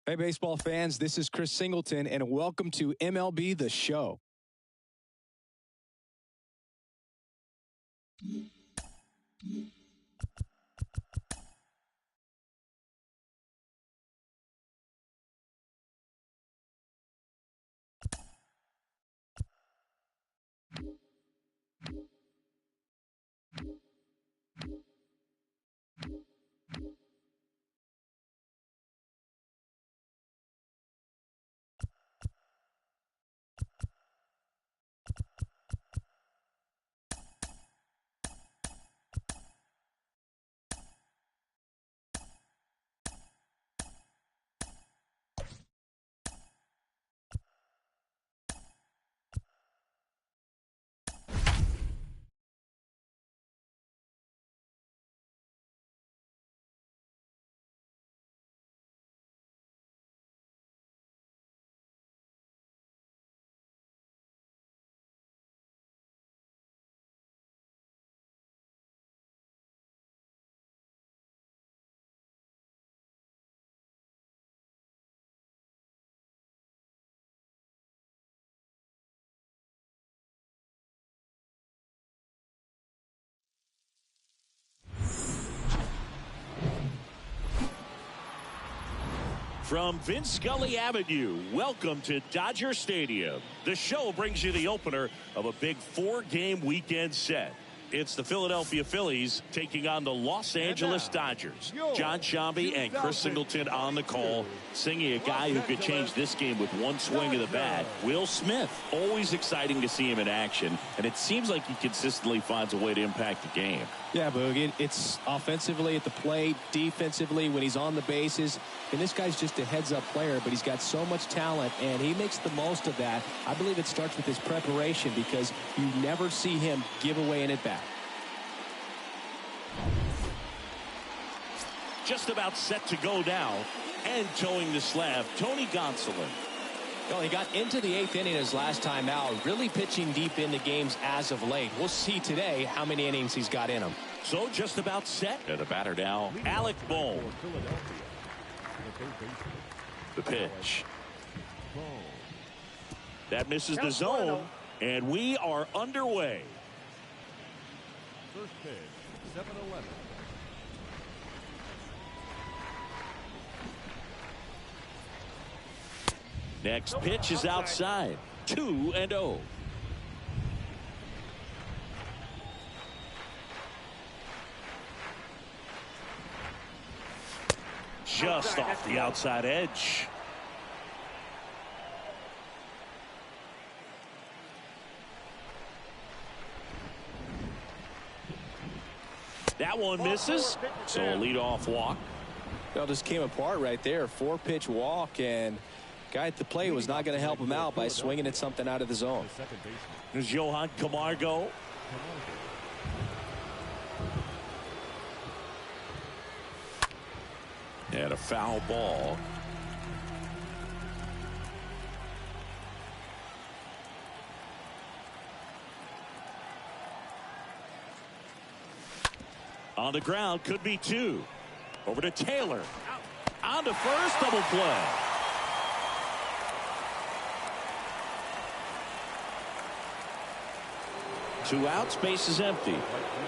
Hey, baseball fans, this is Chris Singleton, and welcome to MLB The Show. From Vince Scully Avenue, welcome to Dodger Stadium. The show brings you the opener of a big 4-game weekend set. It's the Philadelphia Phillies taking on the Los Angeles Dodgers. John Shambi and Chris Singleton on the call, singing a guy who could change this game with one swing of the bat, Will Smith. Always exciting to see him in action, and it seems like he consistently finds a way to impact the game. Yeah, Boog, it's offensively at the plate, defensively when he's on the bases. And this guy's just a heads-up player, but he's got so much talent, and he makes the most of that. I believe it starts with his preparation because you never see him give away an at-bat. Just about set to go now, and towing the slab, Tony Gonsolin. Well, he got into the 8th inning his last time out, really pitching deep into games as of late. We'll see today how many innings he's got in him. So just about set. And the batter now, Alec Bohm. The pitch. That misses the zone, and we are underway. First pitch, 7-11. Next pitch is outside. 2-0. Just off the outside edge. That one misses. So a leadoff walk. Well, just came apart right there. 4-pitch walk, and guy at the plate was not going to help him out by swinging at something out of the zone. There's Johan Camargo. And a foul ball. On the ground, could be 2. Over to Taylor. On to first, double play. Two outs, base is empty.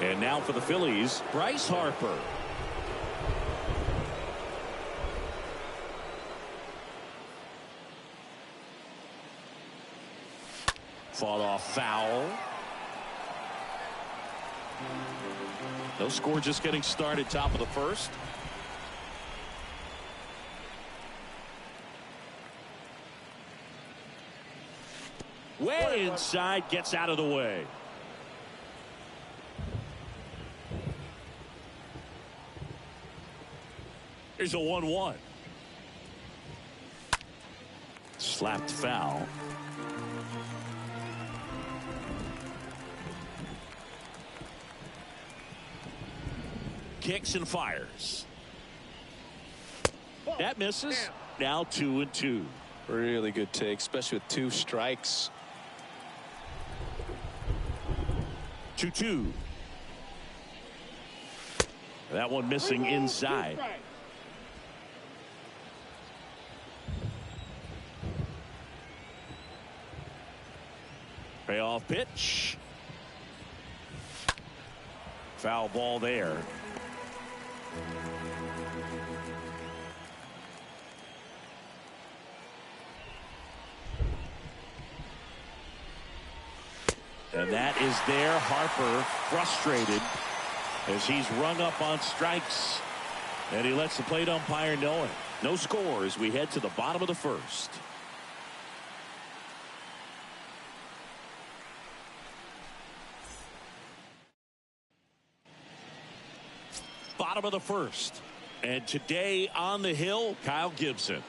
And now for the Phillies, Bryce Harper. Fought off foul. No score, just getting started, top of the first. Way inside, gets out of the way. Here's a 1-1. Slapped foul. Kicks and fires. That misses. Now 2-2. Really good take, especially with 2 strikes. 2-2. That one missing inside. pitch. Foul ball there. And that is there. Harper frustrated as he's rung up on strikes. And he lets the plate umpire know it. No score as we head to the bottom of the first. Bottom of the first. And today on the hill, Kyle Gibson.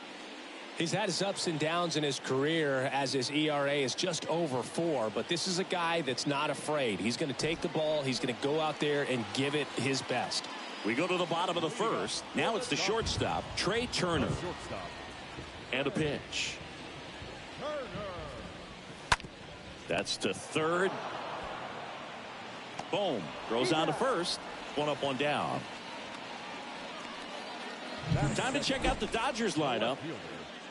He's had his ups and downs in his career as his ERA is just over 4. But this is a guy that's not afraid. He's going to take the ball. He's going to go out there and give it his best. We go to the bottom of the first. Now it's the shortstop, Trey Turner. And a pitch. That's to third. Boom. Throws on to first. One up, one down. Time to check out the Dodgers lineup.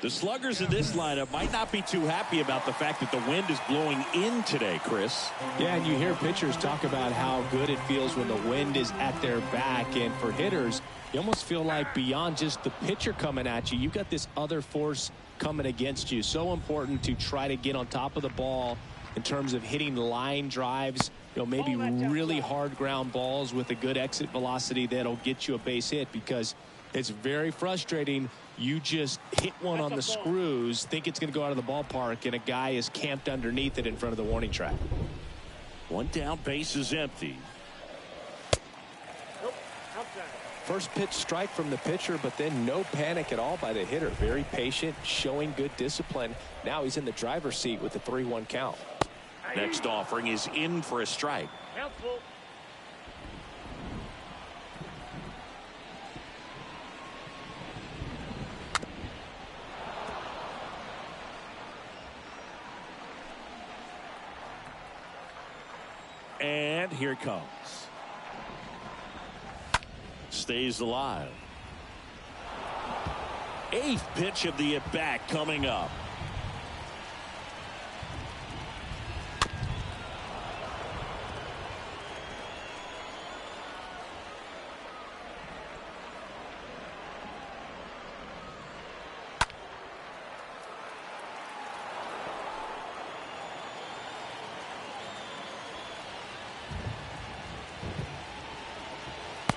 The sluggers in this lineup might not be too happy about the fact that the wind is blowing in today, Chris. Yeah, and you hear pitchers talk about how good it feels when the wind is at their back. And for hitters, you almost feel like beyond just the pitcher coming at you, you've got this other force coming against you. So important to try to get on top of the ball in terms of hitting line drives, maybe really hard ground balls with a good exit velocity that'll get you a base hit, because it's very frustrating. You just hit one on the screws, think it's going to go out of the ballpark, and a guy is camped underneath it in front of the warning track. One down, base is empty. First pitch strike from the pitcher, but then no panic at all by the hitter. Very patient, showing good discipline. Now he's in the driver's seat with the 3-1 count. Next offering is in for a strike. And here it comes. Stays alive. 8th pitch of the at-bat coming up.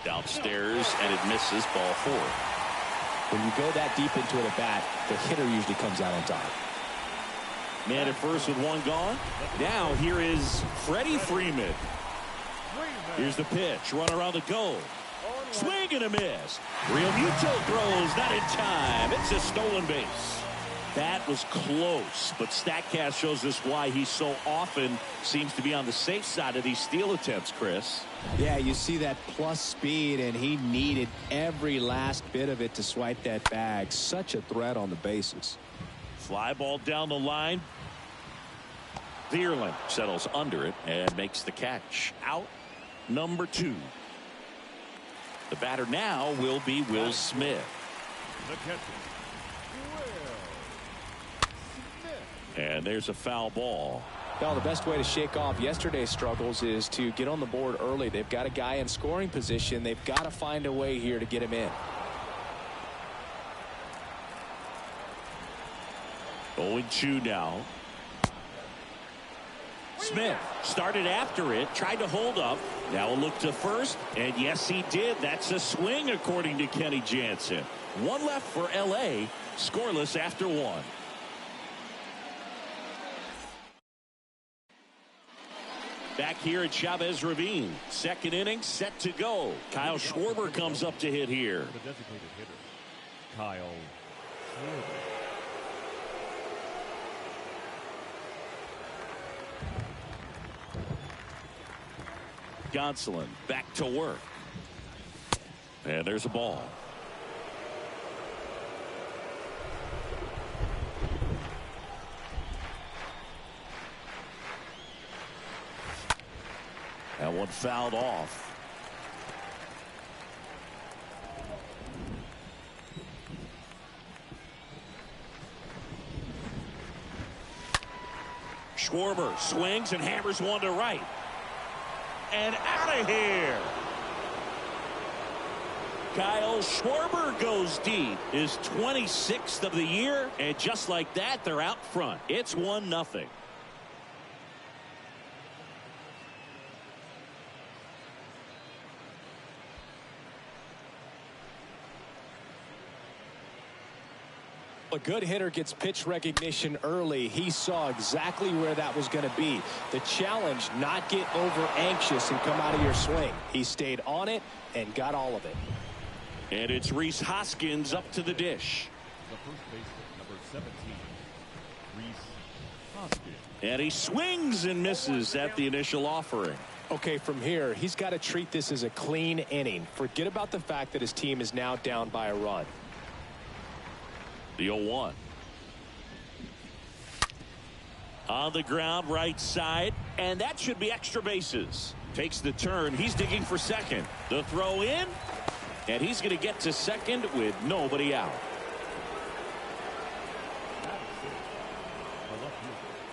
Downstairs, and it misses. Ball 4. When you go that deep into an at-bat, the hitter usually comes out on top. Man at first with one gone. Now here is Freddie Freeman. Here's the pitch. Run around the goal. Swing and a miss. Real Muto throws. Not in time. It's a stolen base. That was close, but StatCast shows us why he so often seems to be on the safe side of these steal attempts, Chris. Yeah, you see that plus speed, and he needed every last bit of it to swipe that bag. Such a threat on the bases. Fly ball down the line. Vierling settles under it and makes the catch. Out number 2. The batter now will be Will Smith. The catcher. And there's a foul ball. Well, the best way to shake off yesterday's struggles is to get on the board early. They've got a guy in scoring position. They've got to find a way here to get him in. 0-2 now. Smith started after it, tried to hold up. Now a look to first, and yes, he did. That's a swing, according to Kenny Jansen. One left for L.A., scoreless after 1. Back here at Chavez Ravine. Second inning set to go. Kyle Schwarber comes up to hit here. The designated hitter, Kyle Schwarber. Gonsolin back to work. And there's a ball. That one fouled off. Schwarber swings and hammers one to right. And out of here. Kyle Schwarber goes deep. His 26th of the year. And just like that, they're out front. It's 1-0. A good hitter gets pitch recognition early. He saw exactly where that was going to be. The challenge, not get over anxious and come out of your swing. He stayed on it and got all of it. And it's Rhys Hoskins up to the dish. The first baseman, number 17, Rhys Hoskins. And he swings and misses at the initial offering. Okay, from here, he's got to treat this as a clean inning. Forget about the fact that his team is now down by a run. The 0-1. On the ground, right side, and that should be extra bases. Takes the turn. He's digging for second. The throw in, and he's going to get to second with nobody out.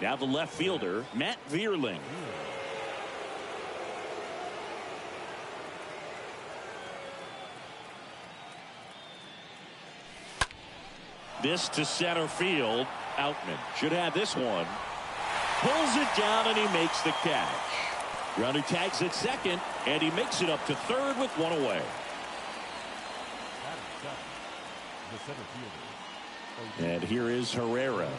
Now the left fielder, Matt Vierling. This to center field. Outman should have this one. Pulls it down and he makes the catch. Runner tags at second and he makes it up to third with one away. And here is Herrera.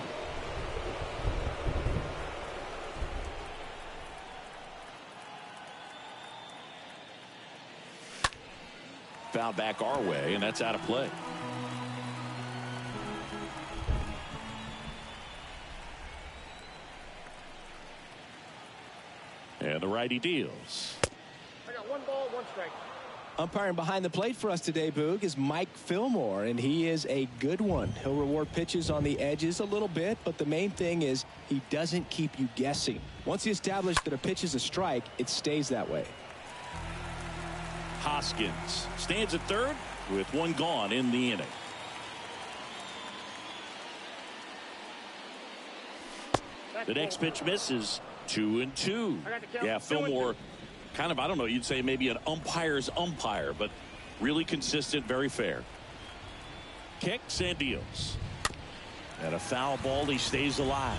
Foul back our way, and that's out of play. And the righty deals. I got 1 ball, 1 strike. Umpiring behind the plate for us today, Boog, is Mike Fillmore, and he is a good one. He'll reward pitches on the edges a little bit, but the main thing is he doesn't keep you guessing. Once he established that a pitch is a strike, it stays that way. Hoskins stands at third with 1 gone in the inning. The next pitch misses. 2-2. Yeah, Fillmore, kind of, I don't know, you'd say maybe an umpire's umpire, but really consistent, very fair. Kicks and deals. And a foul ball, he stays alive.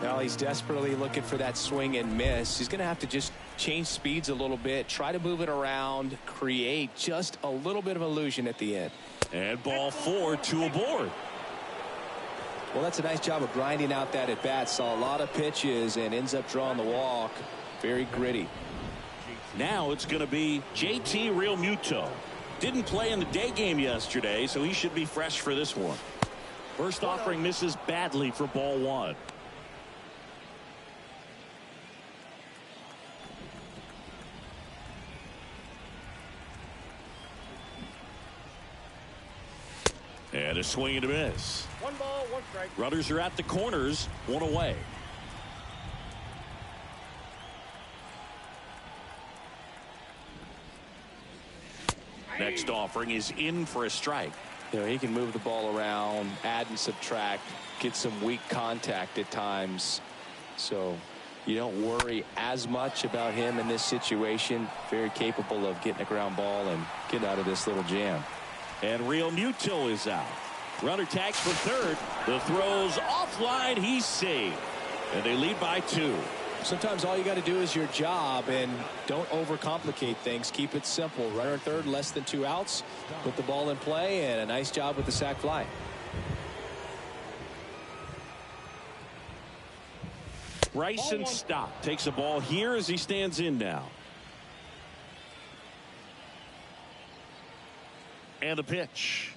Well, he's desperately looking for that swing and miss. He's going to have to just change speeds a little bit, try to move it around, create just a little bit of illusion at the end. And ball 4, 2 aboard. Well, that's a nice job of grinding out that at bat. Saw a lot of pitches and ends up drawing the walk. Very gritty. Now it's going to be JT Realmuto. Didn't play in the day game yesterday, so he should be fresh for this one. First offering misses badly for ball 1. And a swing and a miss. 1 ball, 1 strike. Runners are at the corners, 1 away. Next offering is in for a strike. You know, he can move the ball around, add and subtract, get some weak contact at times. So you don't worry as much about him in this situation. Very capable of getting a ground ball and getting out of this little jam. And Realmuto is out. Runner tags for third. The throw's offline. He's saved. And they lead by 2. Sometimes all you got to do is your job and don't overcomplicate things. Keep it simple. Runner third, less than 2 outs. Put the ball in play, and a nice job with the sac fly. Bryson Stott takes a ball here as he stands in now. And a pitch.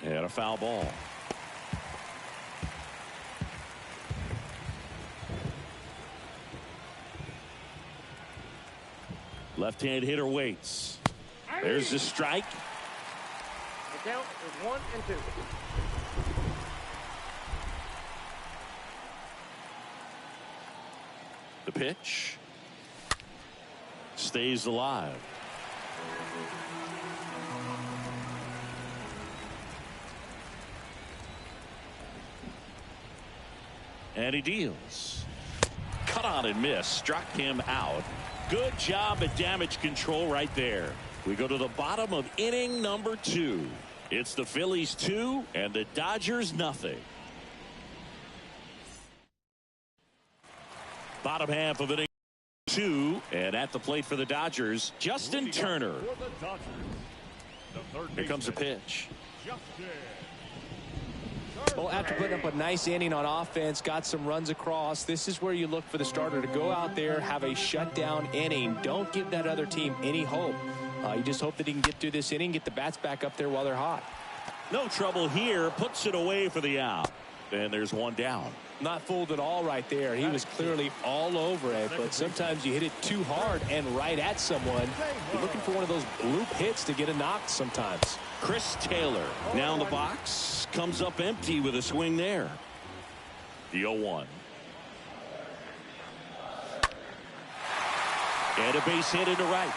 And a foul ball. Left-hand hitter waits. There's the strike. The count is 1 and 2. The pitch stays alive. And he deals. Cut on and miss. Struck him out. Good job at damage control right there. We go to the bottom of inning number 2. It's the Phillies 2 and the Dodgers nothing. Bottom half of inning 2, and at the plate for the Dodgers, Justin Turner. Here comes the pitch. Well, after putting up a nice inning on offense, got some runs across, this is where you look for the starter to go out there, have a shutdown inning. Don't give that other team any hope. You just hope that he can get through this inning, get the bats back up there while they're hot. No trouble here. Puts it away for the out. And there's one down. Not fooled at all right there. He was clearly all over it, but sometimes you hit it too hard and right at someone. You're looking for one of those bloop hits to get a knock sometimes. Chris Taylor now in the box. Comes up empty with a swing there. The 0-1. And a base hit into right.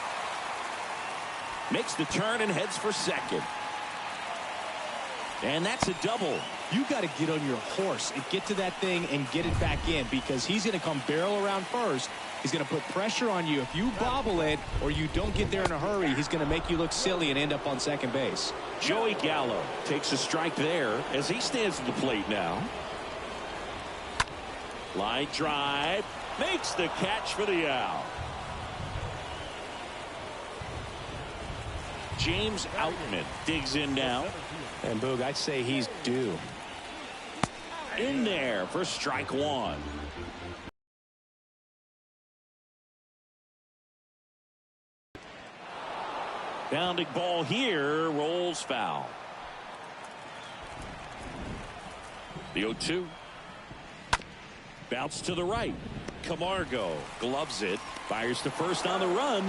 Makes the turn and heads for second. And that's a double. You got to get on your horse and get to that thing and get it back in, because he's going to come barrel around first. He's going to put pressure on you. If you bobble it or you don't get there in a hurry, he's going to make you look silly and end up on second base. Joey Gallo takes a strike there as he stands at the plate now. Line drive. Makes the catch for the out. James Outman digs in now. And Boog, I'd say he's due. In there for strike 1. Bounding ball here, rolls foul. The 0-2. Bounce to the right. Camargo gloves it, fires to first on the run,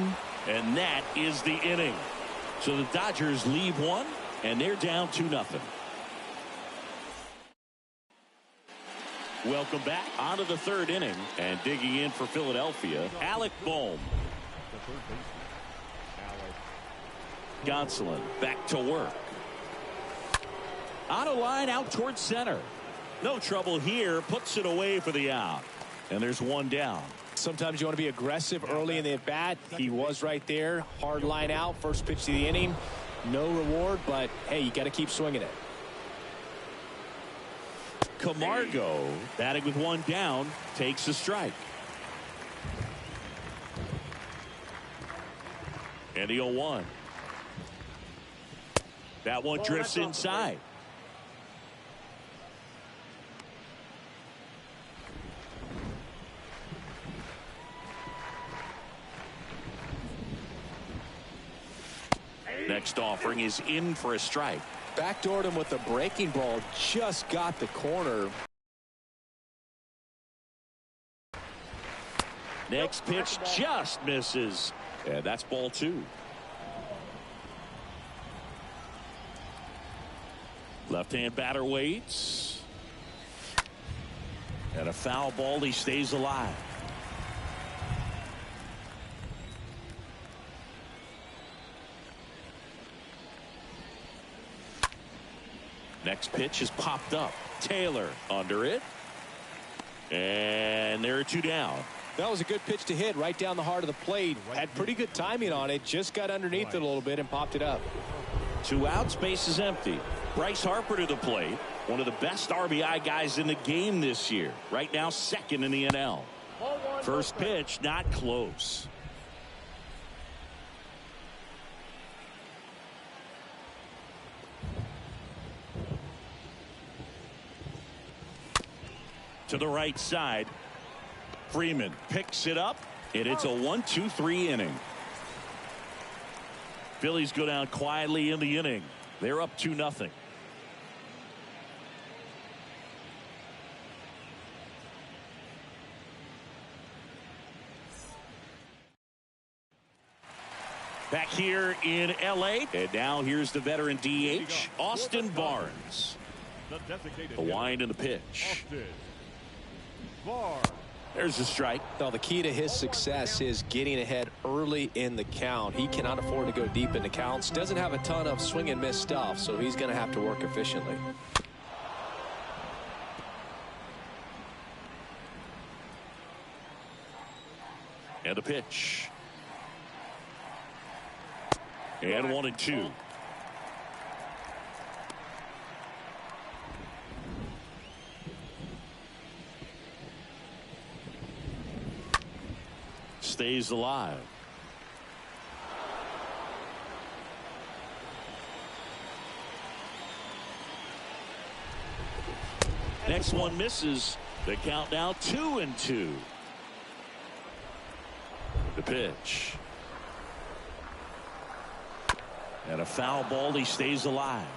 and that is the inning. So the Dodgers leave one, and they're down 2-0. Welcome back onto the 3rd inning, and digging in for Philadelphia, Alec Bohm. Gonsolin back to work. On a line out towards center. No trouble here. Puts it away for the out. And there's one down. Sometimes you want to be aggressive early in the at bat. He was right there. Hard line out. First pitch of the inning. No reward, but hey, you got to keep swinging it. Camargo batting with one down takes a strike. And the 0-1. That one drifts inside. Next offering is in for a strike. Backdoored him with the breaking ball. Just got the corner. Next pitch just misses. And that's ball 2. Left-hand batter waits. And a foul ball. He stays alive. Next pitch is popped up. Taylor under it. And there are 2 down. That was a good pitch to hit right down the heart of the plate. Had pretty good timing on it. Just got underneath it a little bit and popped it up. 2 outs, base is empty. Bryce Harper to the plate. One of the best RBI guys in the game this year. Right now, 2nd in the NL. First pitch, not close. To the right side. Freeman picks it up, and it's a 1-2-3 inning. Phillies go down quietly in the inning. They're up 2-0. Back here in L.A. And now here's the veteran DH, Austin Barnes. The wind and the pitch. There's the strike. Well, the key to his success is getting ahead early in the count. He cannot afford to go deep in the counts. Doesn't have a ton of swing and miss stuff, so he's going to have to work efficiently. And a pitch. And 1-2. Stays alive. Next one misses. The count now 2-2. The pitch. And a foul ball. He stays alive.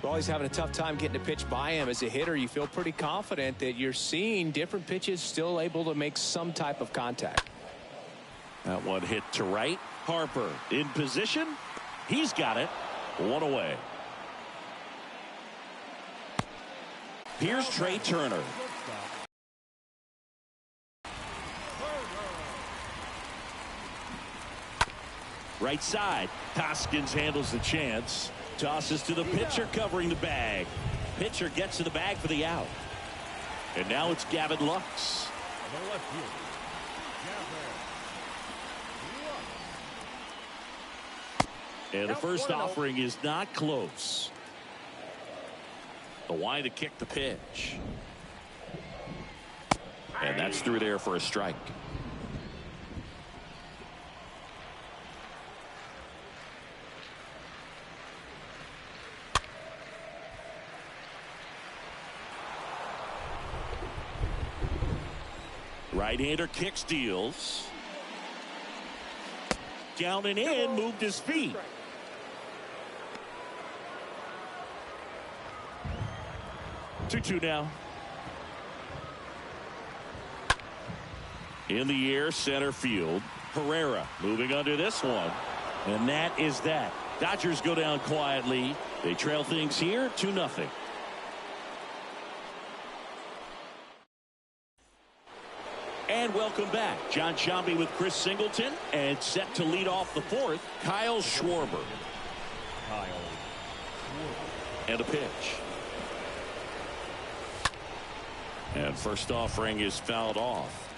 Well, he's having a tough time getting a pitch by him. As a hitter, you feel pretty confident that you're seeing different pitches still able to make some type of contact. That one hit to right. Harper in position. He's got it. One away. Here's Trey Turner. Right side. Hoskins handles the chance. Tosses to the pitcher covering the bag. Pitcher gets to the bag for the out. And now it's Gavin Lux. And the first offering is not close. The wind to kick the pitch. And that's through there for a strike. Right-hander kicks, deals. Down and in, moved his feet. Two now. In the air, center field. Herrera moving under this one. And that is that. Dodgers go down quietly. They trail things here 2-0. And welcome back. John Sciambi with Chris Singleton. And set to lead off the fourth, Kyle Schwarber. And a pitch. And first offering is fouled off.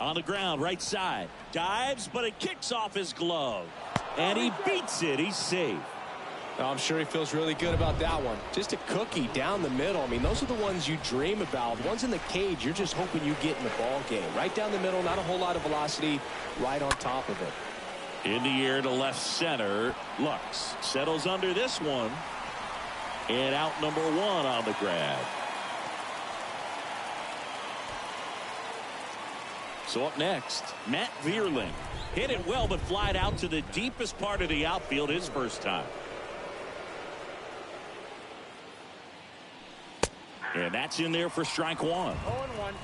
On the ground, right side. Dives, but it kicks off his glove. And he beats it. He's safe. I'm sure he feels really good about that one. Just a cookie down the middle. I mean, those are the ones you dream about. The ones in the cage, you're just hoping you get in the ball game. Right down the middle, not a whole lot of velocity, right on top of it. In the air to left center. Lux settles under this one. And out number one on the grab. So up next, Matt Vierling. Hit it well, but flied out to the deepest part of the outfield his first time. And that's in there for strike one. 0-1.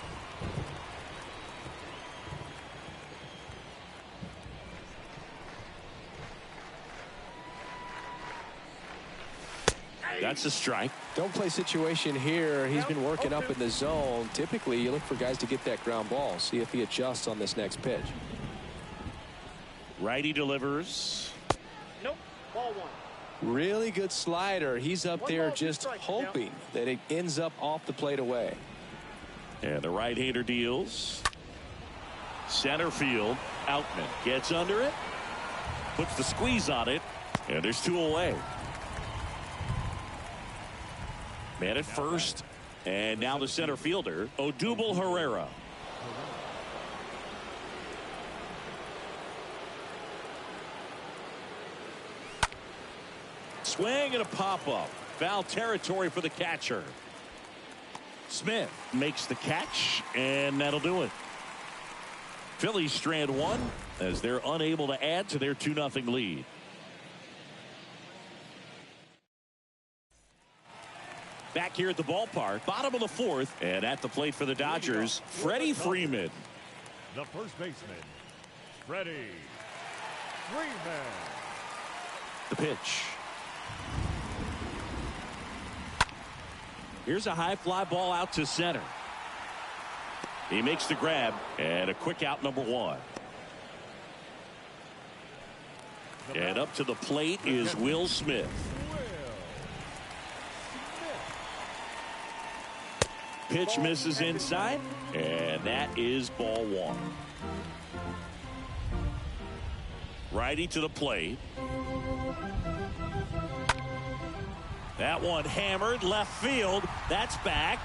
That's a strike. Don't play situation here. He's been working up in the zone. Typically, you look for guys to get that ground ball. See if he adjusts on this next pitch. Righty delivers. Nope. Ball one. Really good slider. He's up there just hoping that it ends up off the plate away. And the right-hander deals. Center field. Outman gets under it. Puts the squeeze on it. And there's two away. Man at first. And now the center fielder, Odubel Herrera. Swing and a pop-up. Foul territory for the catcher. Smith makes the catch, and that'll do it. Phillies strand one as they're unable to add to their 2-0 lead. Back here at the ballpark, bottom of the fourth, and at the plate for the Dodgers, Freddie Freeman. The first baseman, Freddie Freeman. The pitch. Here's a high fly ball out to center. He makes the grab, and a quick out, number one. And up to the plate is Will Smith. Pitch misses inside, and that is ball one. Righty to the plate. That one hammered left field. That's back.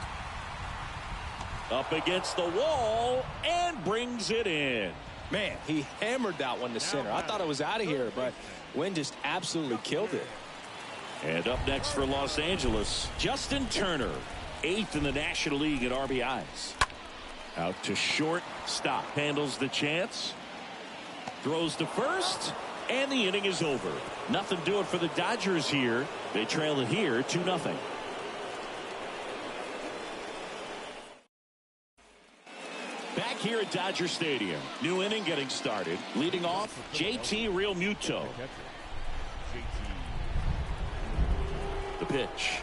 Up against the wall and brings it in. Man, he hammered that one to center. I thought it was out of here, but Wynn just absolutely killed it. And up next for Los Angeles, Justin Turner, 8th in the National League in RBIs. Out to short, stop, handles the chance, throws to first, and the inning is over. Nothing doing for the Dodgers here. They trail it here 2-0. Back here at Dodger Stadium, new inning getting started. Leading off, JT Real Muto. The pitch.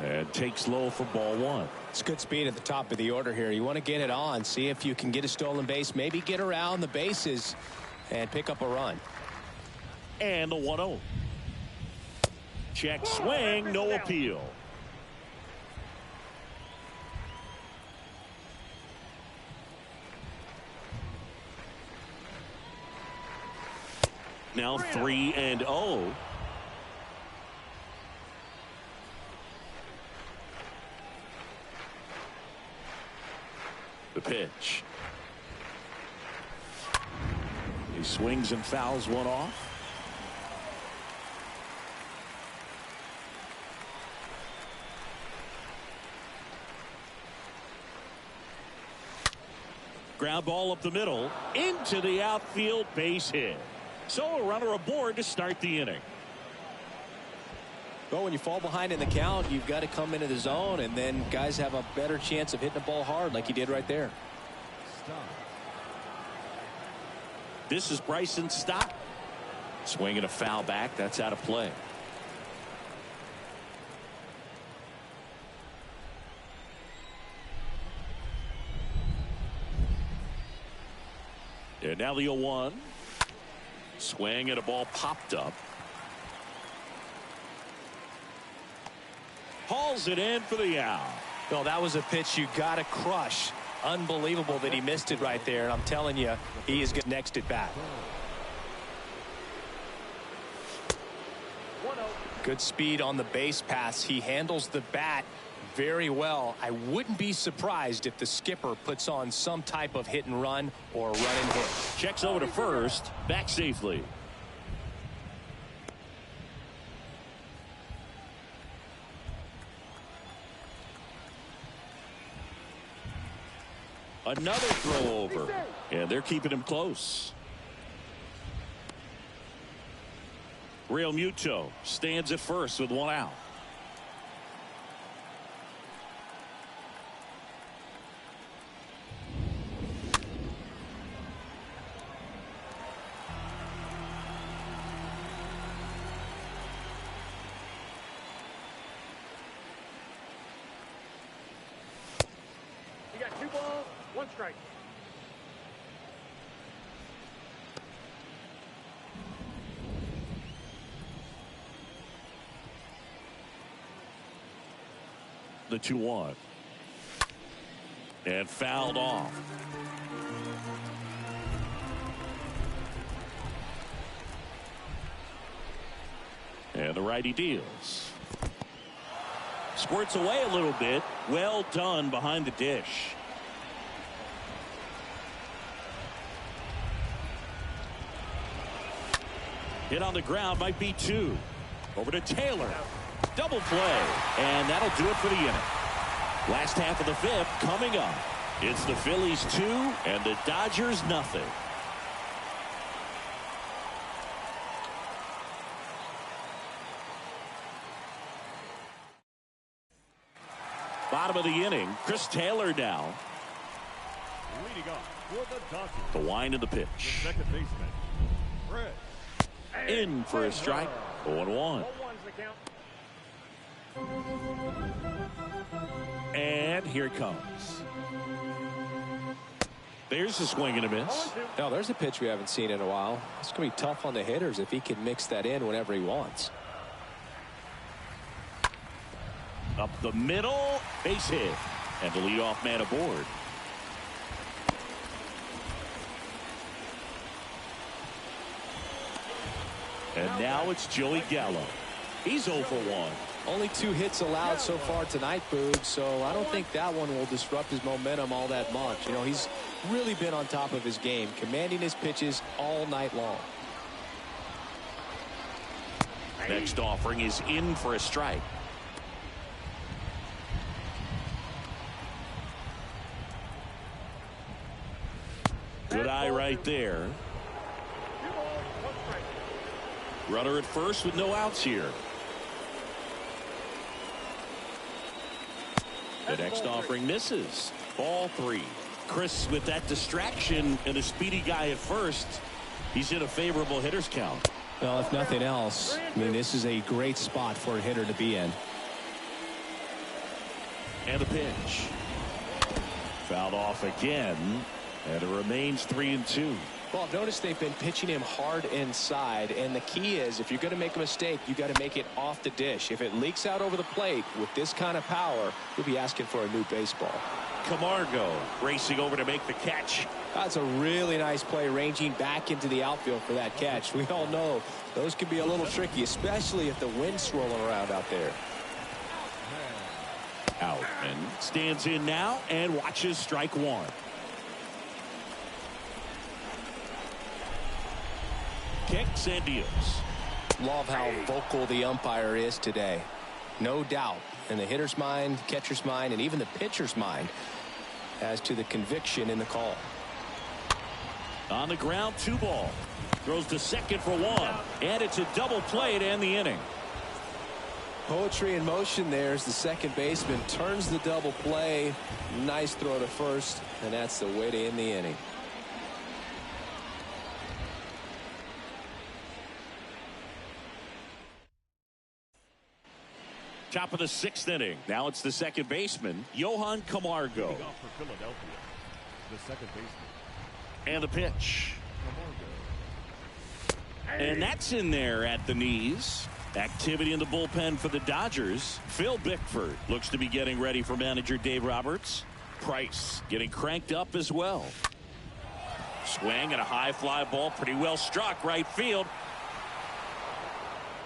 And takes low for ball one. It's good speed at the top of the order here. You want to get it on, see if you can get a stolen base, maybe get around the bases and pick up a run. And the 1-0. Check swing, no appeal. Now 3-0. The pitch. He swings and fouls one off. Ground ball up the middle into the outfield, base hit. So a runner aboard to start the inning. Well, when you fall behind in the count, you've got to come into the zone, and then guys have a better chance of hitting the ball hard like he did right there. This is Bryson Stott. Swinging a foul back. That's out of play. And now the 0-1. Swing and a ball popped up. Hauls it in for the out. Well, that was a pitch you got to crush. Unbelievable that he missed it right there. And I'm telling you, he is good next at bat. Good speed on the base pass. He handles the bat very well. I wouldn't be surprised if the skipper puts on some type of hit and run or run and hit. Checks over to first. Back safely. Another throw over, and they're keeping him close. Real Muto stands at first with one out. You got 2 balls, 1 strike. The 2-1. And fouled off. And the righty deals. Squirts away a little bit. Well done behind the dish. Hit on the ground, might be 2. Over to Taylor. Double play. And that'll do it for the inning. Last half of the 5th coming up. It's the Phillies 2 and the Dodgers nothing. Bottom of the inning, Chris Taylor now. Leading off for the Dodgers. The wind of the pitch. The second baseman, Fred. In for a strike. 0-1. And here it comes. There's a swing and a miss. Now there's a pitch we haven't seen in a while. It's going to be tough on the hitters if he can mix that in whenever he wants. Up the middle, base hit, and the leadoff man aboard. And now it's Joey Gallo. He's 0 for 1. Only 2 hits allowed so far tonight, Boog, so I don't think that one will disrupt his momentum all that much. You know, he's really been on top of his game, commanding his pitches all night long. Next offering is in for a strike. Good eye right there. Runner at first with no outs here. The next offering misses. Ball 3. Chris, with that distraction and a speedy guy at first, he's in a favorable hitter's count. Well, if nothing else, I mean, this is a great spot for a hitter to be in. And the pitch. Fouled off again, and it remains 3-2. Well, notice they've been pitching him hard inside, and the key is if you're going to make a mistake, you got to make it off the dish. If it leaks out over the plate with this kind of power, you'll be asking for a new baseball. Camargo racing over to make the catch. That's a really nice play, ranging back into the outfield for that catch. We all know those can be a little tricky, especially if the wind's swirling around out there. Out and stands in now and watches strike 1. Kicks and deals. Love how vocal the umpire is today. No doubt in the hitter's mind, catcher's mind, and even the pitcher's mind as to the conviction in the call. On the ground, 2 ball. Throws to second for 1. And it's a double play to end the inning. Poetry in motion there as the second baseman turns the double play. Nice throw to first, and that's the way to end the inning. Top of the 6th inning. Now it's the second baseman, Johan Camargo. Leading off for Philadelphia, the second baseman. And the pitch. And that's in there at the knees. Activity in the bullpen for the Dodgers. Phil Bickford looks to be getting ready for manager Dave Roberts. Price getting cranked up as well. Swing and a high fly ball, pretty well struck right field.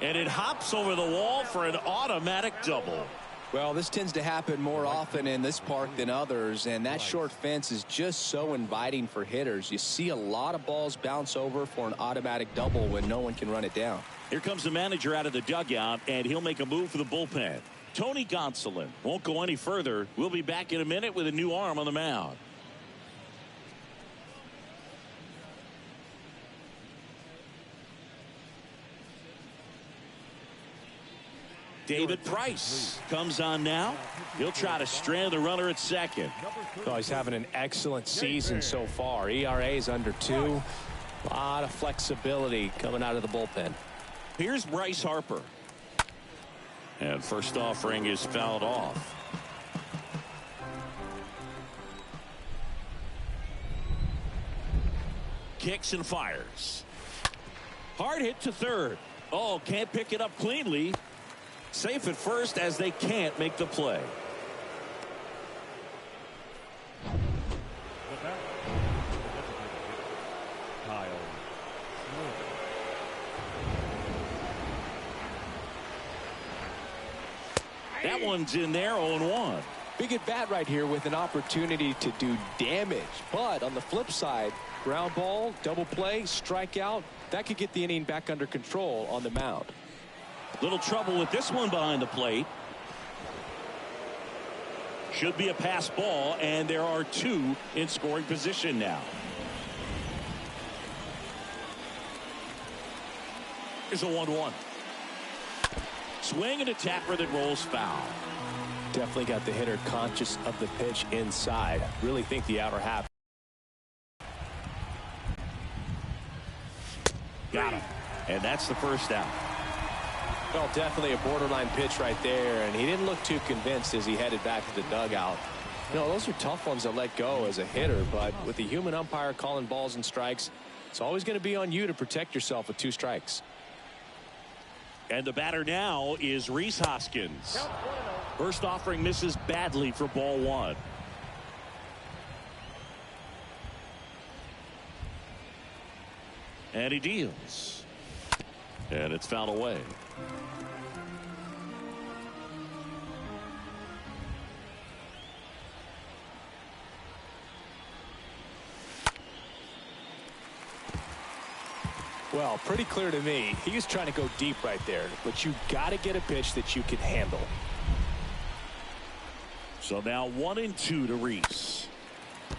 And it hops over the wall for an automatic double. Well, this tends to happen more often in this park than others, and that short fence is just so inviting for hitters. You see a lot of balls bounce over for an automatic double when no one can run it down. Here comes the manager out of the dugout, and he'll make a move for the bullpen. Tony Gonsolin won't go any further. We'll be back in a minute with a new arm on the mound. David Price comes on now. He'll try to strand the runner at second. Oh, he's having an excellent season so far. ERA is under 2. A lot of flexibility coming out of the bullpen. Here's Bryce Harper. And first offering is fouled off. Kicks and fires. Hard hit to third. Oh, can't pick it up cleanly. Safe at first as they can't make the play. That one's in there, 0-1. Big at bat right here with an opportunity to do damage. But on the flip side, ground ball, double play, strikeout, that could get the inning back under control on the mound. Little trouble with this one behind the plate. Should be a pass ball, and there are two in scoring position now. Here's a 1-1. Swing and a tapper that rolls foul. Definitely got the hitter conscious of the pitch inside. Really think the outer half. Got him. And that's the first out. Well, definitely a borderline pitch right there, and he didn't look too convinced as he headed back to the dugout. You know, those are tough ones to let go as a hitter, but with the human umpire calling balls and strikes, it's always going to be on you to protect yourself with 2 strikes. And the batter now is Rhys Hoskins. First offering misses badly for ball 1. And he deals. And it's fouled away. Well, pretty clear to me. He was trying to go deep right there, but you got to get a pitch that you can handle. So now 1-2 to Rhys.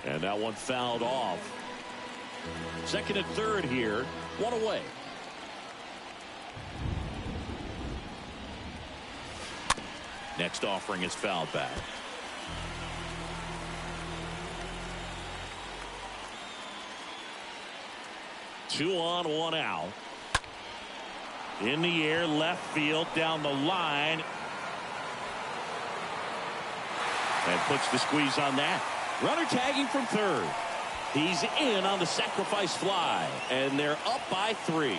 And that one fouled off. Second and third here. 1 away. Next offering is fouled back. Two on, 1 out. In the air, left field, down the line. And puts the squeeze on that. Runner tagging from third. He's in on the sacrifice fly. And they're up by 3.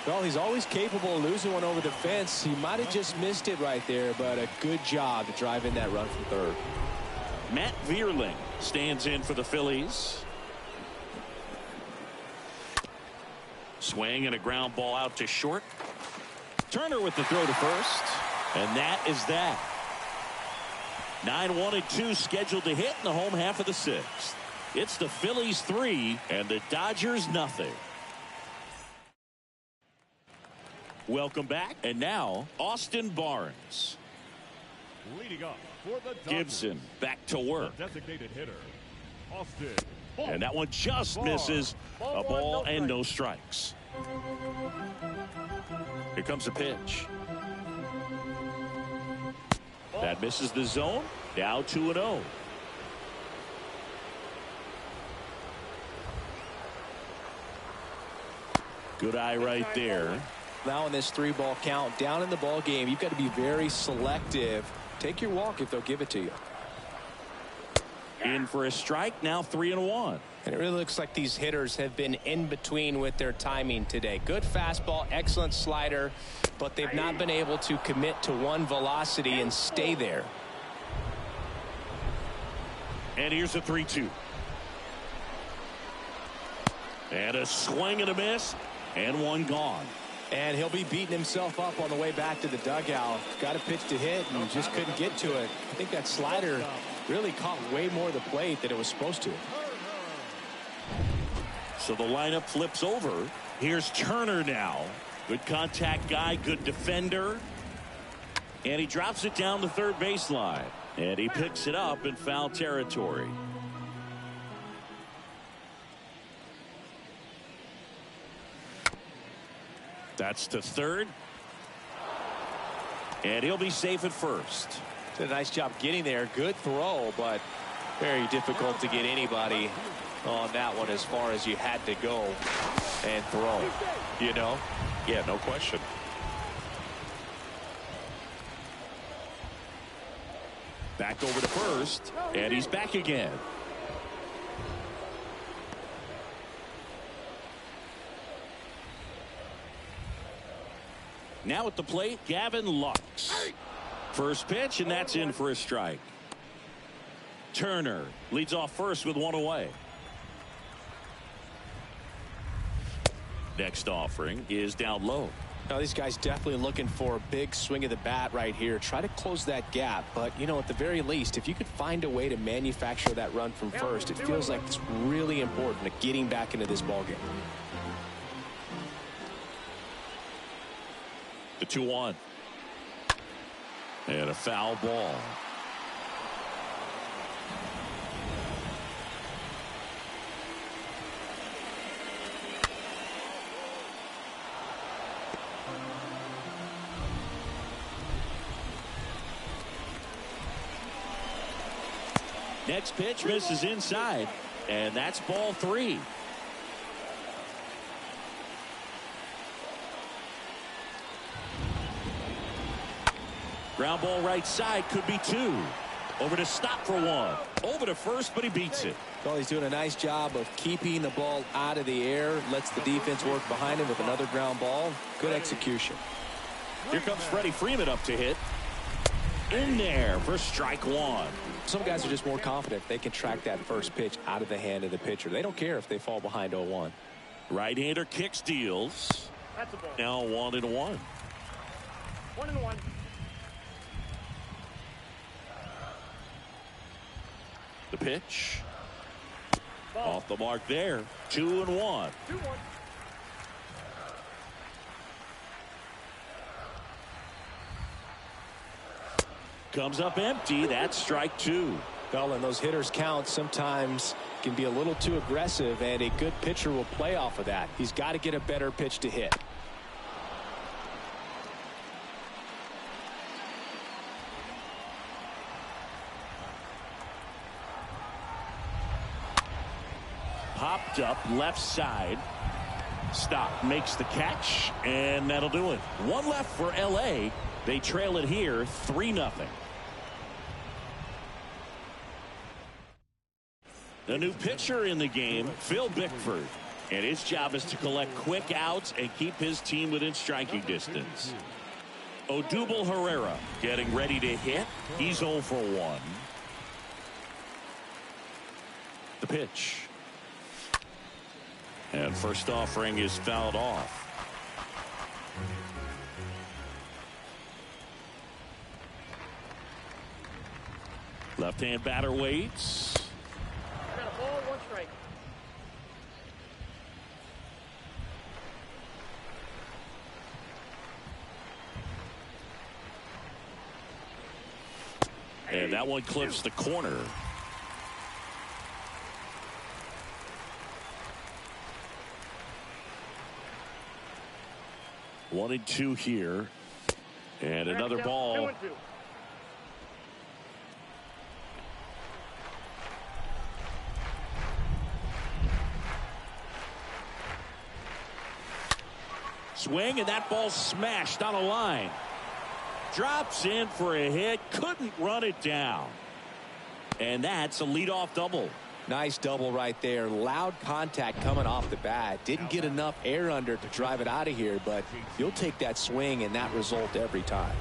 Well, he's always capable of losing one over the fence. He might have just missed it right there, but a good job to drive in that run from third. Matt Vierling stands in for the Phillies. Swing and a ground ball out to short. Turner with the throw to first. And that is that. 9-1-2 scheduled to hit in the home half of the 6th. It's the Phillies 3 and the Dodgers nothing. Welcome back. And now Austin Barnes. Leading up for the Dodgers, Gibson back to work. the designated hitter, Austin. And that one just misses. A ball and no strikes. Here comes a pitch. That misses the zone. Now 2-0. Good eye right there. Now in this 3-ball count, down in the ball game, you've got to be very selective. Take your walk if they'll give it to you. In for a strike. Now 3-1. And it really looks like these hitters have been in between with their timing today. Good fastball, excellent slider, but they've not been able to commit to one velocity and stay there. And here's a 3-2. And a swing and a miss. And one gone. And he'll be beating himself up on the way back to the dugout. Got a pitch to hit and just couldn't get to it. I think that slider really caught way more of the plate than it was supposed to. So the lineup flips over. Here's Turner now. Good contact guy, good defender. And he drops it down the third baseline. And he picks it up in foul territory. That's to third. And he'll be safe at first. Did a nice job getting there. Good throw, but very difficult to get anybody on that one as far as you had to go and throw. You know? Yeah, no question. Back over to first. And he's back again. Now at the plate, Gavin Lux. First pitch, and that's in for a strike. Turner leads off first with 1 away. Next offering is down low. Now these guys definitely looking for a big swing of the bat right here. Try to close that gap, but you know, at the very least, if you could find a way to manufacture that run from first, it feels like it's really important to getting back into this ballgame. The 2-1. And a foul ball. Next pitch misses inside, and that's ball 3. Ground ball right side, could be 2. Over to stop for 1. Over to first, but he beats it. Well, he's doing a nice job of keeping the ball out of the air. Lets the defense work behind him with another ground ball. Good execution. Here comes Freddie Freeman up to hit. In there for strike 1. Some guys are just more confident they can track that first pitch out of the hand of the pitcher. They don't care if they fall behind 0-1. Right-hander kicks, deals. That's a ball. Now 1-1. 1-1. The pitch. Ball. Off the mark there. 2-1. 2-1. Comes up empty. That's strike 2. Well, and those hitters count sometimes can be a little too aggressive, and a good pitcher will play off of that. He's got to get a better pitch to hit. Popped up left side. Stop makes the catch, and that'll do it. 1 left for LA. They trail it here 3-0. The new pitcher in the game, Phil Bickford, and his job is to collect quick outs and keep his team within striking distance. Odubel Herrera getting ready to hit. He's 0 for 1. The pitch. And first offering is fouled off. Left-hand batter waits. Got a ball, 1 strike. And that one clips the corner. One and 2 here. And another ball. 2-2. Swing, and that ball smashed on a line. Drops in for a hit. Couldn't run it down. And that's a leadoff double. Nice double right there. Loud contact coming off the bat. Didn't get enough air under to drive it out of here, but you'll take that swing and that result every time.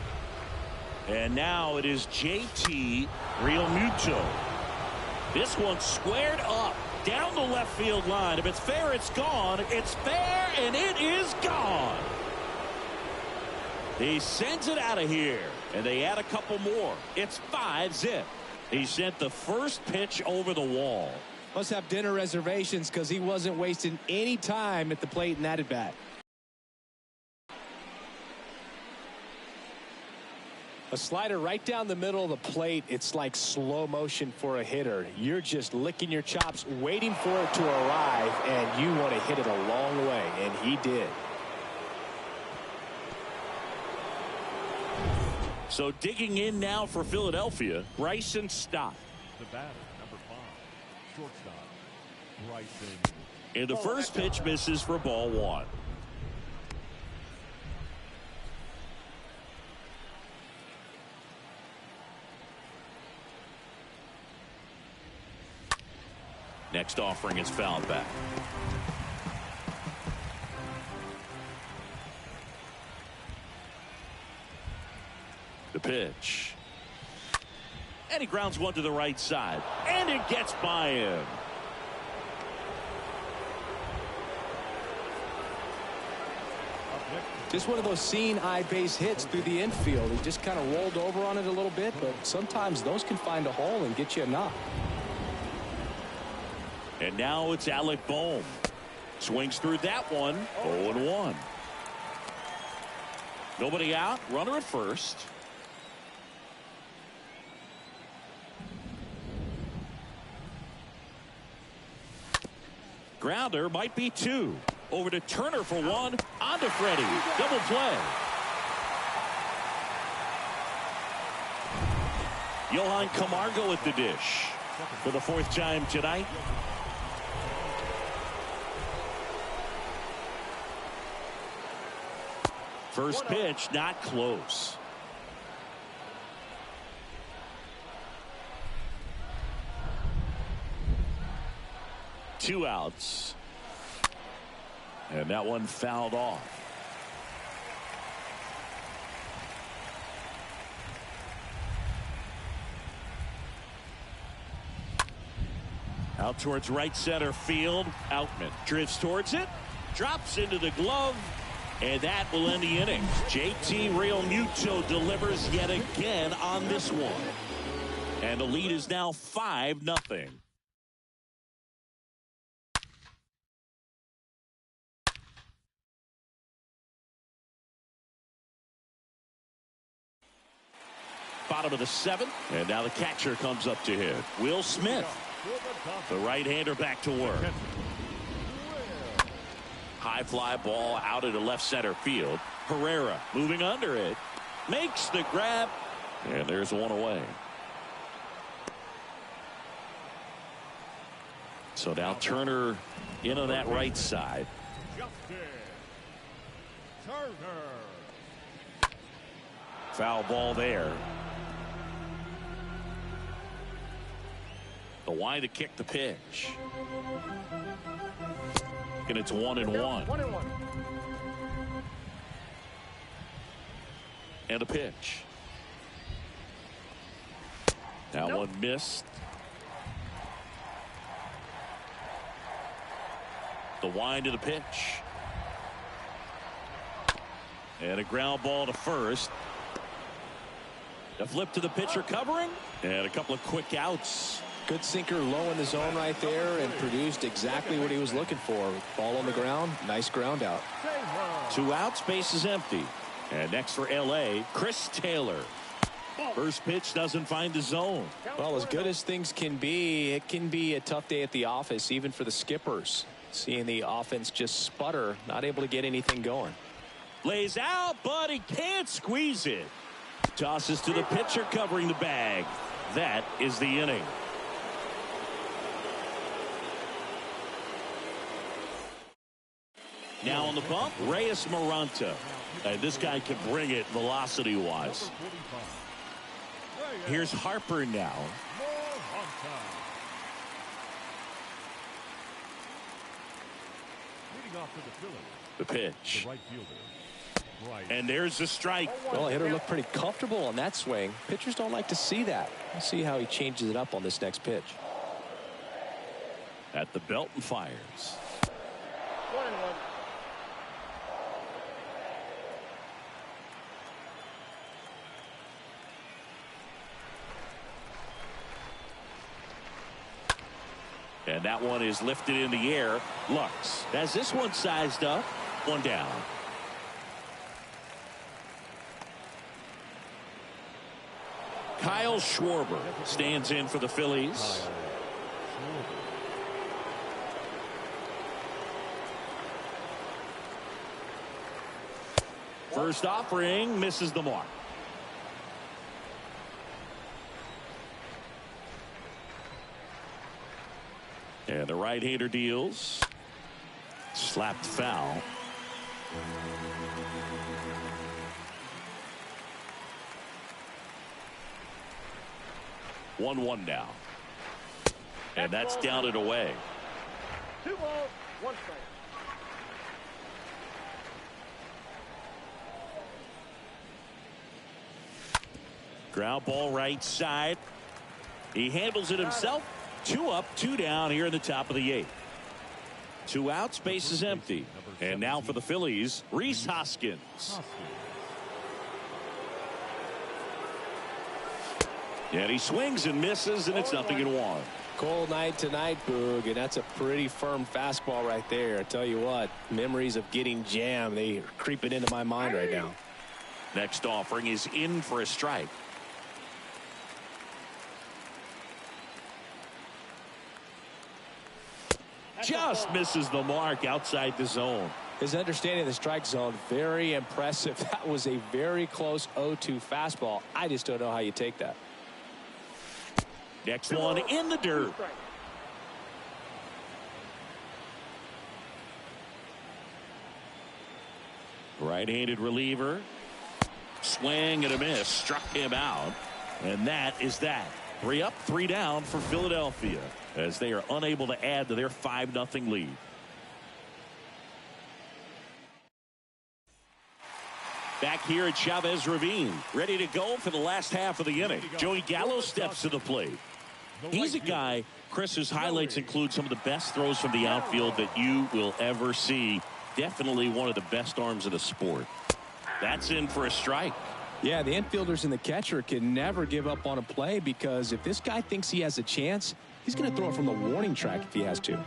And now it is JT Realmuto. This one squared up down the left field line. If it's fair, it's gone. It's fair, and it is gone. He sends it out of here, and they add a couple more. It's 5-zip. He sent the first pitch over the wall. Must have dinner reservations because he wasn't wasting any time at the plate in that at bat. A slider right down the middle of the plate. It's like slow motion for a hitter. You're just licking your chops, waiting for it to arrive, and you want to hit it a long way, and he did. So digging in now for Philadelphia, Bryson Stott. The batter, number 5, shortstop, Bryson. And the first pitch misses for ball 1. Next offering is fouled back. The pitch. And he grounds one to the right side. And it gets by him. Just one of those seeing eye base hits through the infield. He just kind of rolled over on it a little bit, but sometimes those can find a hole and get you a knock. And now it's Alec Bohm. Swings through that one. 0-1. Nobody out. Runner at first. Grounder might be 2. Over to Turner for 1. On to Freddie. Double play. Johan Camargo at the dish. for the 4th time tonight. First pitch, not close. Two outs. And that one fouled off. Out towards right center field. Outman drifts towards it. Drops into the glove. And that will end the inning. JT Realmuto delivers yet again on this one. And the lead is now 5-0. Bottom of the 7th. And now the catcher comes up to hit. Will Smith. The right-hander back to work. High fly ball out into left center field. Herrera moving under it. Makes the grab. And there's one away. So now Turner in on that right side. Foul ball there. The wind to kick the pitch. And it's 1-1. And a pitch. That one missed. The wind to the pitch. And a ground ball to first. A flip to the pitcher covering. And a couple of quick outs. Good sinker low in the zone right there and produced exactly what he was looking for. Ball on the ground. Nice ground out. 2 outs. Base is empty. And next for L.A., Chris Taylor. First pitch doesn't find the zone. Well, as good as things can be, it can be a tough day at the office, even for the skippers. Seeing the offense just sputter, not able to get anything going. Lays out, but he can't squeeze it. Tosses to the pitcher covering the bag. That is the inning. Now on the bump, Reyes Maranta. This guy can bring it velocity-wise. Here's Harper now. The pitch. And there's the strike. Well, the hitter looked pretty comfortable on that swing. Pitchers don't like to see that. We'll see how he changes it up on this next pitch. At the belt and fires. 1-1. And that one is lifted in the air. Lux has this one sized up. 1 down. Kyle Schwarber stands in for the Phillies. First offering misses the mark. And the right-hander deals. Slapped foul. One now. And that's down and away. 2 balls, 1 strike. Ground ball right side. He handles it himself. 2 up, 2 down here in the top of the 8th. 2 outs, base is empty. And now for the Phillies, Rhys Hoskins. And he swings and misses, and it's 0-1. Cold night tonight, Boog, and that's a pretty firm fastball right there. I tell you what, memories of getting jammed, they are creeping into my mind right now. Next offering is in for a strike. Just misses the mark outside the zone. His understanding of the strike zone, very impressive. That was a very close 0-2 fastball. I just don't know how you take that. Next one in the dirt. Right-handed reliever. Swing and a miss. Struck him out. And that is that. 3 up, 3 down for Philadelphia as they are unable to add to their 5-0 lead. Back here at Chavez Ravine, ready to go for the last half of the inning. Joey Gallo steps to the plate. He's a guy, Chris, whose highlights include some of the best throws from the outfield that you will ever see. Definitely one of the best arms of the sport. That's in for a strike. Yeah, the infielders and the catcher can never give up on a play, because if this guy thinks he has a chance, he's going to throw it from the warning track if he has to.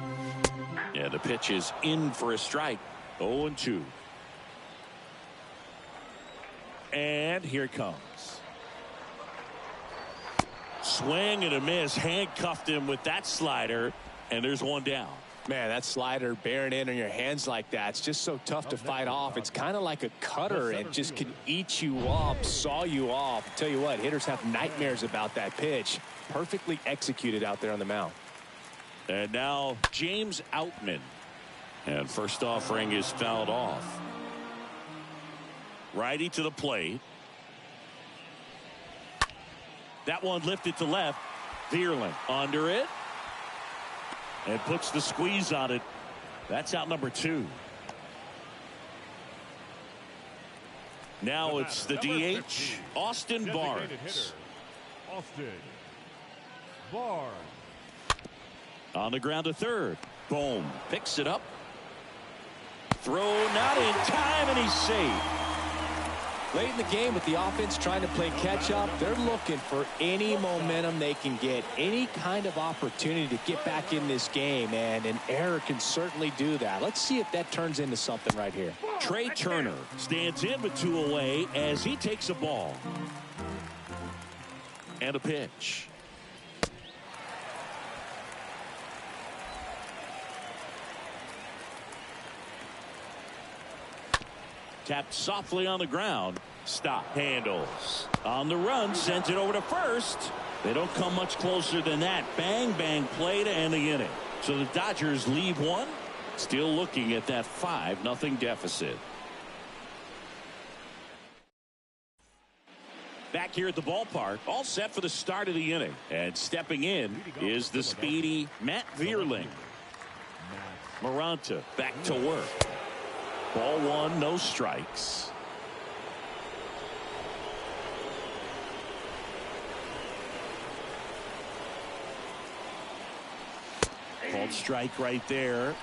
Yeah, the pitch is in for a strike. 0-2. And here it comes. Swing and a miss. Handcuffed him with that slider, and there's one down. Man, that slider bearing in on your hands like that, it's just so tough to fight off. It's kind of like a cutter and just can eat you up, saw you off. I'll tell you what, hitters have nightmares about that pitch. Perfectly executed out there on the mound. And now James Outman. And first offering is fouled off. Righty to the plate. That one lifted to left. Vierling under it. And puts the squeeze on it. That's out number 2. Now it's the DH, Austin Barnes. Austin Barnes. On the ground to third. Boom. Picks it up. Throw not in time, and he's safe. Late in the game with the offense trying to play catch up, they're looking for any momentum they can get, any kind of opportunity to get back in this game, and an error can certainly do that. Let's see if that turns into something right here. Trey Turner stands in with 2 away as he takes a ball. And a pitch. Tapped softly on the ground. Stop. Handles. On the run. Sends it over to first. They don't come much closer than that. Bang, bang play to end the inning. So the Dodgers leave one. Still looking at that 5-0 deficit. Back here at the ballpark. All set for the start of the inning. And stepping in is the speedy Matt Vierling. Maranta back to work. Ball 1, no strikes. Called strike right there.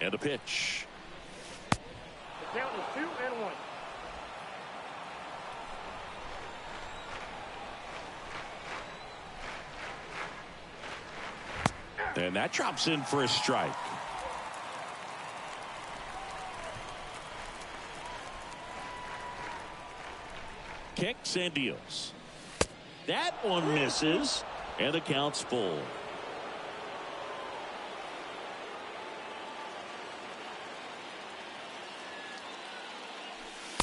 And a pitch. The count is 2-1. And that drops in for a strike. Kicks and deals. That one misses, and the count's full.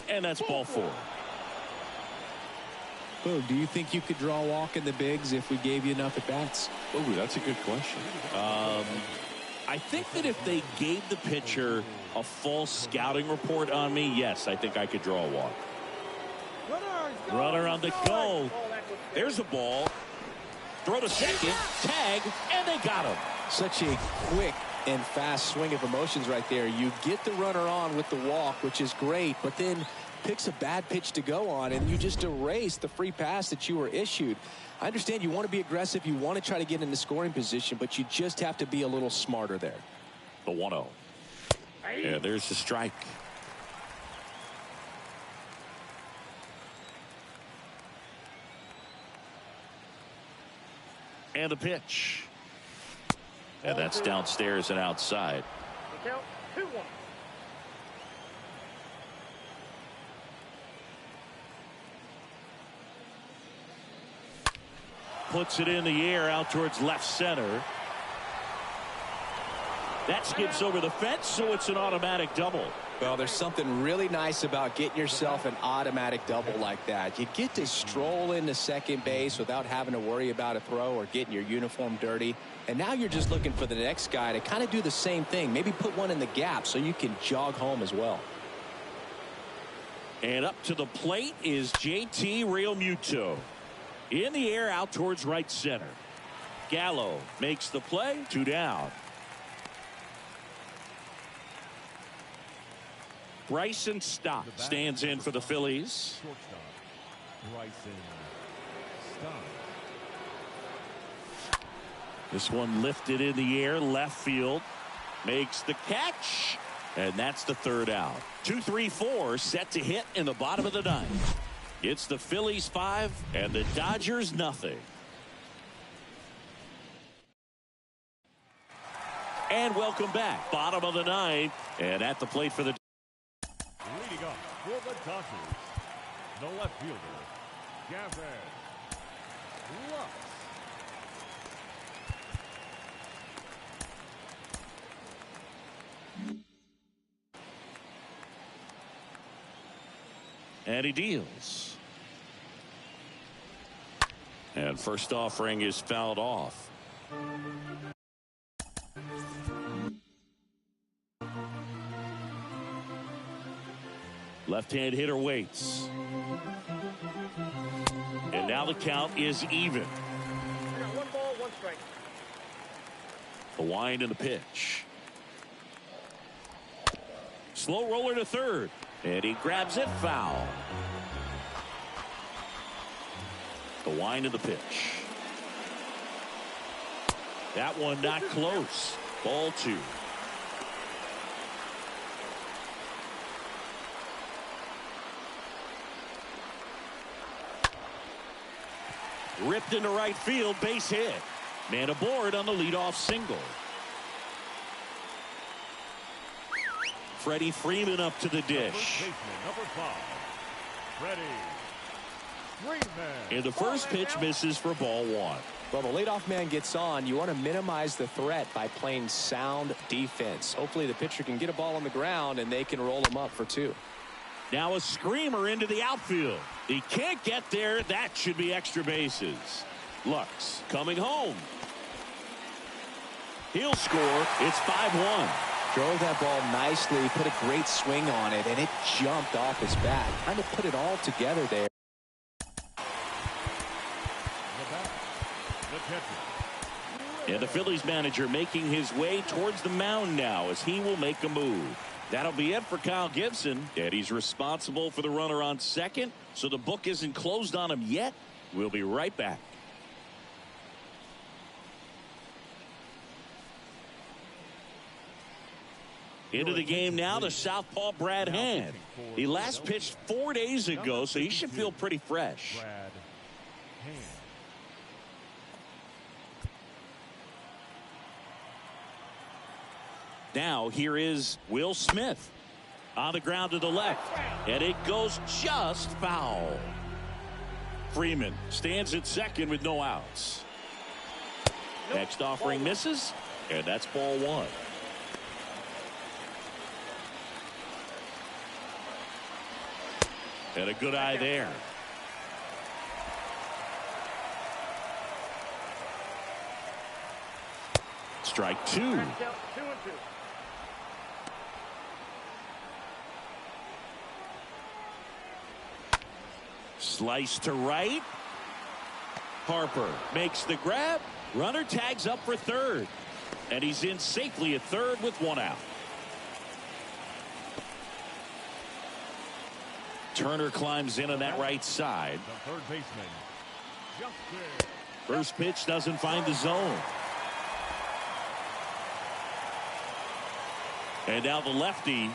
And that's ball 4. Oh, do you think you could draw a walk in the bigs if we gave you enough at bats? Oh, that's a good question. I think that if they gave the pitcher a full scouting report on me, yes, I think I could draw a walk. Runner on the go. There's a ball. Throw to second. Tag, and they got him. Such a quick and fast swing of emotions right there. You get the runner on with the walk, which is great, but then picks a bad pitch to go on, and you just erase the free pass that you were issued. I understand you want to be aggressive, you want to try to get into scoring position, but you just have to be a little smarter there. The 1-0. Yeah, there's the strike. And a pitch. And that's downstairs and outside. The count 2-1. Puts it in the air out towards left center. That skips over the fence, so it's an automatic double. Well, there's something really nice about getting yourself an automatic double like that. You get to stroll into second base without having to worry about a throw or getting your uniform dirty. And now you're just looking for the next guy to kind of do the same thing. Maybe put one in the gap so you can jog home as well. And up to the plate is JT Realmuto. In the air out towards right center. Gallo makes the play. 2 down. Bryson Stott stands in for the Phillies. Shortstop, Bryson Stott. This one lifted in the air, left field. Makes the catch. And that's the 3rd out. 2-3-4 set to hit in the bottom of the 9th. It's the Phillies 5 and the Dodgers nothing. And welcome back. Bottom of the 9th. And at the plate for the Leading up for the Dodgers, the left fielder, Gavin Lux. And he deals. And first offering is fouled off. Left-hand hitter waits. And now the count is even. I got 1 ball, 1 strike. The wind and the pitch. Slow roller to third. And he grabs it, foul. The wind and the pitch. That one not close. Ball 2. Ripped into right field, base hit. Man aboard on the leadoff single. Freddie Freeman up to the dish. Number 5, Freddie Freeman. And the first pitch misses for ball 1. Well, the leadoff man gets on. You want to minimize the threat by playing sound defense. Hopefully the pitcher can get a ball on the ground and they can roll him up for 2. Now a screamer into the outfield. He can't get there. That should be extra bases. Lux coming home. He'll score. It's 5-1. Drove that ball nicely, put a great swing on it, and it jumped off his bat. Kind of put it all together there. And the Phillies manager making his way towards the mound now as he will make a move. That'll be it for Kyle Gibson. And he's responsible for the runner on second. So the book isn't closed on him yet. We'll be right back. Into the game now, the southpaw Brad Hand. He last pitched 4 days ago, so he should feel pretty fresh. Brad Hand. Now here is Will Smith on the ground to the left, and it goes just foul. Freeman stands at second with no outs. Next offering misses, and that's ball 1. And a good eye there. Strike 2. 2-2. Slice to right. Harper makes the grab. Runner tags up for third. And he's in safely at third with 1 out. Turner climbs in on that right side. The third baseman, Justin. First pitch doesn't find the zone. And now the lefty.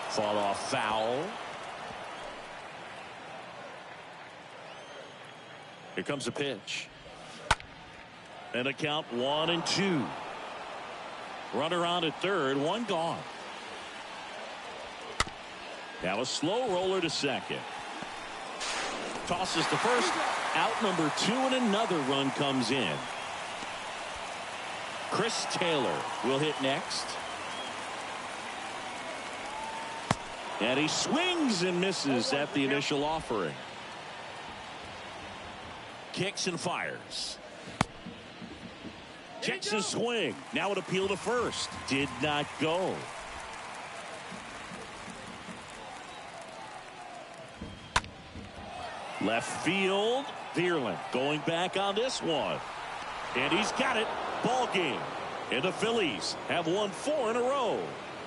Fought off foul. Here comes a pitch. And a count 1-2. Runner on at third, 1 gone. Now a slow roller to second. Tosses to first. Out number 2, and another run comes in. Chris Taylor will hit next. And he swings and misses at the initial offering. Kicks and fires. Checks his swing. Now an appeal to first. Did not go. Left field. Vierling going back on this one. And he's got it. Ball game. And the Phillies have won 4 in a row.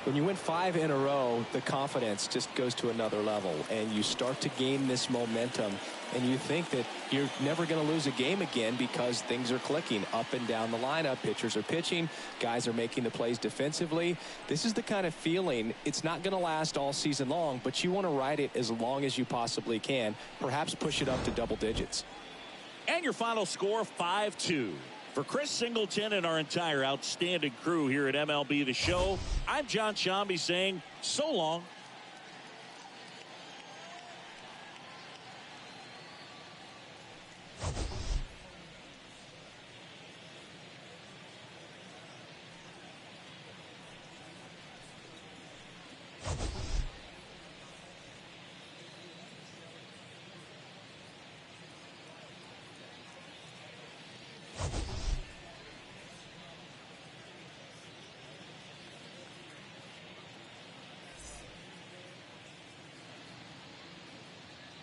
When you win 5 in a row, the confidence just goes to another level, and you start to gain this momentum, and you think that you're never going to lose a game again because things are clicking up and down the lineup. Pitchers are pitching. Guys are making the plays defensively. This is the kind of feeling, it's not going to last all season long, but you want to ride it as long as you possibly can. Perhaps push it up to double digits. And your final score, 5-2. For Chris Singleton and our entire outstanding crew here at MLB The Show, I'm John Shambi saying so long.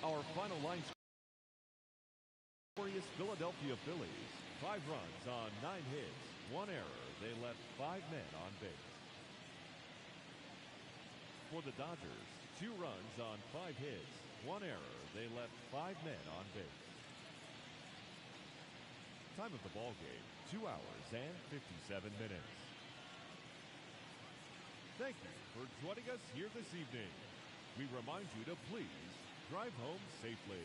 Our final line score is Philadelphia Phillies. 5 runs on 9 hits, 1 error. They left 5 men on base. For the Dodgers, 2 runs on 5 hits, 1 error. They left 5 men on base. Time of the ball game, 2 hours and 57 minutes. Thank you for joining us here this evening. We remind you to please drive home safely.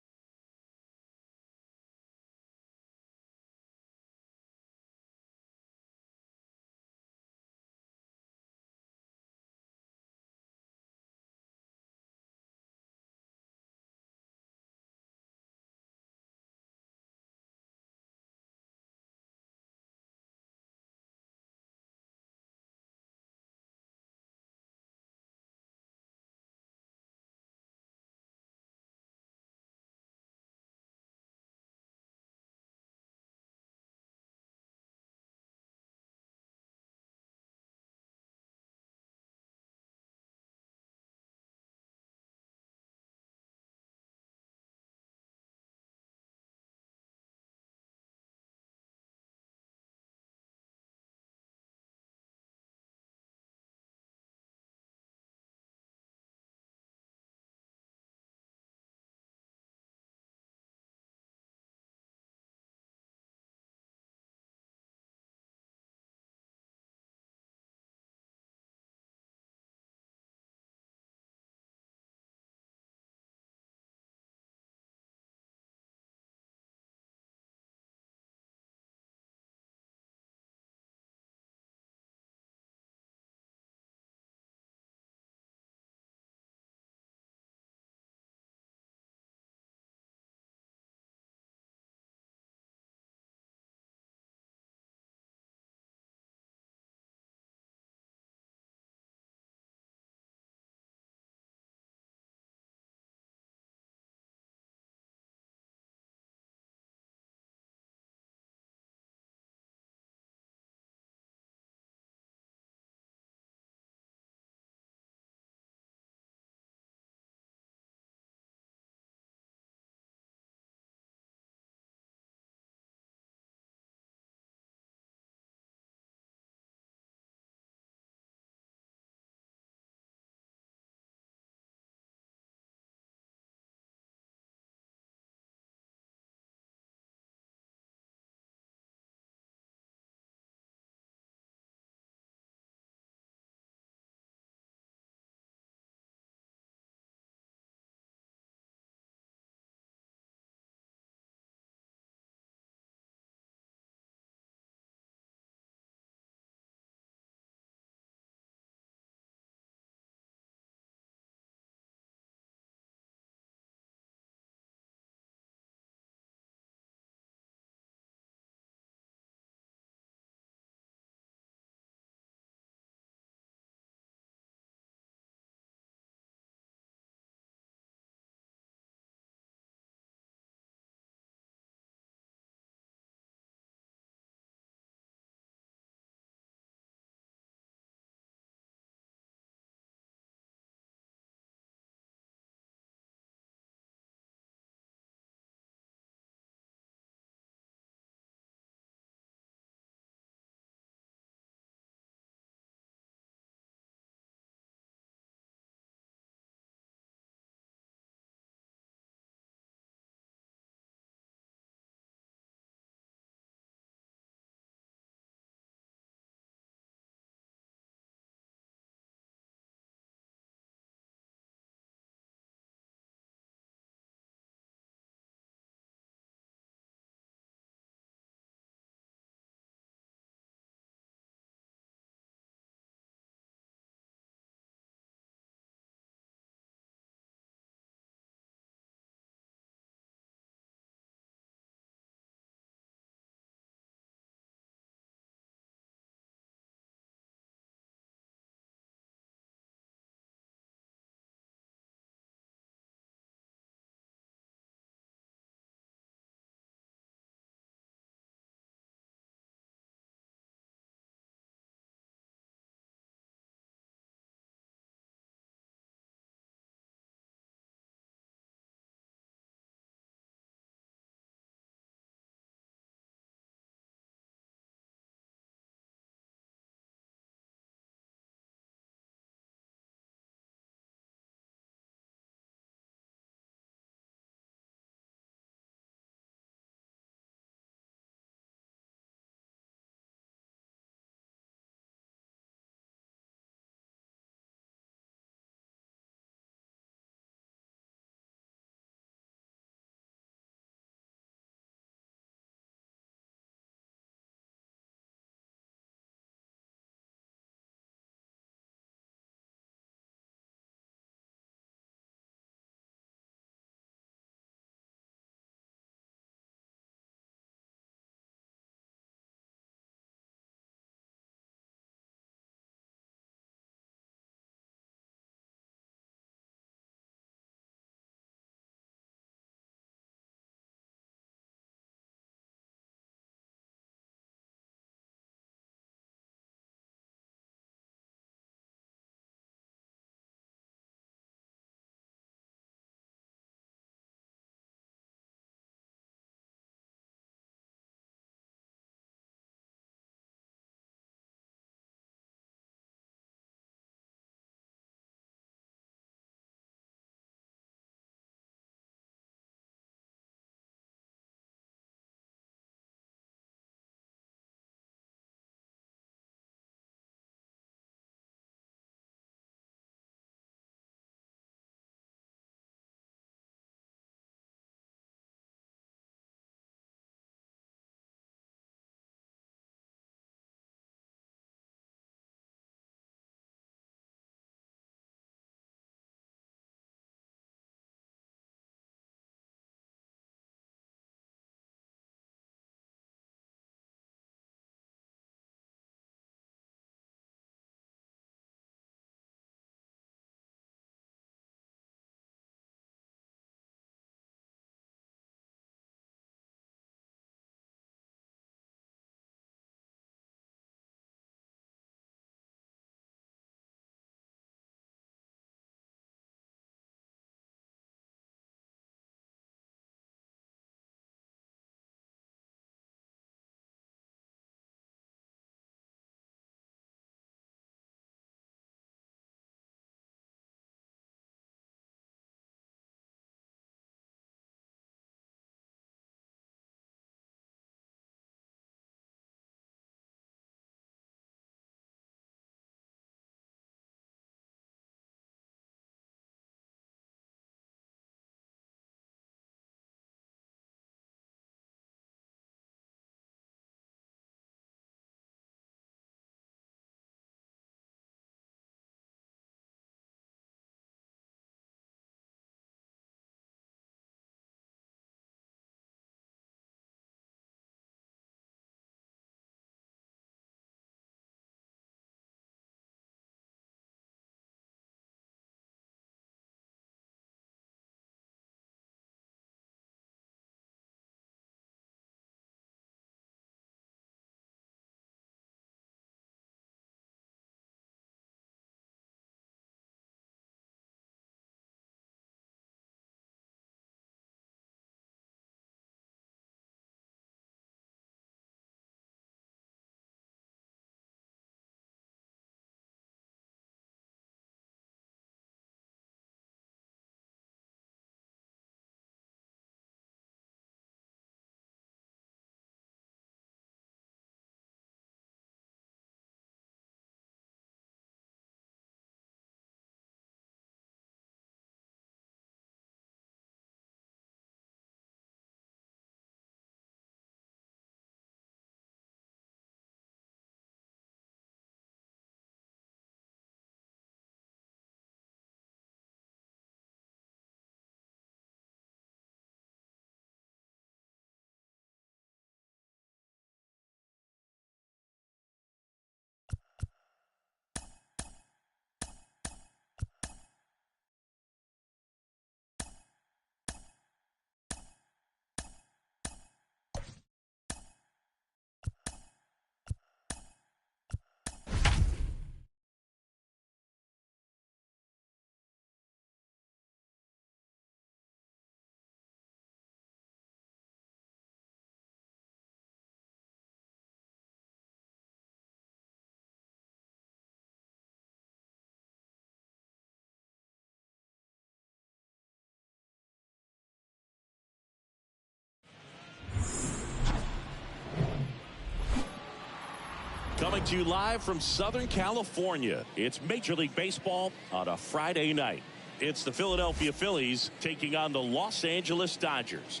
Coming to you live from Southern California. It's Major League Baseball on a Friday night. It's the Philadelphia Phillies taking on the Los Angeles Dodgers.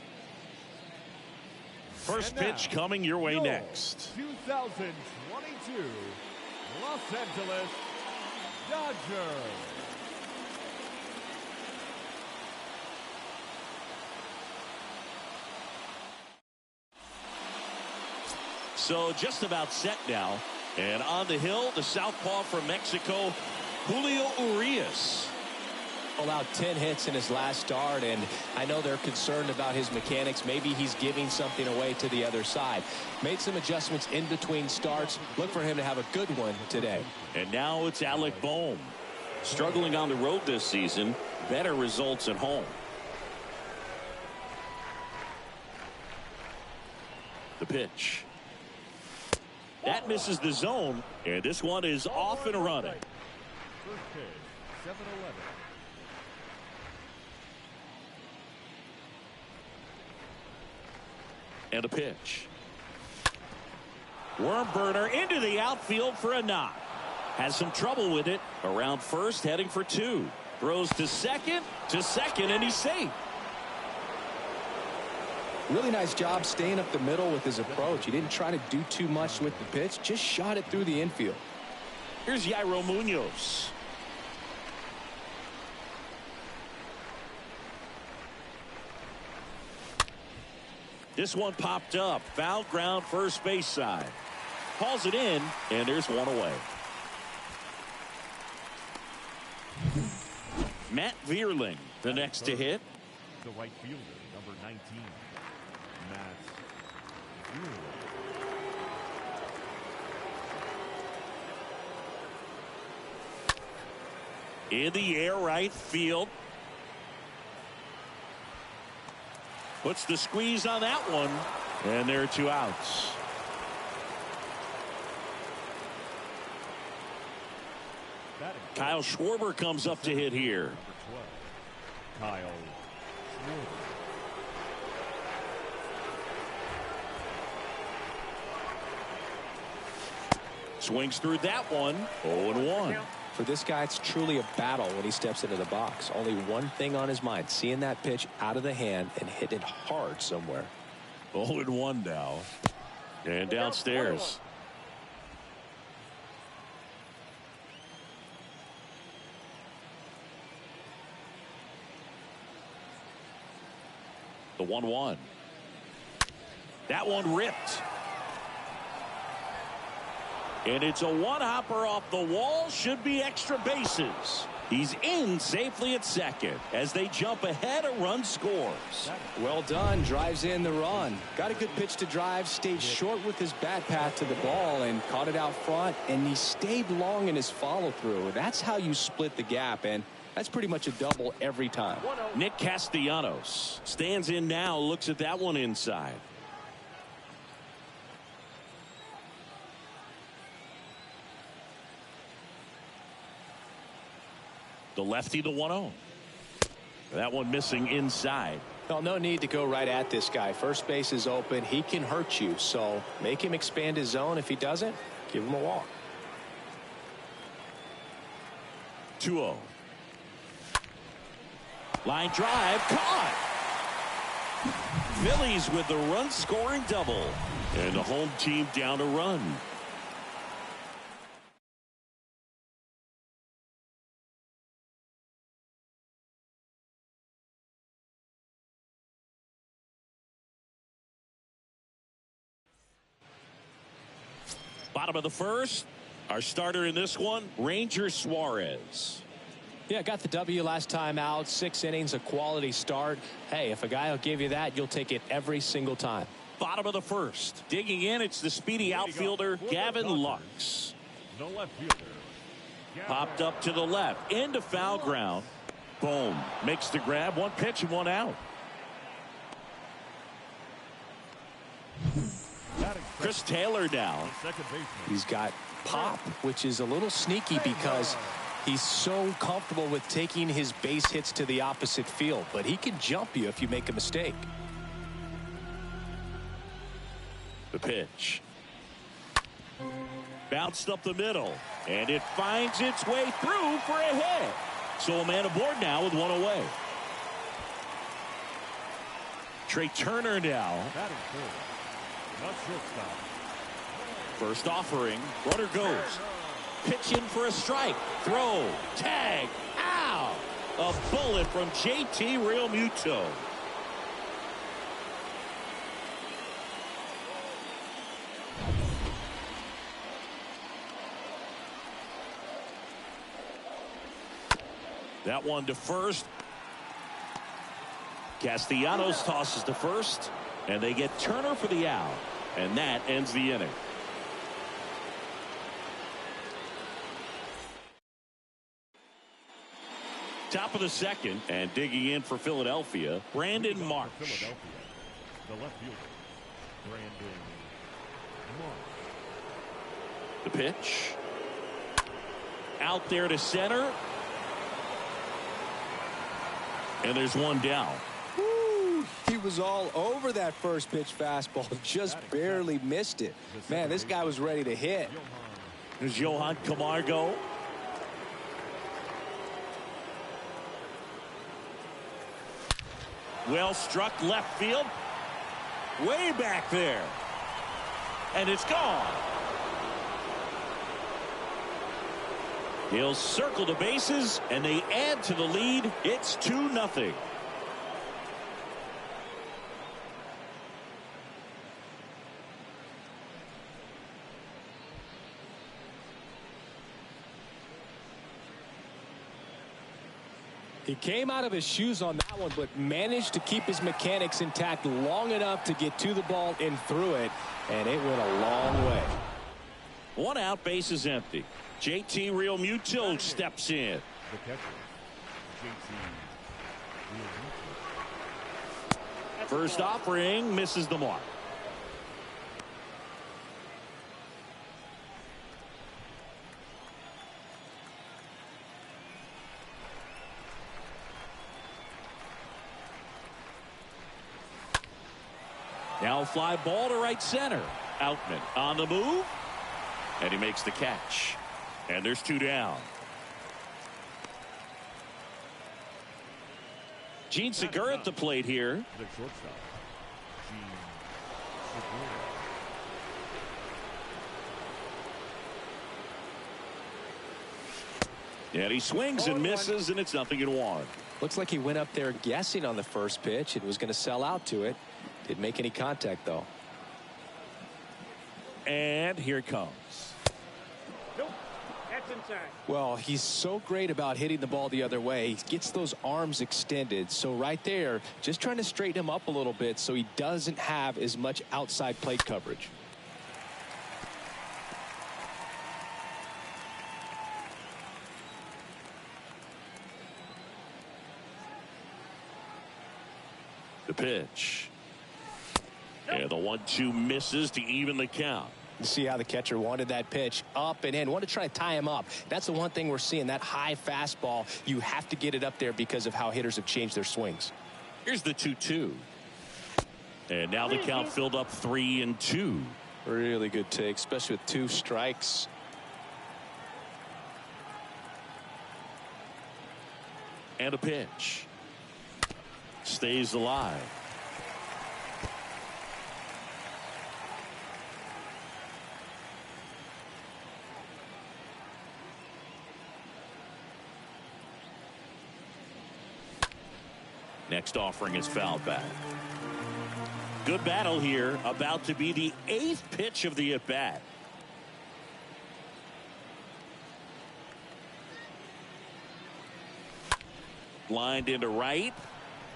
First pitch coming your way next. 2022 Los Angeles Dodgers. So just about set now. And on the hill, the southpaw from Mexico, Julio Urias. Allowed 10 hits in his last start, and I know they're concerned about his mechanics. Maybe he's giving something away to the other side. Made some adjustments in between starts. Look for him to have a good one today. And now it's Alec Bohm. Struggling on the road this season. Better results at home. The pitch. That misses the zone, and this one is off and running. First pitch, 7-11. And a pitch. Worm burner into the outfield for a knock. Has some trouble with it. Around first, heading for two. Throws to second, and he's safe. Really nice job staying up the middle with his approach. He didn't try to do too much with the pitch, just shot it through the infield. Here's Yairo Munoz. This one popped up. Foul ground, first base side. Hauls it in, and there's one away. Matt Vierling, the next to hit. The right fielder, number 19, Matt Vierling. In the air, right field. Puts the squeeze on that one, and there are two outs. Kyle Schwarber comes up to hit here. Number 12, Kyle Schwarber. Swings through that one. 0-1. For this guy, it's truly a battle when he steps into the box. Only one thing on his mind, seeing that pitch out of the hand and hit it hard somewhere. 0-1 now. And downstairs. The 1-1. That one ripped. And it's a one-hopper off the wall. Should be extra bases. He's in safely at second. As they jump ahead, a run scores. Well done. Drives in the run. Got a good pitch to drive. Stayed short with his bat path to the ball and caught it out front. And he stayed long in his follow-through. That's how you split the gap. And that's pretty much a double every time. Nick Castellanos stands in now. Looks at that one inside. The lefty, the 1-0. That one missing inside. Well, no need to go right at this guy. First base is open. He can hurt you. So make him expand his zone. If he doesn't, give him a walk. 2-0. Line drive. Caught. Phillies with the run scoring double. And the home team down a run. Bottom of the first. Our starter in this one, Ranger Suarez. Yeah, got the W last time out. 6 innings, a quality start. Hey, if a guy will give you that, you'll take it every single time. Bottom of the first. Digging in, it's the speedy outfielder, Gavin Lux. The left fielder. Popped up to the left. Into foul ground. Boom. Makes the grab. One pitch and one out. Chris Taylor down. He's got pop, which is a little sneaky because he's so comfortable with taking his base hits to the opposite field, but he can jump you if you make a mistake. The pitch. Bounced up the middle, and it finds its way through for a hit. So a man aboard now with one away. Trey Turner now. Batting third, the shortstop. First offering, runner goes. Pitch in for a strike. Throw, tag, ow! A bullet from JT Realmuto. That one to first. Castellanos tosses to first, and they get Turner for the out, and that ends the inning. Top of the second, and digging in for Philadelphia, Brandon Marsh. Philadelphia, the left fielder, Brandon Marsh. The pitch. Out there to center. And there's one down. Woo, he was all over that first pitch fastball. Just barely missed it. Man, this guy was ready to hit. There's Johan Camargo. Well struck left field. Way back there. And it's gone. He'll circle the bases, and they add to the lead. It's 2-0. He came out of his shoes on that one, but managed to keep his mechanics intact long enough to get to the ball and through it, and it went a long way. One out, base is empty. JT Realmuto steps in. The catcher, JT Realmuto. First offering misses the mark. Now a fly ball to right center. Outman on the move, and he makes the catch. And there's two down. Gene Segura at the plate here. The shortstop, Gene Segura. And he swings and misses, and it's 0-1. Looks like he went up there guessing on the first pitch and was going to sell out to it. Didn't make any contact, though. And here it comes. Nope. That's inside. Well, he's so great about hitting the ball the other way. He gets those arms extended. So right there, just trying to straighten him up a little bit so he doesn't have as much outside plate coverage. The pitch. And the 1-2 misses to even the count. You see how the catcher wanted that pitch up and in. Wanted to try to tie him up. That's the one thing we're seeing. That high fastball, you have to get it up there because of how hitters have changed their swings. Here's the 2-2. And now the count filled up 3-2. Really good take, especially with 2 strikes. And a pitch. Stays alive. Next offering is fouled back. Good battle here. About to be the 8th pitch of the at-bat. Lined into right.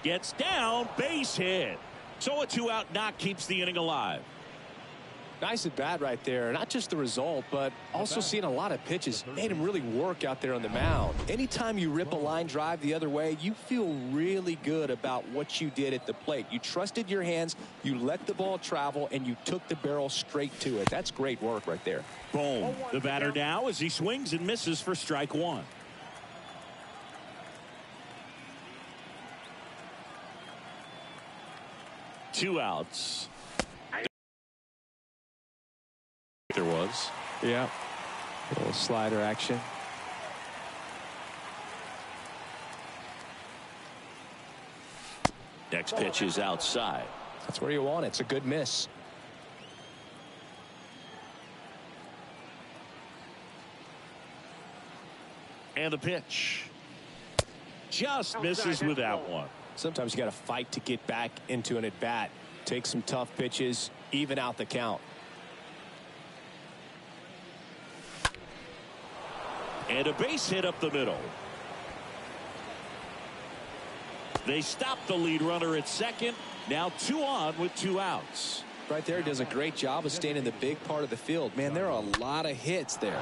Gets down. Base hit. So a 2-out knock keeps the inning alive. Nice at bat right there. Not just the result, but also seeing a lot of pitches. Made him really work out there on the mound. Anytime you rip a line drive the other way, you feel really good about what you did at the plate. You trusted your hands, you let the ball travel, and you took the barrel straight to it. That's great work right there. Boom. The batter now as he swings and misses for strike 1. Two outs. There was. Yeah. A little slider action. Next pitch is outside. That's where you want it. It's a good miss. And the pitch. Just misses with that one. Sometimes you got to fight to get back into an at-bat. Take some tough pitches, even out the count. And a base hit up the middle. They stop the lead runner at second. Now 2 on with 2 outs. Right there, does a great job of staying in the big part of the field. Man, there are a lot of hits there.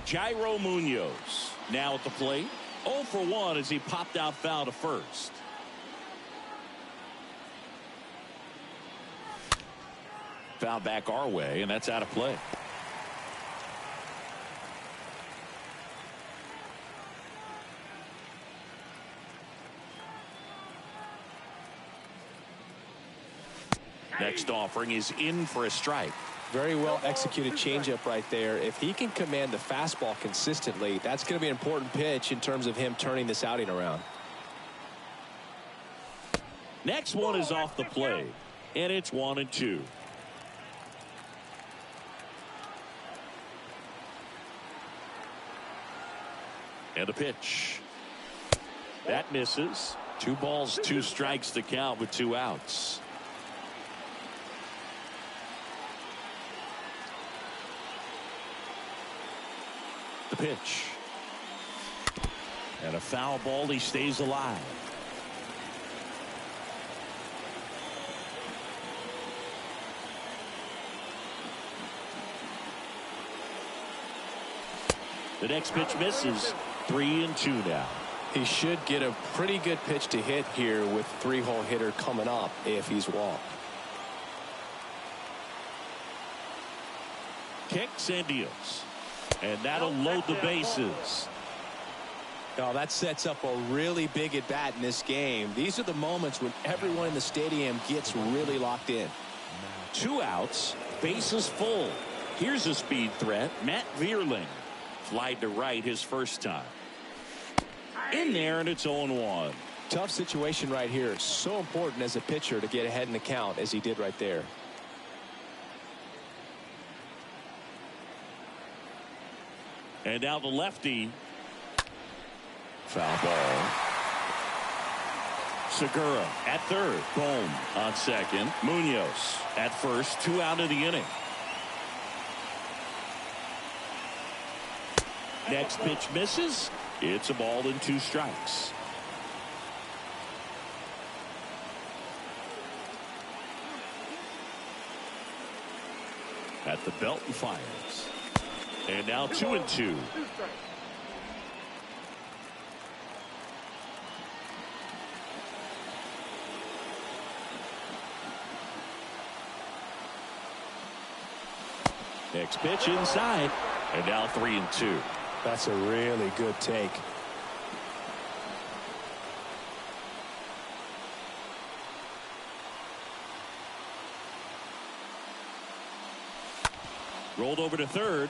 Jairo Munoz now at the plate. 0 for 1 as he popped out foul to first. Foul back our way, and that's out of play. Next offering is in for a strike. Very well executed changeup right there. If he can command the fastball consistently, that's going to be an important pitch in terms of him turning this outing around. Next one is off the plate, and it's 1-2. And a pitch. That misses. 2 balls, 2 strikes to count with 2 outs. The pitch. And a foul ball. He stays alive. The next pitch misses. 3-2 now. He should get a pretty good pitch to hit here with 3-hole hitter coming up if he's walked. Kicks and deals. And that'll load the bases. Now that sets up a really big at bat in this game. These are the moments when everyone in the stadium gets really locked in. 2 outs, bases full. Here's a speed threat, Matt Vierling. Flied to right his first time. In there, and it's 0-1. Tough situation right here. So important as a pitcher to get ahead in the count as he did right there. And now the lefty. Foul ball. Segura at third. Bohm on second. Munoz at first. 2 out of the inning. Next pitch misses. It's a ball and 2 strikes. At the belt and fires. And now 2-2. Next pitch inside. And now 3-2. That's a really good take. Rolled over to third.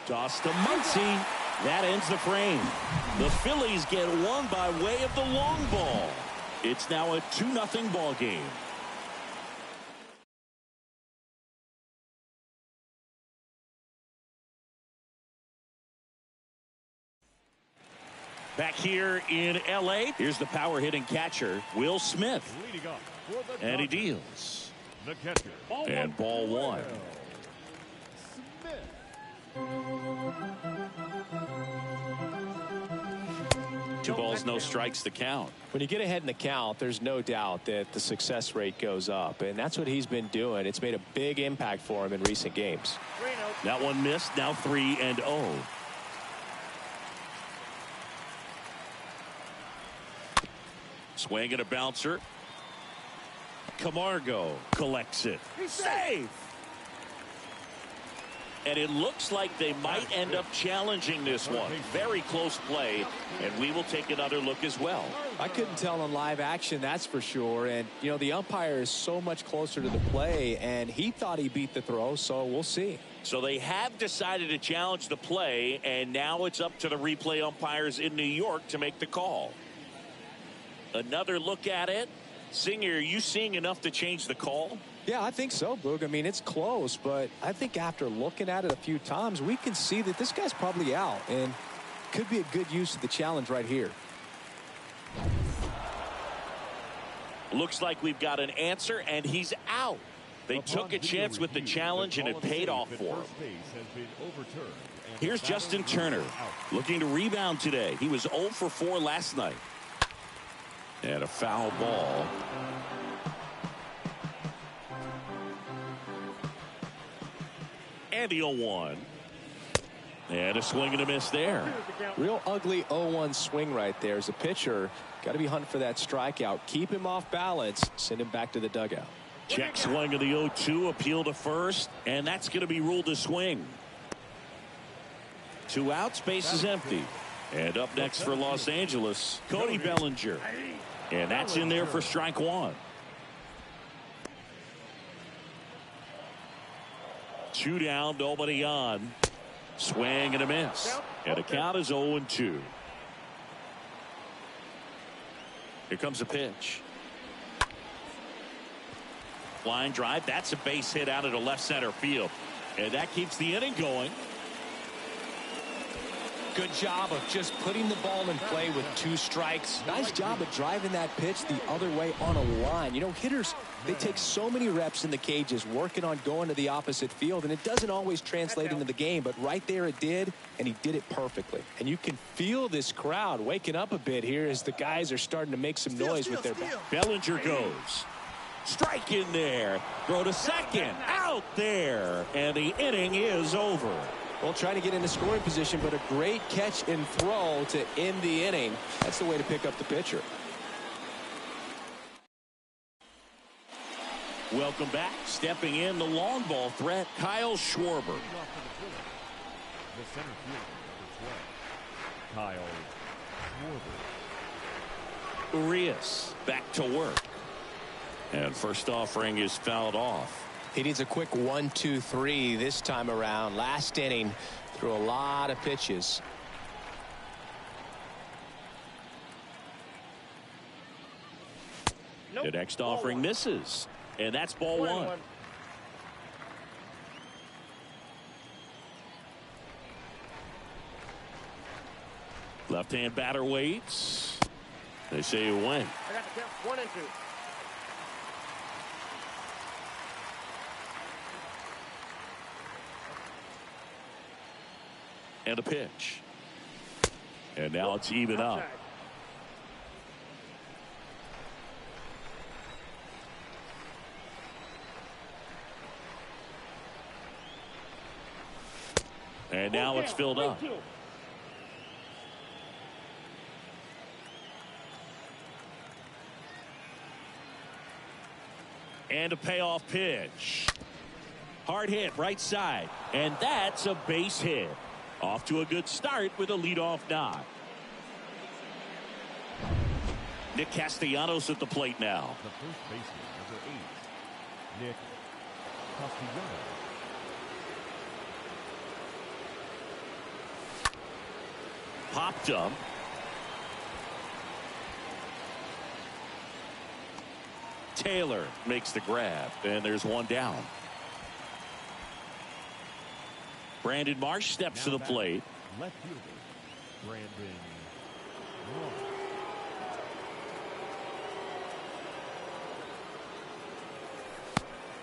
Toss to Muncy. That ends the frame. The Phillies get one by way of the long ball. It's now a 2-0 ball game. Back here in L.A., here's the power hitting catcher, Will Smith. And he deals. The catcher. And ball 1. Smith. 2 balls, no strikes to count. When you get ahead in the count, there's no doubt that the success rate goes up, and that's what he's been doing. It's made a big impact for him in recent games. That one missed. Now 3-0. Swing and a bouncer. Camargo collects it. Safe. And it looks like they might end up challenging this one. Very close play, and we will take another look as well. I couldn't tell on live action, that's for sure. And, you know, the umpire is so much closer to the play, and he thought he beat the throw, so we'll see. So they have decided to challenge the play, and now it's up to the replay umpires in New York to make the call. Another look at it. Singer, are you seeing enough to change the call? Yeah, I think so, Boog. I mean, it's close, but I think after looking at it a few times, we can see that this guy's probably out, and could be a good use of the challenge right here. Looks like we've got an answer, and he's out. They took a chance with the challenge, and it paid off for him. Here's Justin Turner looking to rebound today. He was 0 for 4 last night. And a foul ball. And the 0-1. And a swing and a miss there. Real ugly 0-1 swing right there. As a pitcher, got to be hunting for that strikeout. Keep him off balance. Send him back to the dugout. Check swing of the 0-2. Appeal to first. And that's going to be ruled a swing. 2 outs. Base is empty. And up next for Los Angeles, Cody Bellinger. And that's in there for strike 1. 2 down, nobody on. Swing and a miss. And the count is 0-2. Here comes a pitch. Line drive. That's a base hit out of the left center field. And that keeps the inning going. Good job of just putting the ball in play with 2 strikes. Nice job of driving that pitch the other way on a line. You know, hitters, they take so many reps in the cages working on going to the opposite field, and it doesn't always translate into the game, but right there it did, and he did it perfectly. And you can feel this crowd waking up a bit here as the guys are starting to make some noise with their bat. Bellinger goes. Strike in there. Throw to second. Out there. And the inning is over. Well, trying to get into scoring position, but a great catch and throw to end the inning. That's the way to pick up the pitcher. Welcome back. Stepping in, the long ball threat, Kyle Schwarber. The center fielder, Kyle Schwarber. Rios back to work. And first offering is fouled off. He needs a quick 1-2-3 this time around. Last inning, threw a lot of pitches. The next offering misses. And that's ball 1. Left-hand batter waits. They say you win. I got the count 1 and 2. And a pitch. And now it's even up. And now it's filled up. And a payoff pitch. Hard hit right side. And that's a base hit. Off to a good start with a leadoff knock. Nick Castellanos at the plate now. The first baseman, number 8, Nick Castellanos. Popped up. Taylor makes the grab, and there's one down. Brandon Marsh steps to the plate. Left fielder, Brandon Marsh.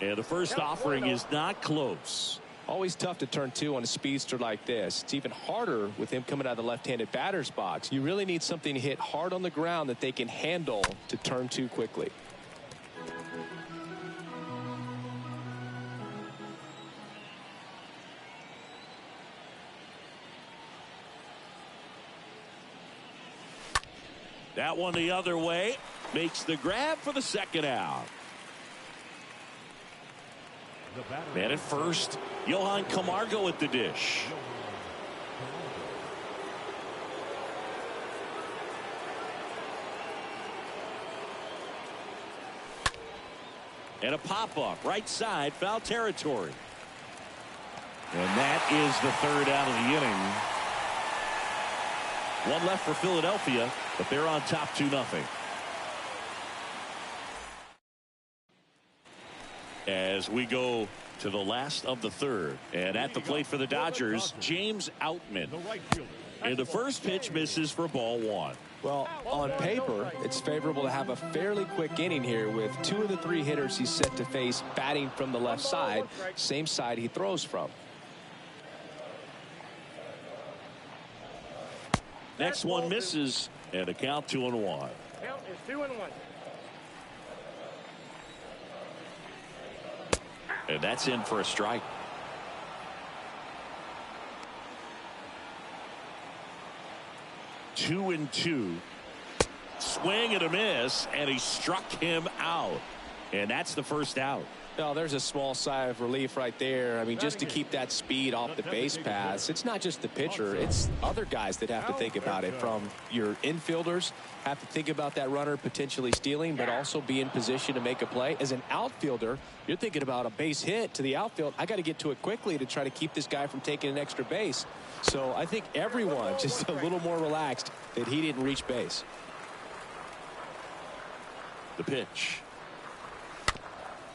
And the first offering is not close. Always tough to turn 2 on a speedster like this. It's even harder with him coming out of the left-handed batter's box. You really need something to hit hard on the ground that they can handle to turn 2 quickly. That one the other way. Makes the grab for the second out. The batter. Man at first, Johan Camargo at the dish. And a pop-up, right side, foul territory. And that is the third out of the inning. One left for Philadelphia, but they're on top 2-0. As we go to the last of the third, and at the plate for the Dodgers, James Outman. And the first pitch misses for ball one. Well, on paper, it's favorable to have a fairly quick inning here with 2 of the 3 hitters he's set to face batting from the left side, same side he throws from. Next one misses, and a count 2-1. Count is 2-1. And that's in for a strike. Two and two. Swing and a miss, and he struck him out. And that's the first out. Well, there's a small sigh of relief right there. I mean, just to keep that speed off the base paths. It's not just the pitcher. It's other guys that have to think about it. From your infielders have to think about that runner potentially stealing, but also be in position to make a play. As an outfielder, you're thinking about a base hit to the outfield. I got to get to it quickly to try to keep this guy from taking an extra base. So I think everyone just a little more relaxed that he didn't reach base. The pitch.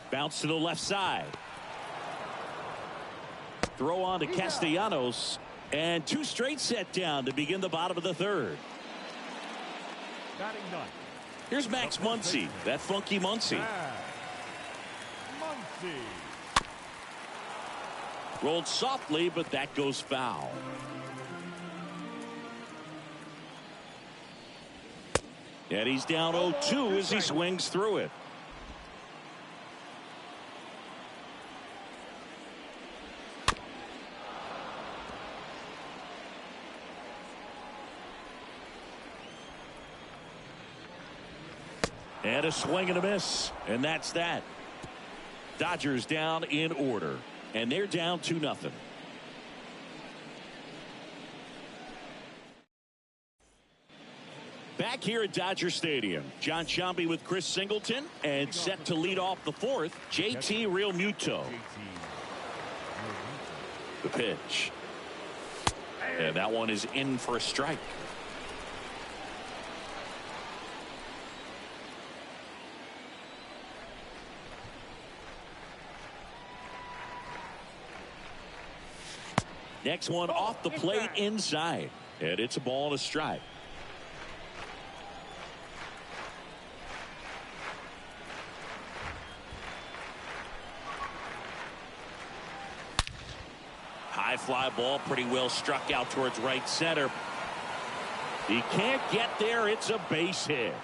Bounce to the left side. Throw on to Castellanos. And 2 straight set down to begin the bottom of the third. Batting ninth. Here's Max Muncy. That funky Muncy. Muncy. Rolled softly, but that goes foul. And he's down 0-2 as he swings through it. And a swing and a miss. And that's that. Dodgers down in order. And they're down 2-0. Back here at Dodger Stadium, John Sciambi with Chris Singleton, and set to lead off the fourth, JT Realmuto. The pitch. And that one is in for a strike. Next one off the plate inside. And it's a ball and a strike. High fly ball, pretty well struck out towards right center. He can't get there. It's a base hit.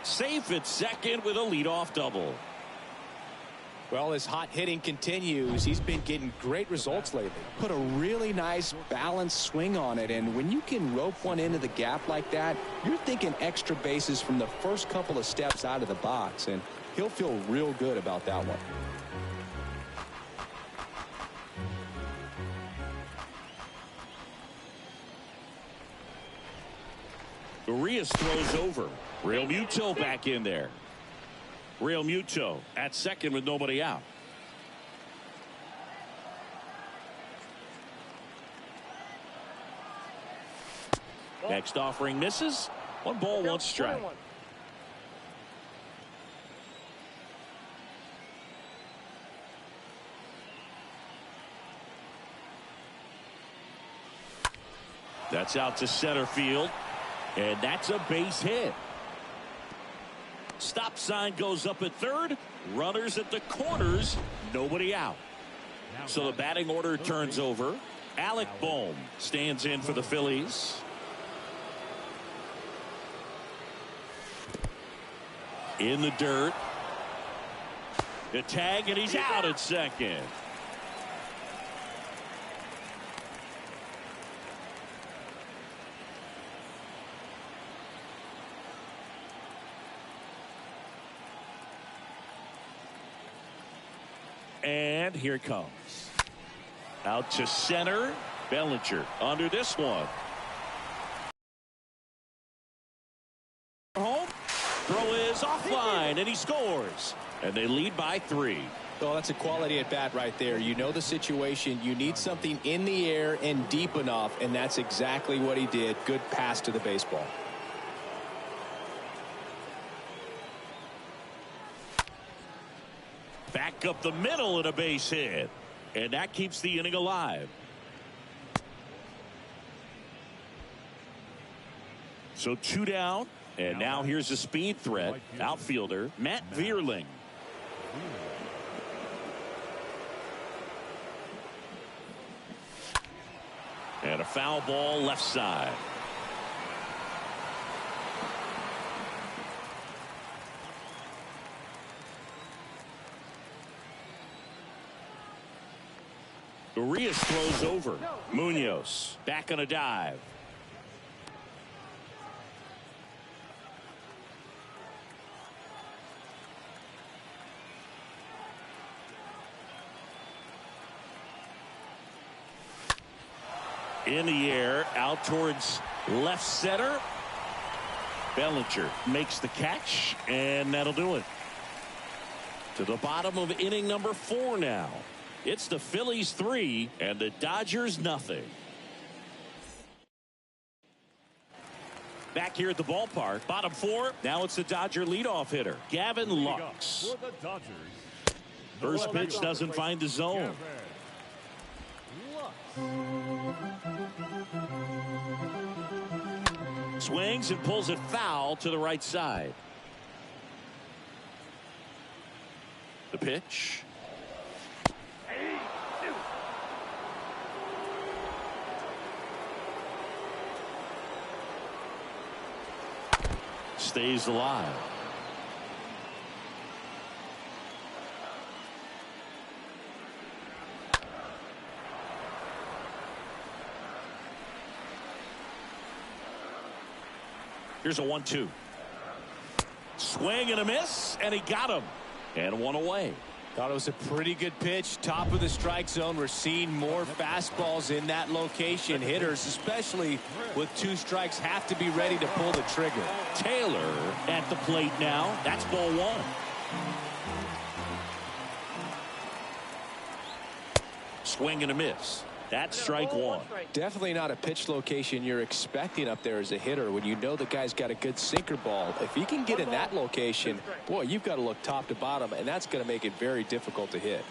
Safe at second with a leadoff double. Well, his hot hitting continues. He's been getting great results lately. Put a really nice balanced swing on it, and when you can rope one into the gap like that, you're thinking extra bases from the first couple of steps out of the box, and he'll feel real good about that one. Rios throws over. Realmuto back in there. Realmuto at second with nobody out. Next offering misses. 1 ball, 1 strike. That's out to center field. And that's a base hit. Stop sign goes up at third. Runners at the corners. Nobody out. So the batting order turns over. Alec Bohm stands in for the Phillies. In the dirt. The tag, and he's out at second. And And here it comes. Out to center. Bellinger under this one. Home. Throw is offline, and he scores. And they lead by 3. Well, that's a quality at bat right there. You know the situation. You need something in the air and deep enough, and that's exactly what he did. Good pass to the baseball. Back up the middle and a base hit. And that keeps the inning alive. So 2 down. And now here's a speed threat. Outfielder Matt Vierling. And a foul ball left side. Rios throws over. Munoz back on a dive. In the air, out towards left center. Bellinger makes the catch, and that'll do it. To the bottom of inning number 4 now. It's the Phillies 3 and the Dodgers nothing. Back here at the ballpark, bottom 4. Now it's the Dodger leadoff hitter, Gavin Lux. First pitch doesn't find the zone. Swings and pulls it foul to the right side. The pitch. Stays alive. Here's a 1-2. Swing and a miss, and he got him. And 1 away. Thought it was a pretty good pitch. Top of the strike zone. We're seeing more fastballs in that location. Hitters, especially with 2 strikes, have to be ready to pull the trigger. Taylor at the plate now. That's ball 1. Swing and a miss. That's strike 1. Definitely not a pitch location you're expecting up there as a hitter when you know the guy's got a good sinker ball. If he can get in that location, boy, you've got to look top to bottom, and that's going to make it very difficult to hit.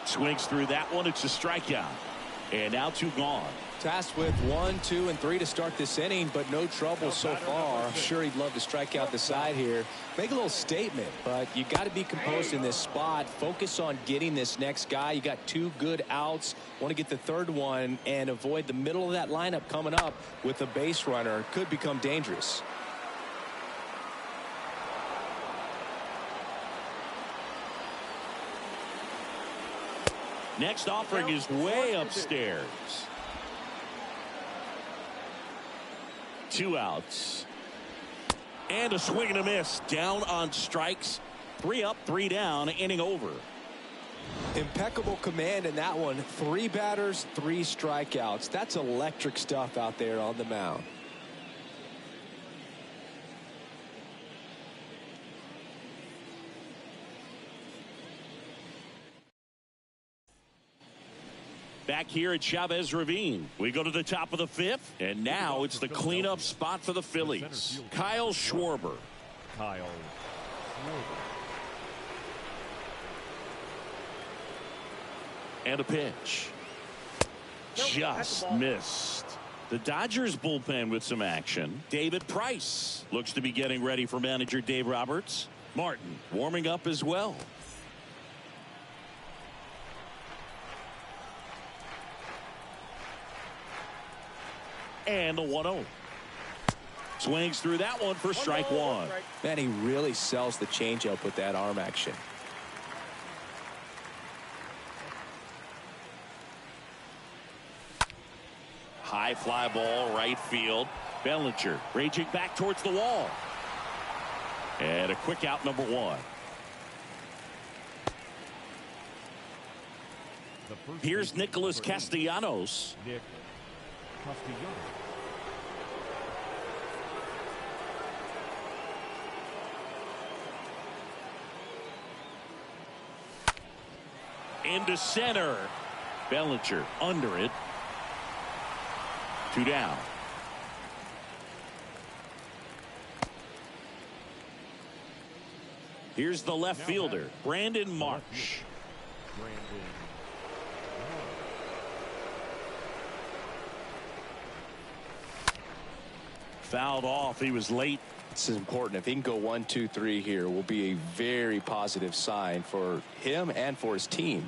Swings through that one. It's a strikeout. And now 2 gone. Tasked with 1, 2, and 3 to start this inning, but no trouble so far. I'm sure he'd love to strike out the side here. Make a little statement, but you got to be composed in this spot. Focus on getting this next guy. You got 2 good outs. Want to get the 3rd one and avoid the middle of that lineup coming up with a base runner. Could become dangerous. Next offering is way upstairs. 2 outs. And a swing and a miss. Down on strikes. 3 up, 3 down. Inning over. Impeccable command in that one. 3 batters, 3 strikeouts. That's electric stuff out there on the mound. Back here at Chavez Ravine. We go to the top of the 5th, and now it's the cleanup spot for the Phillies. Kyle Schwarber. And a pitch. Just missed. The Dodgers bullpen with some action. David Price looks to be getting ready for manager Dave Roberts. Martin warming up as well. And the 1-0. Swings through that one for strike 1. Man, he really sells the changeup with that arm action. High fly ball, right field. Bellinger raging back towards the wall. And a quick out, number 1. The first Here's baseman Nicholas for A's, Castellanos. Nick Castellanos. Into center. Bellinger under it. 2 down. Here's the left fielder, Brandon Marsh. Brandon. Fouled off. He was late. This is important. If he can go 1, 2, 3 here, will be a very positive sign for him and for his team.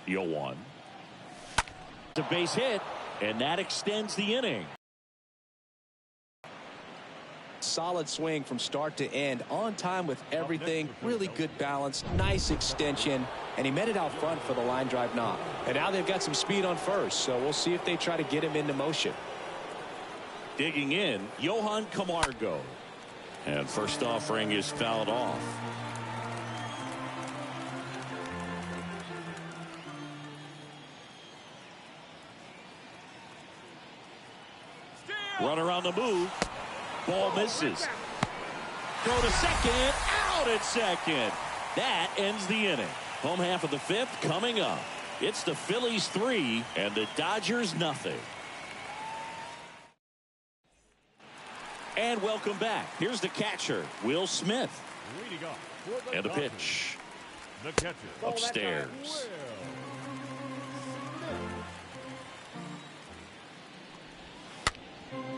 Johan. The base hit, and that extends the inning. Solid swing from start to end, on time with everything, really good balance, nice extension, and he met it out front for the line drive knock. And now they've got some speed on first, so we'll see if they try to get him into motion. Digging in, Johan Camargo. And first offering is fouled off. Runner on the move. Ball misses. Throw to second. Out at second. That ends the inning. Home half of the 5th coming up. It's the Phillies 3 and the Dodgers nothing. And welcome back. Here's the catcher, Will Smith. Leading off for the And a Dodgers, pitch. the catcher, Upstairs.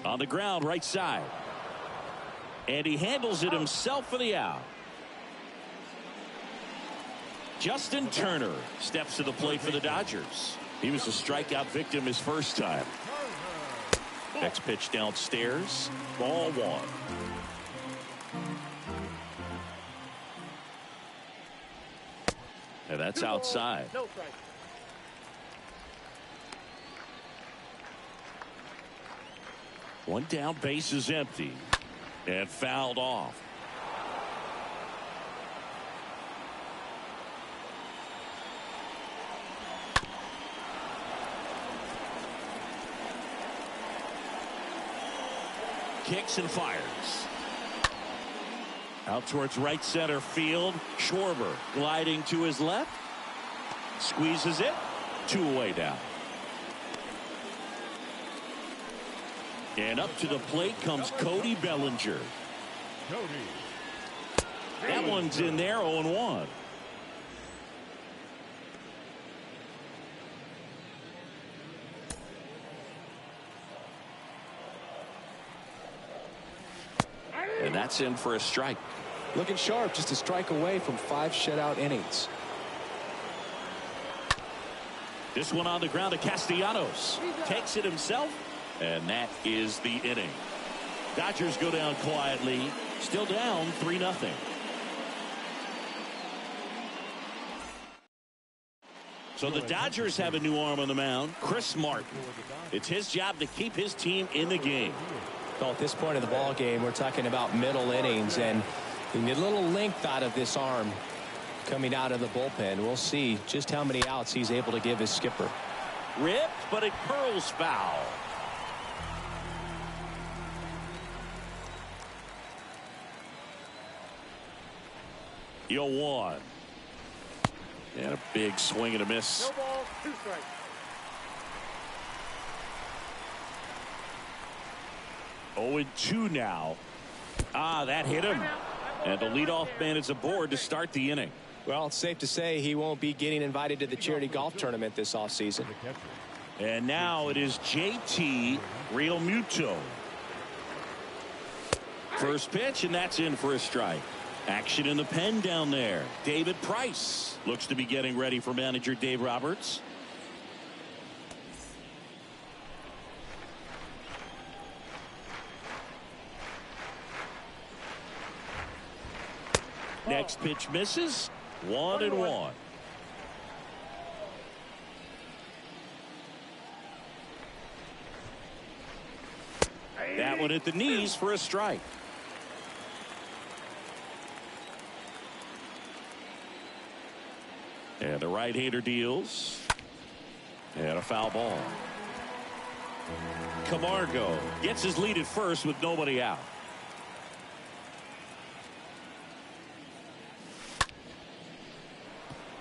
On the ground, right side. And he handles it himself for the out. Justin Turner steps to the plate for the Dodgers. He was a strikeout victim his first time. Next pitch downstairs. Ball 1. And that's outside. No strike. One down, base is empty. And fouled off. Kicks and fires. Out towards right center field. Schwarber gliding to his left. Squeezes it. 2 away down. And up to the plate comes Cody Bellinger. Cody. That one's in there, 0-1. And that's in for a strike. Looking sharp, just a strike away from 5 shutout innings. This one on the ground to Castellanos. Takes it himself. And that is the inning. Dodgers go down quietly. Still down 3-0. So the Dodgers have a new arm on the mound, Chris Martin. It's his job to keep his team in the game. Well, at this point of the ball game, we're talking about middle innings, and you can get a little length out of this arm coming out of the bullpen. We'll see just how many outs he's able to give his skipper. Ripped, but it curls foul. Johan. And a big swing and a miss. No ball, 2 strikes. Oh, 2 now. That hit him. And the leadoff man is aboard to start the inning. Well, it's safe to say he won't be getting invited to the charity golf tournament this offseason. And now it is JT Realmuto. First pitch, and that's in for a strike. Action in the pen down there. David Price looks to be getting ready for manager Dave Roberts. Next pitch misses. 1-1. That one at the knees for a strike. And the right-hander deals. And a foul ball. Camargo gets his lead at first with nobody out.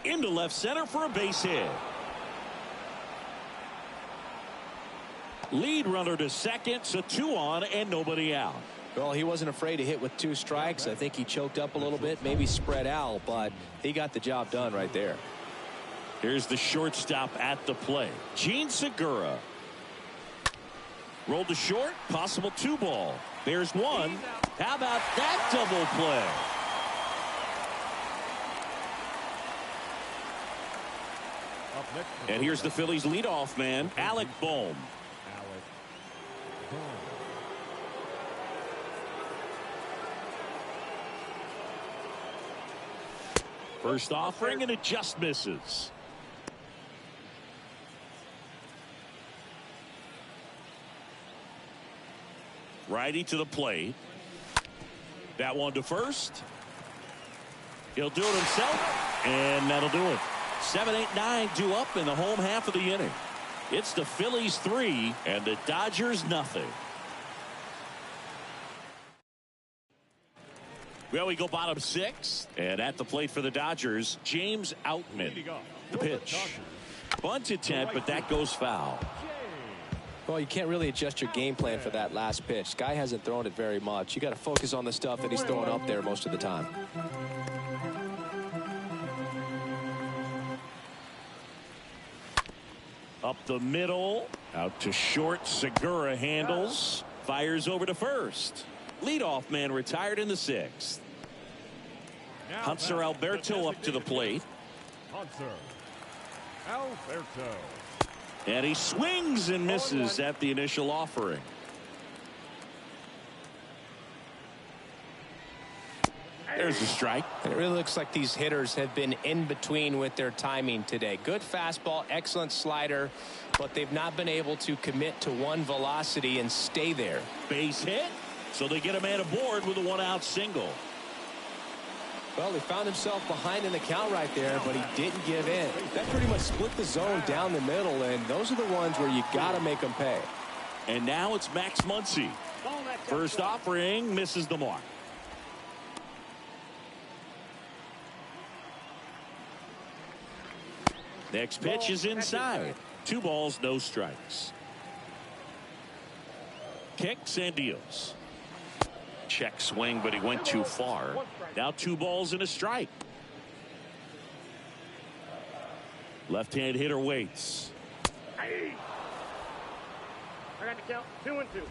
Into left center for a base hit. Lead runner to second, so 2 on and nobody out. Well, he wasn't afraid to hit with 2 strikes. I think he choked up a little bit, maybe spread out, but he got the job done right there. Here's the shortstop at the plate, Jean Segura. Rolled to short, possible 2 ball. There's 1. How about that double play? And here's the Phillies leadoff man, Alec Bohm. First offering, and it just misses. Righty to the plate. That one to first. He'll do it himself, and that'll do it. 7, 8, 9 due up in the home half of the inning. It's the Phillies 3 and the Dodgers nothing. Well, we go bottom 6, and at the plate for the Dodgers, James Outman. The pitch. Bunt attempt, but that goes foul. Well, you can't really adjust your game plan for that last pitch. Guy hasn't thrown it very much. You got to focus on the stuff that he's throwing up there most of the time. Up the middle, out to short. Segura handles, fires over to first. Leadoff man retired in the 6th. Hunter Alberto up to the plate. Hunter Alberto. And he swings and misses at the initial offering. There's a strike. It really looks like these hitters have been in between with their timing today. Good fastball, excellent slider, but they've not been able to commit to one velocity and stay there. Base hit, so they get a man aboard with a 1-out single. Well, he found himself behind in the count right there, but he didn't give in. That pretty much split the zone down the middle, and those are the ones where you got to make them pay. And now it's Max Muncy. First offering misses the mark. Next pitch is inside. 2 balls, no strikes. Kicks and deals. Check swing, but he went too far. Now 2 balls and a strike. Left-hand hitter waits. Hey. I got the count. 2 and 2.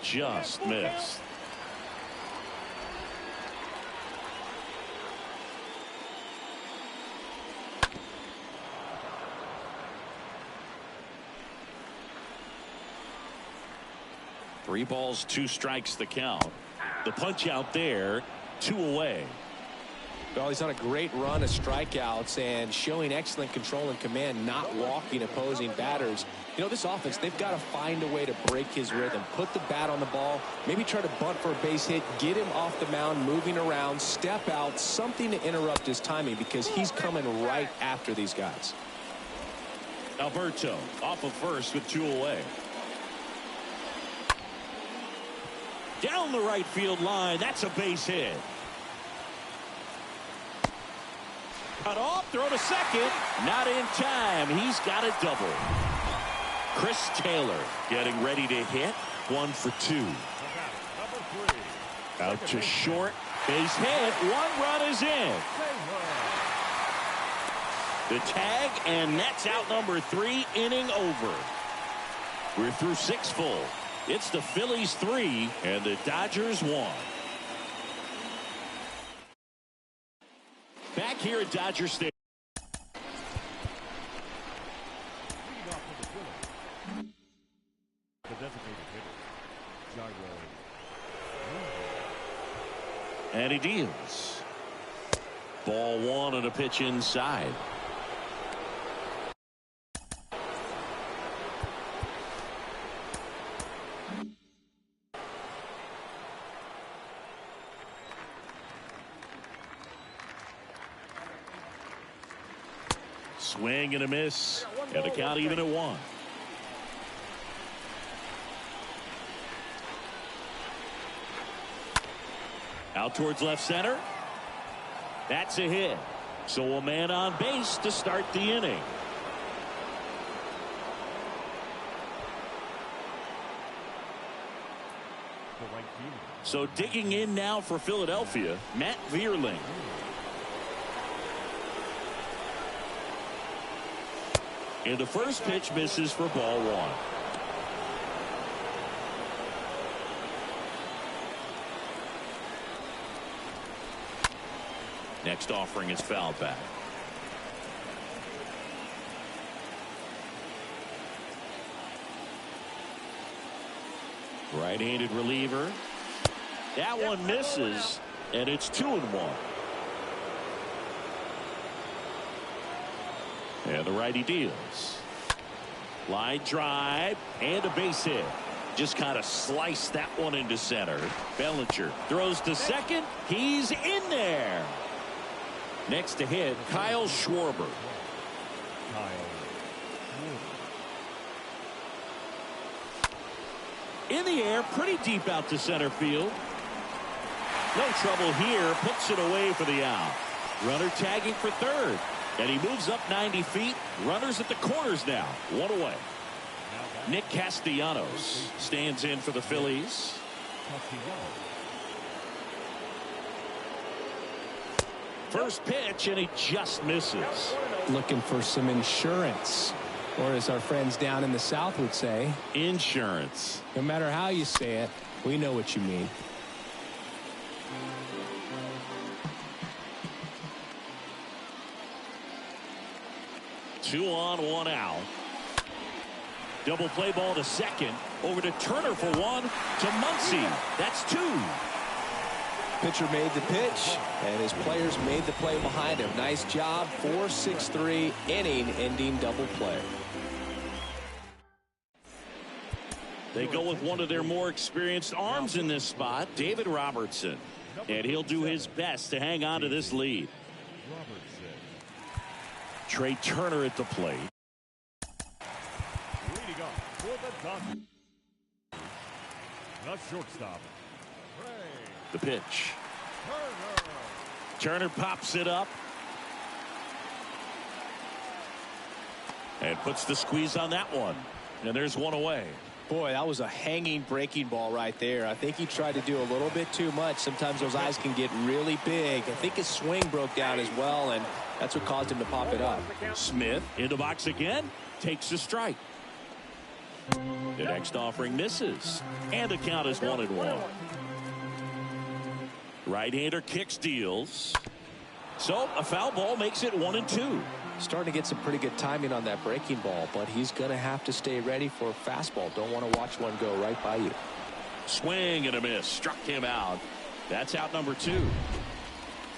Just missed. Three balls, 2 strikes the count. The punch out there, 2 away. Well, he's on a great run of strikeouts and showing excellent control and command, not walking opposing batters. You know, this offense, they've got to find a way to break his rhythm, put the bat on the ball, maybe try to bunt for a base hit, get him off the mound, moving around, step out, something to interrupt his timing, because he's coming right after these guys. Alberto off of first with 2 away. Down the right field line. That's a base hit. Cut off, throw to second. Not in time. He's got a double. Chris Taylor getting ready to hit. 1 for 2. Out to short. Base hit. 1 run is in. The tag, and that's out number 3. Inning over. We're through 6 full. It's the Phillies 3 and the Dodgers 1. Back here at Dodger Stadium. And he deals. Ball 1 and a pitch inside. Swing and a miss. And the count even at 1. Out towards left center. That's a hit. So a man on base to start the inning. So digging in now for Philadelphia, Matt Vierling. And the first pitch misses for ball 1. Next offering is fouled back. Right-handed reliever. That one misses, and it's 2-1. And the righty deals. Line drive and a base hit. Just kind of sliced that one into center. Bellinger throws to second. He's in there. Next to hit, Kyle Schwarber. In the air, pretty deep out to center field. No trouble here, puts it away for the out. Runner tagging for third. And he moves up 90 feet. Runners at the corners now. 1 away. Nick Castellanos stands in for the Phillies. First pitch, and he just misses. Looking for some insurance. Or as our friends down in the South would say, insurance. No matter how you say it, we know what you mean. Two on, 1 out. Double play ball to second. Over to Turner for 1. To Muncy. That's 2. Pitcher made the pitch, and his players made the play behind him. Nice job. 4-6-3 inning-ending double play. They go with one of their more experienced arms in this spot, David Robertson. And he'll do his best to hang on to this lead. Trey Turner at the plate. Leading up for the Dodgers, the shortstop, The pitch. Turner. Turner pops it up. And puts the squeeze on that one. And there's 1 away. Boy, that was a hanging breaking ball right there. I think he tried to do a little bit too much. Sometimes those eyes can get really big. I think his swing broke down as well, and that's what caused him to pop it up. Smith in the box again. Takes a strike. The next offering misses. And the count is 1-1. Right-hander kicks, deals. So a foul ball makes it 1-2. Starting to get some pretty good timing on that breaking ball, but he's going to have to stay ready for a fastball. Don't want to watch one go right by you. Swing and a miss. Struck him out. That's out number 2.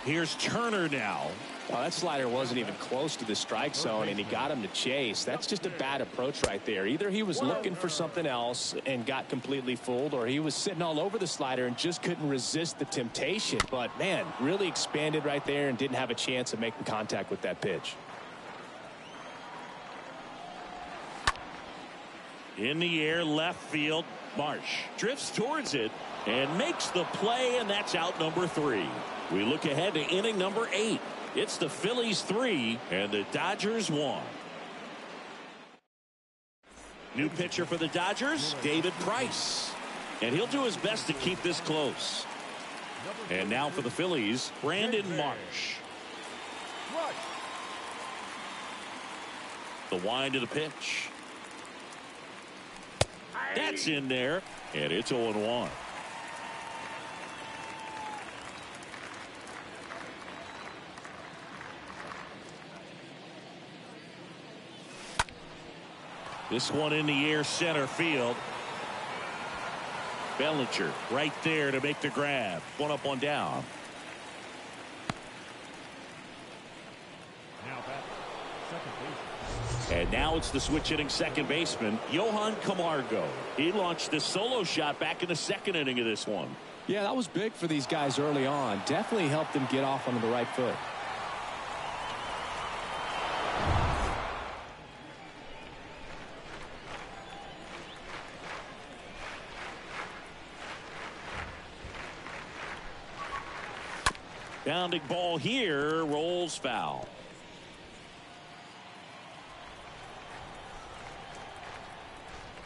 Here's Turner now. Well, that slider wasn't even close to the strike zone, and he got him to chase. That's just a bad approach right there. Either he was looking for something else and got completely fooled, or he was sitting all over the slider and just couldn't resist the temptation. But, man, really expanded right there and didn't have a chance of making contact with that pitch. In the air, left field. Marsh drifts towards it and makes the play, and that's out number 3. We look ahead to inning number 8. It's the Phillies 3 and the Dodgers 1. New pitcher for the Dodgers, David Price. And he'll do his best to keep this close. And now for the Phillies, Brandon Marsh. The wind of the pitch. That's in there, and it's 0-1. This one in the air, center field. Bellinger right there to make the grab. 1 up, 1 down. Now back, second base. And now it's the switch hitting second baseman, Johan Camargo. He launched a solo shot back in the 2nd inning of this one. Yeah, that was big for these guys early on. Definitely helped them get off on the right foot. Pounding ball here, rolls foul.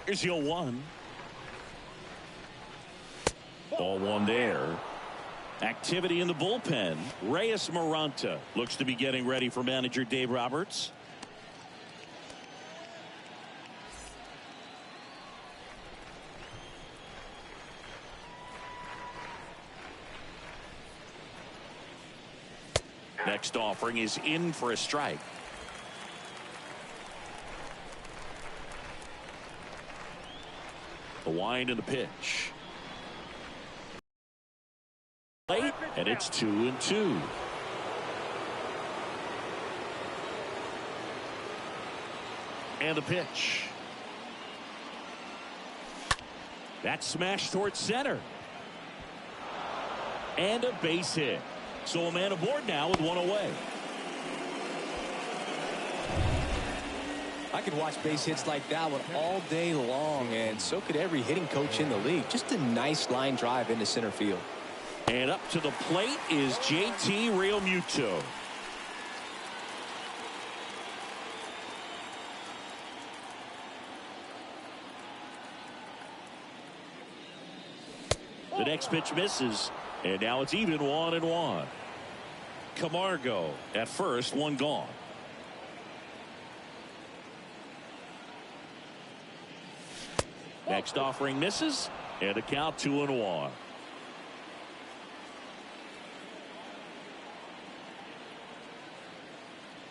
Here's your 1. Ball 1 there. Activity in the bullpen. Reyes Maranta looks to be getting ready for manager Dave Roberts. Next offering is in for a strike. The wind and the pitch. Late, and it's 2-2. And the pitch. That's smashed towards center. And a base hit. So a man aboard now with 1 away. I could watch base hits like that one all day long, and so could every hitting coach in the league. Just a nice line drive into center field. And up to the plate is JT Realmuto. The next pitch misses, and now it's even 1-1. Camargo at first, 1 gone. Next offering misses, and a count 2-1.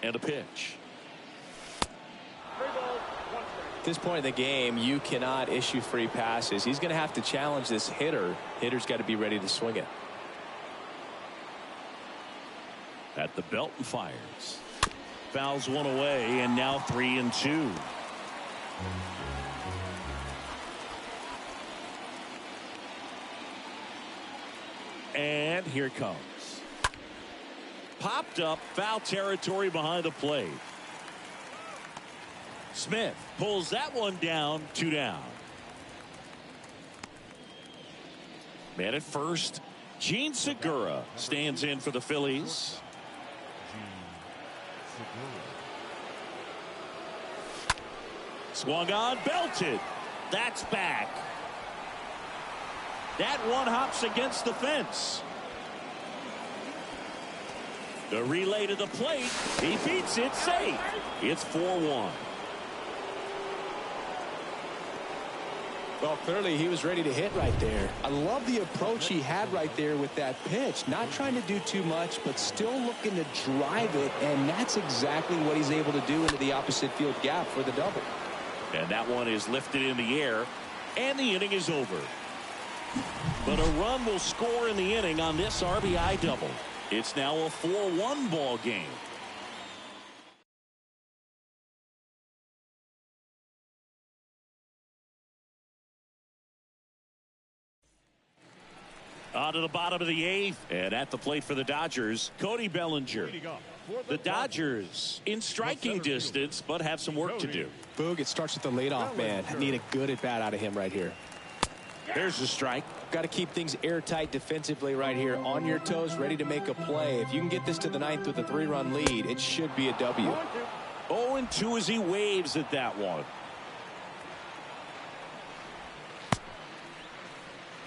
And a pitch. At this point in the game, you cannot issue free passes. He's going to have to challenge this hitter. Hitter's got to be ready to swing it. At the belt and fires. Fouls 1 away, and now 3-2. And here it comes. Popped up, foul territory behind the plate. Smith pulls that one down, 2 down. Man at first, Gene Segura stands in for the Phillies. Swung on, belted. That's back. That one hops against the fence. The relay to the plate. He beats it safe. It's 4-1. Well, clearly he was ready to hit right there. I love the approach he had right there with that pitch. Not trying to do too much, but still looking to drive it, and that's exactly what he's able to do into the opposite field gap for the double. And that one is lifted in the air, and the inning is over. But a run will score in the inning on this RBI double. It's now a 4-1 ball game. On to the bottom of the 8th, and at the plate for the Dodgers, Cody Bellinger. The Dodgers in striking distance, but have some work to do. Boog, it starts with the leadoff man. Need a good at bat out of him right here. There's the strike. Got to keep things airtight defensively right here. On your toes, ready to make a play. If you can get this to the 9th with a 3-run lead, it should be a W. 0-2 as he waves at that one.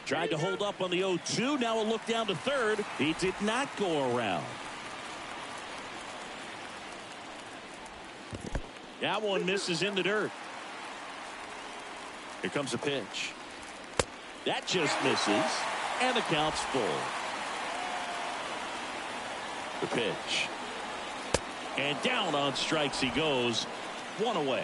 Tried to hold up on the 0-2. Now a look down to third. He did not go around. That one misses in the dirt. Here comes a pitch. That just misses, and the count's full. The pitch. And down on strikes he goes. 1 away.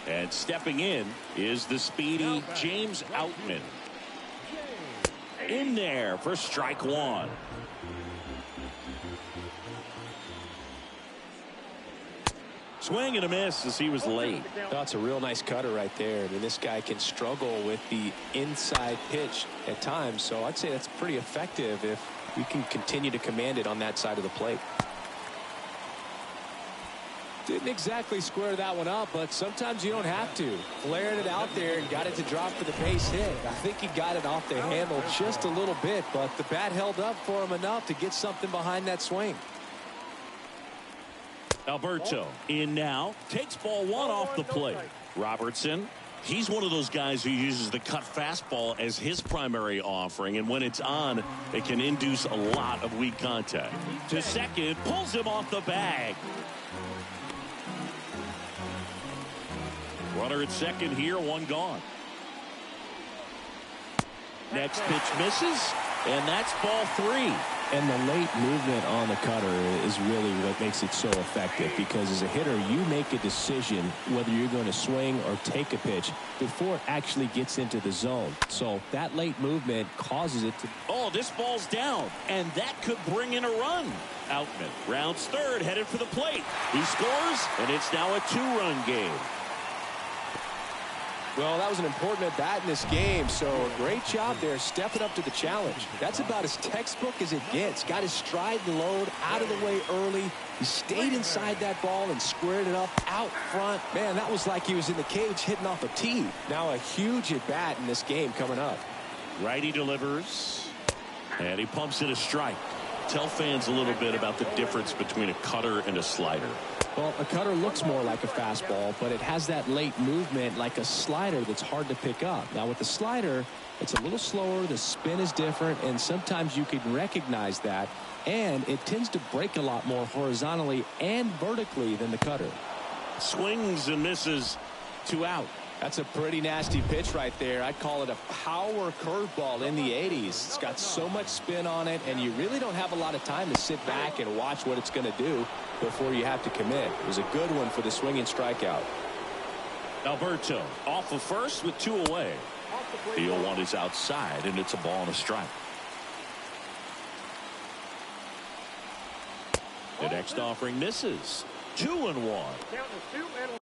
And stepping in is the speedy James Outman. In there for strike 1. Swing and a miss as he was late. That's a real nice cutter right there. I mean, this guy can struggle with the inside pitch at times, so I'd say that's pretty effective if you can continue to command it on that side of the plate. Didn't exactly square that one up, but sometimes you don't have to. Flared it out there and got it to drop for the base hit. I think he got it off the handle just a little bit, but the bat held up for him enough to get something behind that swing. Alberto in now, takes ball one off the plate. Robertson, he's one of those guys who uses the cut fastball as his primary offering, and when it's on, it can induce a lot of weak contact. To second, pulls him off the bag. Runner at second here, one gone. Next pitch misses, and that's ball three. And the late movement on the cutter is really what makes it so effective, because as a hitter, you make a decision whether you're going to swing or take a pitch before it actually gets into the zone. So that late movement causes it to... Oh, this ball's down, and that could bring in a run. Outman rounds third, headed for the plate. He scores, and it's now a two-run game. Well, that was an important at-bat in this game, so great job there stepping up to the challenge. That's about as textbook as it gets. Got his stride and load out of the way early. He stayed inside that ball and squared it up out front. Man, that was like he was in the cage hitting off a tee. Now a huge at-bat in this game coming up. Righty delivers, and he pumps it a strike. Tell fans a little bit about the difference between a cutter and a slider. Well, a cutter looks more like a fastball, but it has that late movement like a slider that's hard to pick up. Now, with the slider, it's a little slower, the spin is different, and sometimes you can recognize that, and it tends to break a lot more horizontally and vertically than the cutter. Swings and misses, 2 out. That's a pretty nasty pitch right there. I'd call it a power curveball in the 80s. It's got so much spin on it, and you really don't have a lot of time to sit back and watch what it's going to do before you have to commit. It was a good one for the swinging strikeout. Alberto off of first with 2 away. The 0-1 is outside, and it's a ball and a strike. The next offering misses. 2-1. Count is 2 and 1.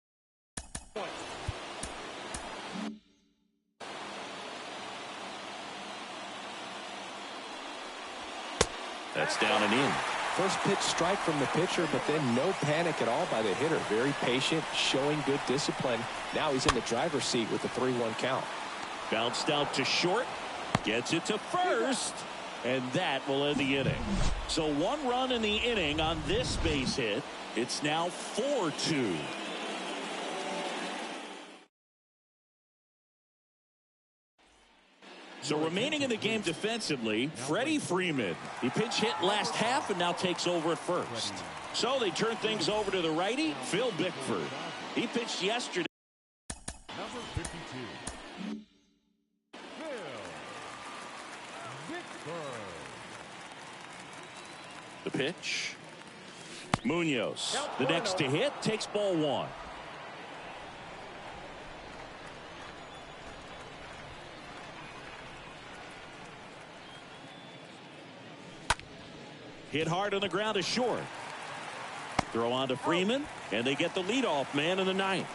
That's down and in. First pitch strike from the pitcher, but then no panic at all by the hitter. Very patient, showing good discipline. Now he's in the driver's seat with the 3-1 count. Bounced out to short. Gets it to first. And that will end the inning. So 1 run in the inning on this base hit. It's now 4-2. So remaining in the game defensively, Freddie Freeman. He pinch hit last half and now takes over at first. So they turn things over to the righty, Phil Bickford. He pitched yesterday. Number 52. Phil Bickford. The pitch. Munoz, the next to hit, takes ball 1. Hit hard on the ground to short. Throw on to Freeman, and they get the leadoff man in the 9th.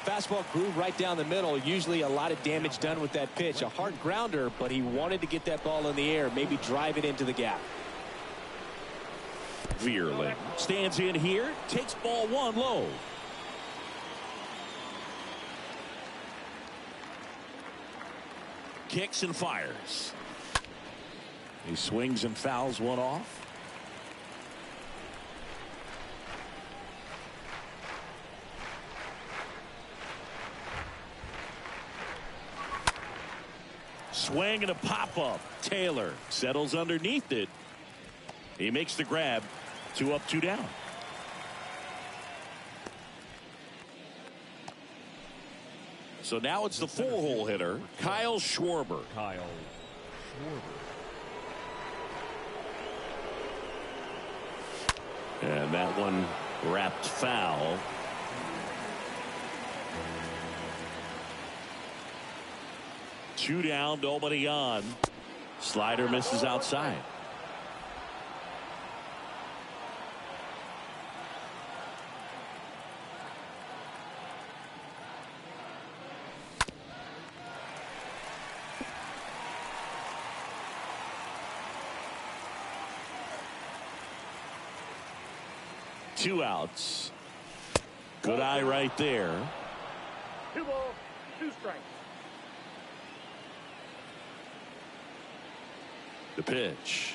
Fastball groove right down the middle. Usually a lot of damage done with that pitch. A hard grounder, but he wanted to get that ball in the air, maybe drive it into the gap. Veerling stands in here, takes ball 1 low. Kicks and fires. He swings and fouls one off. Swing and a pop-up. Taylor settles underneath it. He makes the grab. 2 up, 2 down. So now it's the 4-hole hitter, Kyle Schwarber. Kyle Schwarber. And that one wrapped foul. Two down, nobody on. Slider misses outside. Two outs. Good eye right there. 2 balls, 2 strikes. The pitch.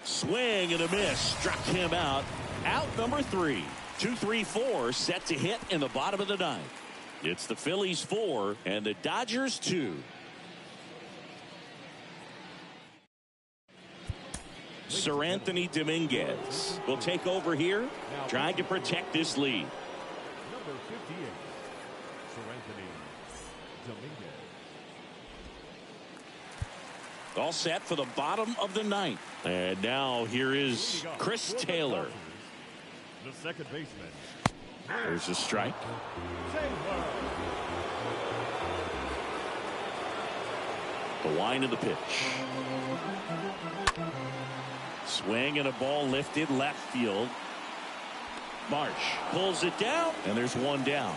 Swing and a miss. Struck him out. Out number 3. 2-3-4 set to hit in the bottom of the 9th. It's the Phillies 4 and the Dodgers 2. Sir Anthony Dominguez will take over here, trying to protect this lead. Number 58, Sir Anthony Dominguez. All set for the bottom of the 9th. And now here is Chris Taylor. The second baseman. There's a strike. Taylor. The line of the pitch. Swing and a ball lifted left field. Marsh pulls it down, and there's one down.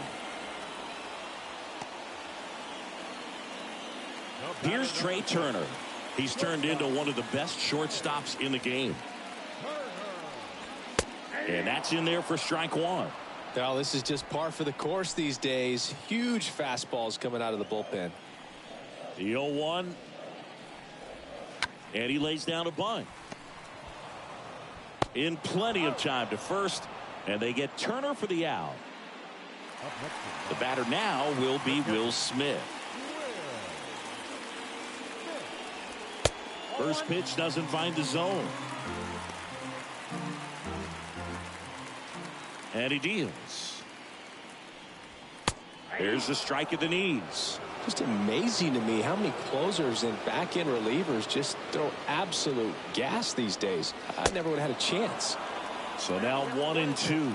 Here's Trey Turner. He's turned into one of the best shortstops in the game. And that's in there for strike 1. Well, this is just par for the course these days. Huge fastballs coming out of the bullpen. The 0-1. And he lays down a bunt. In plenty of time to first. And they get Turner for the out. The batter now will be Will Smith. First pitch doesn't find the zone. And he deals. There's the strike at the knees. Just amazing to me how many closers and back-end relievers just throw absolute gas these days. I never would have had a chance. So now 1-2.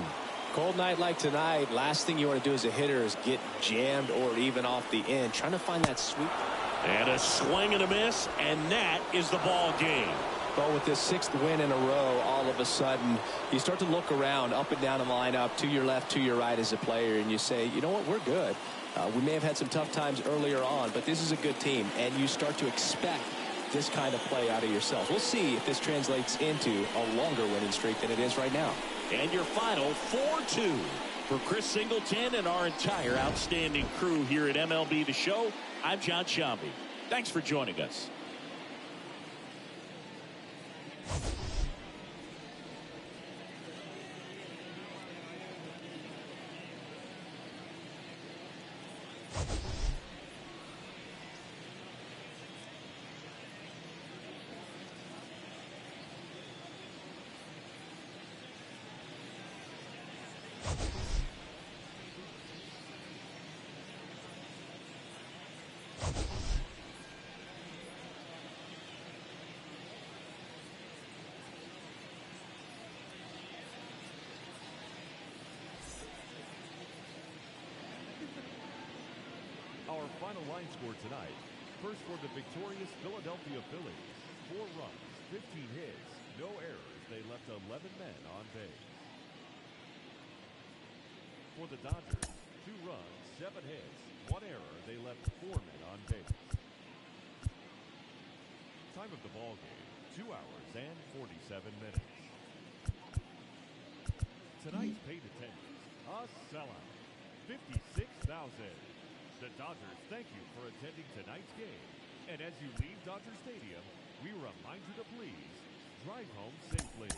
Cold night like tonight, last thing you want to do as a hitter is get jammed or even off the end. Trying to find that sweet. And a swing and a miss, and that is the ball game. But with this 6th win in a row, all of a sudden, you start to look around up and down the lineup, to your left, to your right as a player, and you say, you know what, we're good. We may have had some tough times earlier on, but this is a good team, and you start to expect this kind of play out of yourselves. We'll see if this translates into a longer winning streak than it is right now. And your final 4-2 for Chris Singleton and our entire outstanding crew here at MLB The Show. I'm John Shambi. Thanks for joining us. Our final line score tonight. First for the victorious Philadelphia Phillies. 4 runs, 15 hits, no errors. They left 11 men on base. For the Dodgers, 2 runs, 7 hits, 1 error. They left 4 men on base. Time of the ball game, 2 hours and 47 minutes. Tonight's paid attendance, a sellout, 56,000. The Dodgers thank you for attending tonight's game. And as you leave Dodger Stadium, we remind you to please drive home safely.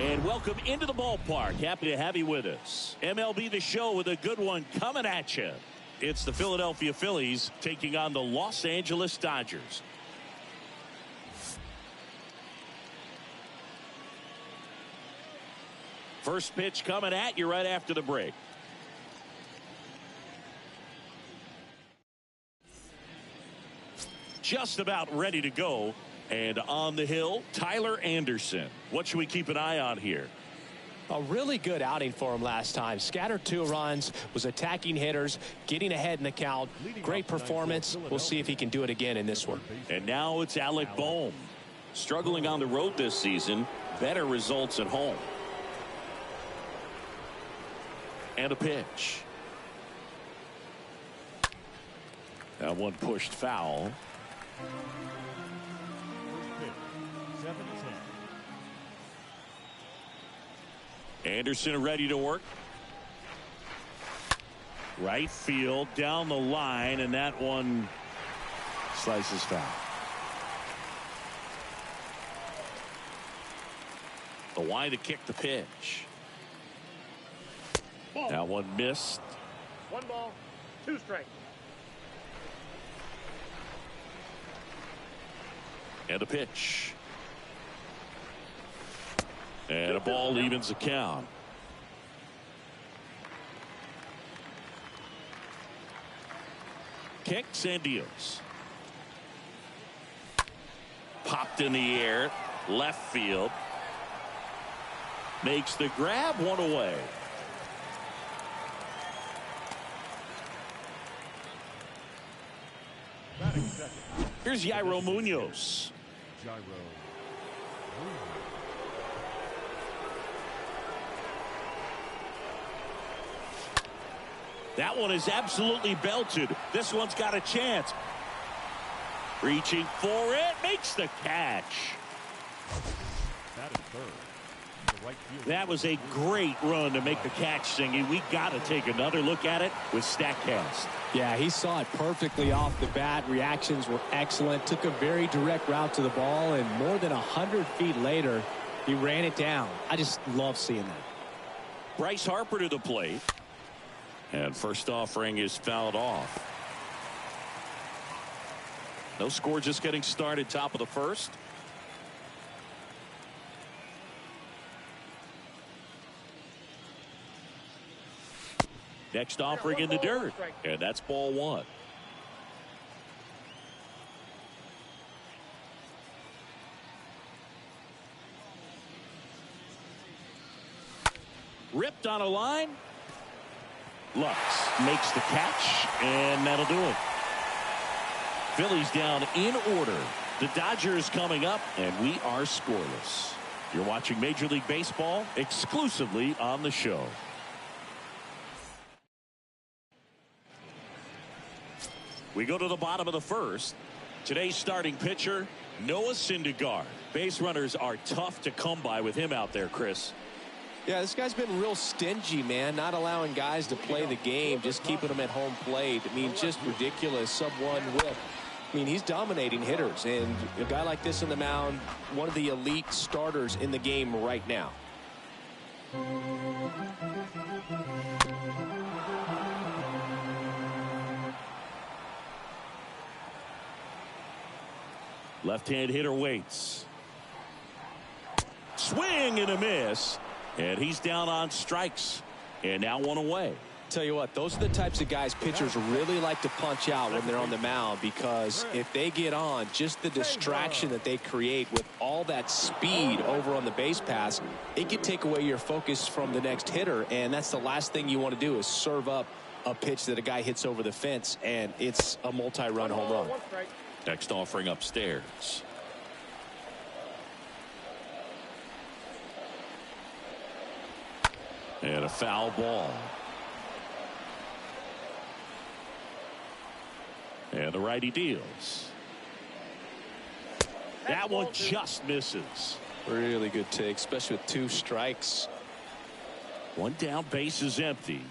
And welcome into the ballpark. Happy to have you with us. MLB The Show with a good one coming at you. It's the Philadelphia Phillies taking on the Los Angeles Dodgers. First pitch coming at you right after the break. Just about ready to go. And on the hill, Tyler Anderson. What should we keep an eye on here? A really good outing for him last time. Scattered 2 runs, was attacking hitters, getting ahead in the count. Great performance. We'll see if he can do it again in this one. And now it's Alec Bohm. Struggling on the road this season. Better results at home. And a pitch. That one pushed foul. Anderson ready to work. Right field down the line, and that one slices foul. The wide to kick the pitch. Ball. That one missed. 1 ball, 2 strikes. And a pitch. And a ball evens the count. Kicks and deals. Popped in the air. Left field. Makes the grab, 1 away. Here's Yairo Munoz. That one is absolutely belted. This one's got a chance. Reaching for it. Makes the catch. That is third. The right field. That was a great run to make the catch, Singy. We got to take another look at it with StatCast. Yeah, he saw it perfectly off the bat. Reactions were excellent. Took a very direct route to the ball, and more than 100 feet later, he ran it down. I just love seeing that. Bryce Harper to the plate. And first offering is fouled off. No score, just getting started, top of the first. Next offering in the dirt. And that's ball 1. Ripped on a line. Lux makes the catch, and that'll do it. Phillies down in order. The Dodgers coming up, and we are scoreless. You're watching Major League Baseball exclusively on the show. We go to the bottom of the first. Today's starting pitcher, Noah Syndergaard. Base runners are tough to come by with him out there, Chris. Yeah, this guy's been real stingy, man. Not allowing guys to play the game, just keeping them at home plate. I mean, just ridiculous. Sub-1 whip. I mean, he's dominating hitters, and a guy like this on the mound, one of the elite starters in the game right now. Left-hand hitter waits. Swing and a miss. And he's down on strikes. And now 1 away. Tell you what, those are the types of guys pitchers really like to punch out when they're on the mound, because if they get on, just the distraction that they create with all that speed over on the base pass, it can take away your focus from the next hitter, and that's the last thing you want to do is serve up a pitch that a guy hits over the fence, and it's a multi-run home run. Next offering upstairs. And a foul ball. And the righty deals. That one just misses. Really good take, especially with 2 strikes. 1 down, base is empty.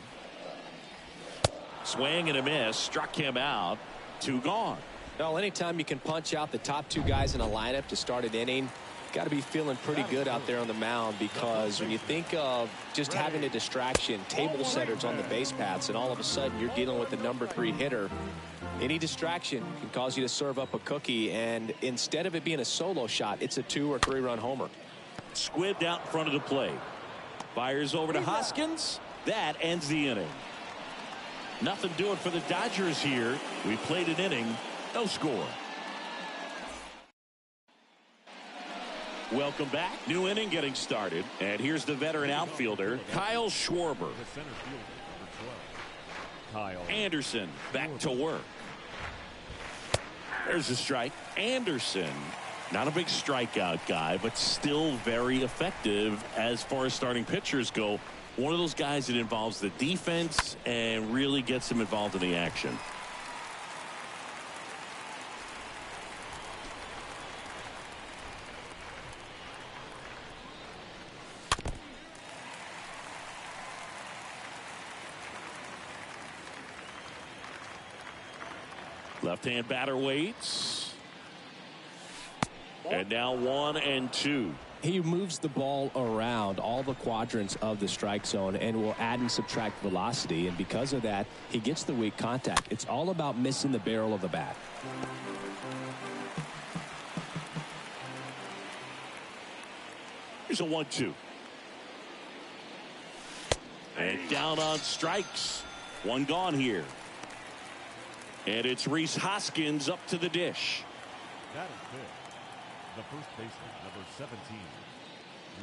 Swing and a miss, struck him out. 2 gone. Well, anytime you can punch out the top 2 guys in a lineup to start an inning, Got to be feeling pretty good out there on the mound, because when you think of just having a distraction, table setters on the base paths, and all of a sudden you're dealing with the #3 hitter, any distraction can cause you to serve up a cookie, and instead of it being a solo shot, it's a 2 or 3 run homer. Squibbed out in front of the plate. Fires over to Hoskins. That ends the inning. Nothing doing for the Dodgers here. We played an inning, no score. Welcome back. New inning getting started. And here's the veteran outfielder, Kyle Schwarber. Anderson back to work. There's a strike. Anderson, not a big strikeout guy, but still very effective as far as starting pitchers go. One of those guys that involves the defense and really gets them involved in the action. Left-hand batter waits. And now 1-2. He moves the ball around all the quadrants of the strike zone and will add and subtract velocity, and because of that, he gets the weak contact. It's all about missing the barrel of the bat. Here's a 1-2. And down on strikes. One gone here. And it's Rhys Hoskins up to the dish. That is good. The first baseman, number 17,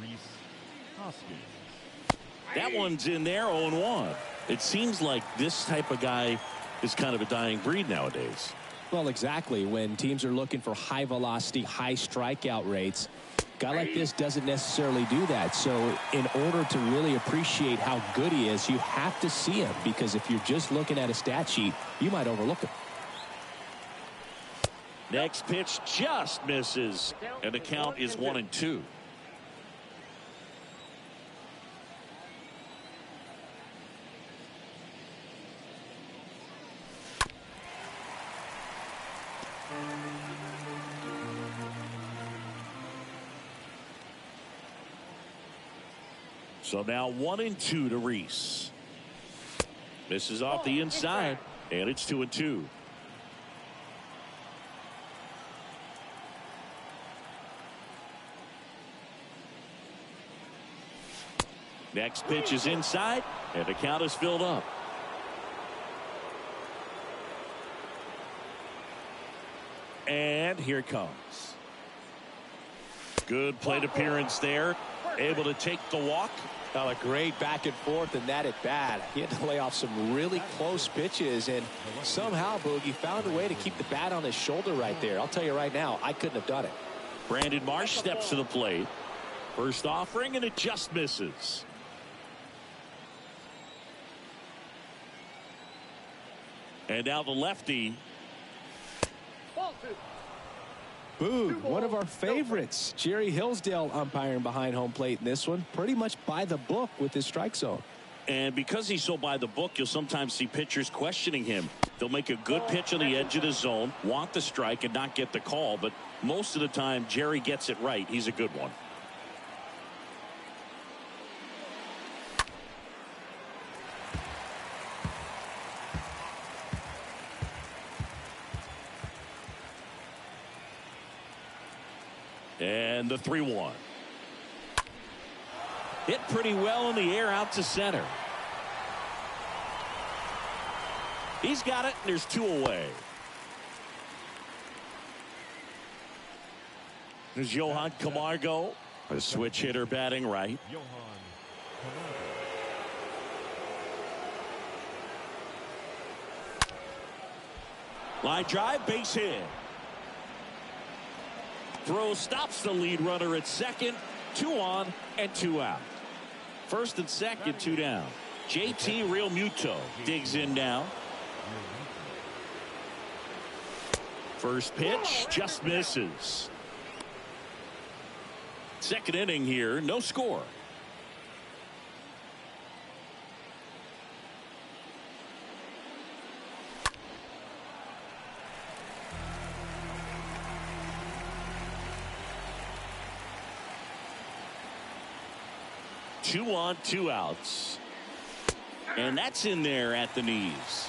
Rhys Hoskins. That one's in there, 0-1. It seems like this type of guy is kind of a dying breed nowadays. Well, exactly. When teams are looking for high velocity, high strikeout rates, a guy like this doesn't necessarily do that. So in order to really appreciate how good he is, you have to see him, because if you're just looking at a stat sheet, you might overlook him. Next pitch just misses, and the count is 1-2. So now 1-2 to Rhys. Misses off the inside, and it's 2-2. Next pitch is inside, and the count is filled up. And here it comes. Good plate appearance there. Able to take the walk. A great back and forth in that at bat. He had to lay off some really close pitches, and somehow Boogie found a way to keep the bat on his shoulder right there. I'll tell you right now, I couldn't have done it. Brandon Marsh steps to the plate. First offering, and it just misses. And now the lefty. Boog, one of our favorites. Jerry Hillsdale umpiring behind home plate in this one. Pretty much by the book with his strike zone. And because he's so by the book, you'll sometimes see pitchers questioning him. They'll make a good pitch on the edge of the zone, want the strike, and not get the call. But most of the time, Jerry gets it right. He's a good one. And the 3-1. Hit pretty well in the air out to center. He's got it, and there's 2 away. There's Johan Camargo, a switch hitter batting right. Johan Camargo. Line drive, base hit. Throw stops the lead runner at second. 2 on and 2 out. First and second, 2 down. JT Realmuto digs in now. First pitch just misses. Second inning here, no score. 2 on, 2 outs. And that's in there at the knees.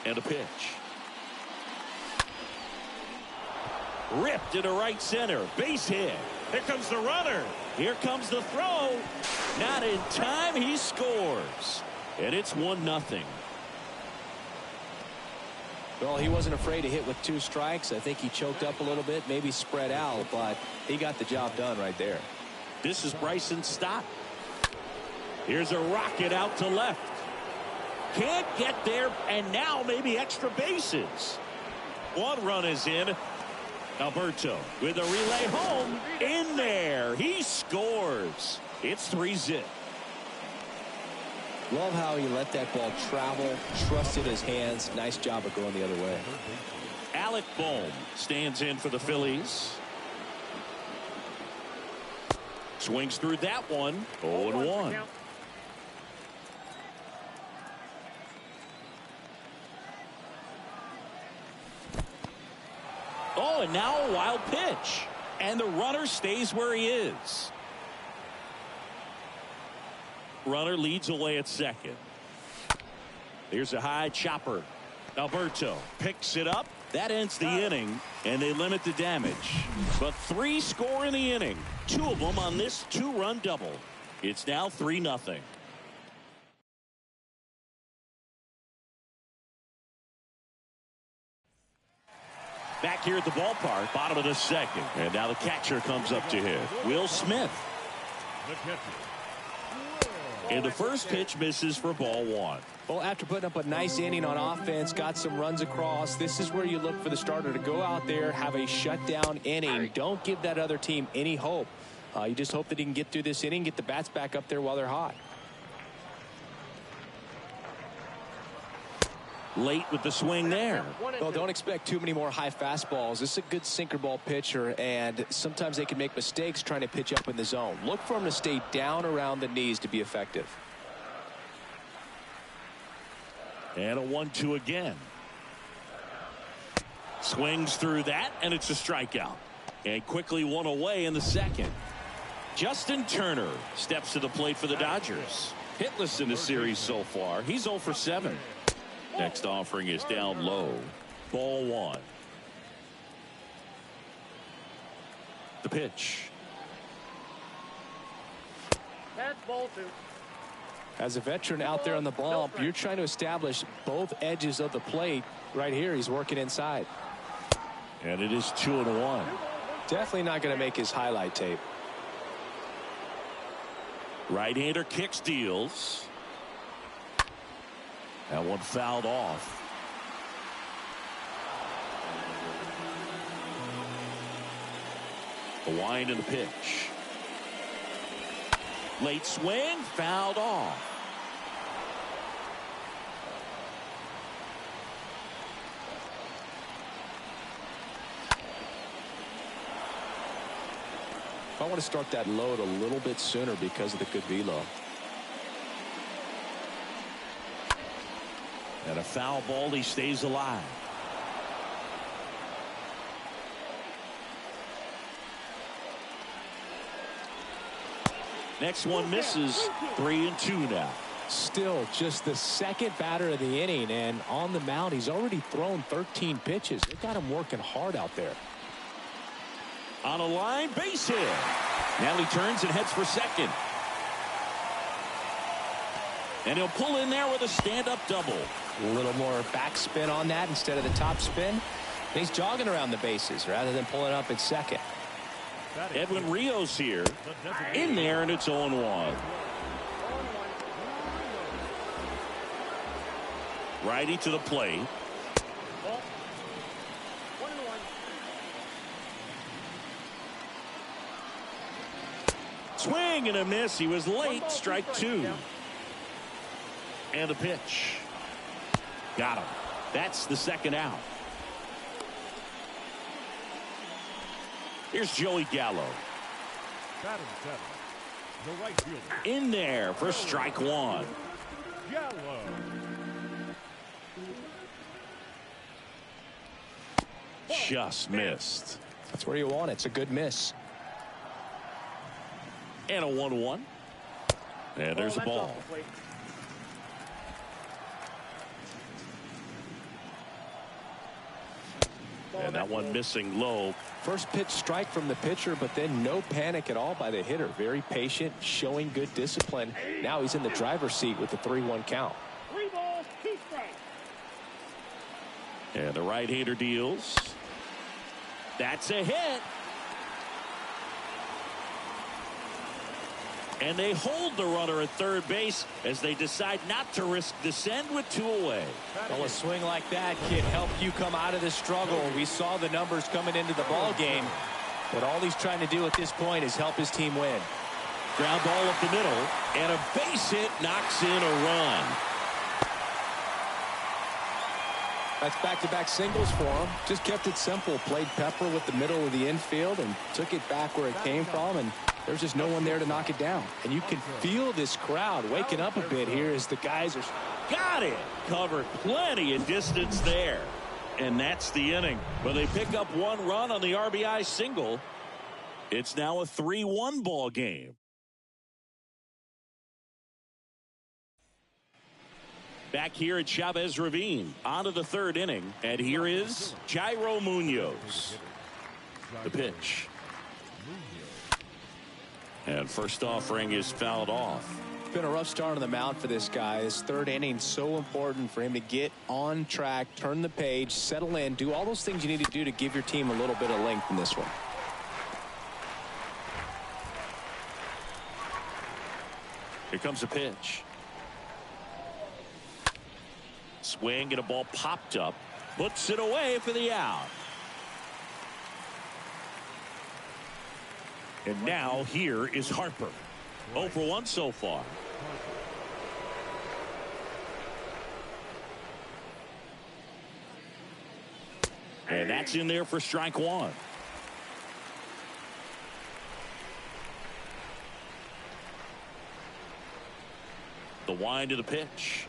And a pitch. Ripped into right center. Base hit. Here comes the runner. Here comes the throw. Not in time. He scores. And it's 1-0. Well, he wasn't afraid to hit with 2 strikes. I think he choked up a little bit, maybe spread out, but he got the job done right there. This is Bryson's stop. Here's a rocket out to left. Can't get there, and now maybe extra bases. 1 run is in. Alberto with a relay home. In there. He scores. It's 3-0. Love how he let that ball travel, trusted his hands. Nice job of going the other way. Alec Bohm stands in for the Phillies. Swings through that one. 0-1. Oh, and now a wild pitch. And the runner stays where he is. Runner leads away at second. Here's a high chopper. Alberto picks it up. That ends the inning, and they limit the damage. But 3 score in the inning. 2 of them on this 2-run double. It's now 3-0. Back here at the ballpark, bottom of the second. And now the catcher comes up to hit. Will Smith. And the first pitch misses for ball 1. Well, after putting up a nice inning on offense, got some runs across, this is where you look for the starter to go out there, have a shutdown inning. Don't give that other team any hope. You just hope that he can get through this inning, get the bats back up there while they're hot. Late with the swing there. Well, don't expect too many more high fastballs. This is a good sinker ball pitcher, and sometimes they can make mistakes trying to pitch up in the zone. Look for him to stay down around the knees to be effective. And a 1-2 again. Swings through that, and it's a strikeout. And quickly 1 away in the second. Justin Turner steps to the plate for the Dodgers. Hitless in the series so far. He's 0 for 7. Next offering is down low. Ball 1. The pitch. That's ball 2. As a veteran out there on the bump, you're trying to establish both edges of the plate. Right here, he's working inside. And it is 2-1. Definitely not going to make his highlight tape. Right-hander kicks, deals. That one fouled off. The wind and the pitch. Late swing, fouled off. I want to start that load a little bit sooner because of the good velo. And a foul ball, he stays alive. Next one misses. 3-2 now. Still just the second batter of the inning, and on the mound he's already thrown 13 pitches. They got him working hard out there. On a line, base hit. Now he turns and heads for second. And he'll pull in there with a stand-up double. A little more backspin on that instead of the top spin. He's jogging around the bases rather than pulling up at second. Edwin Rios here. In there, and it's 0-1. Righty to the plate. Swing and a miss. He was late. Strike 2. And a pitch. Got him. That's the second out. Here's Joey Gallo. Batting 7. The right fielder. In there for strike 1. Gallo. Just missed. That's where you want it. It's a good miss. And a 1-1. And there's a ball. And that one missing low. First pitch strike from the pitcher, but then no panic at all by the hitter. Very patient, showing good discipline. Now he's in the driver's seat with the 3-1 count. 3 balls, 2 strikes. And the right-hander deals. That's a hit. And they hold the runner at third base as they decide not to risk the send with 2 away. Well, a swing like that can help you come out of this struggle. We saw the numbers coming into the ball game, but all he's trying to do at this point is help his team win. Ground ball up the middle, and a base hit knocks in a run. That's back-to-back singles for him. Just kept it simple. Played pepper with the middle of the infield and took it back where it came from, and there's just no one there to knock it down. And you can feel this crowd waking up a bit here as the guys are... Got it! Covered plenty of distance there. And that's the inning. But they pick up 1 run on the RBI single. It's now a 3-1 ball game. Back here at Chavez Ravine, on to the 3rd inning. And here is Jairo Munoz. The pitch. And first offering is fouled off. It's been a rough start on the mound for this guy. His 3rd inning, so important for him to get on track, turn the page, settle in, do all those things you need to do to give your team a little bit of length in this one. Here comes a pitch. Swing and a ball popped up. Puts it away for the out. And now here is Harper. 0 for 1 so far. And that's in there for strike 1. The wind of the pitch.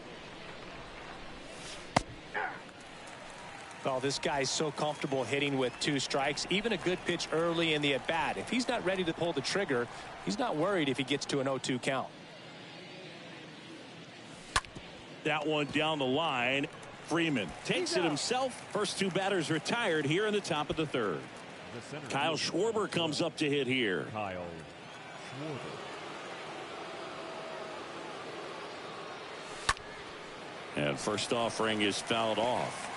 Oh, this guy's so comfortable hitting with 2 strikes. Even a good pitch early in the at-bat. If he's not ready to pull the trigger, he's not worried if he gets to an 0-2 count. That one down the line. Freeman takes it himself. First 2 batters retired here in the top of the 3rd. Kyle Schwarber comes up to hit here. Kyle Schwarber. And first offering is fouled off.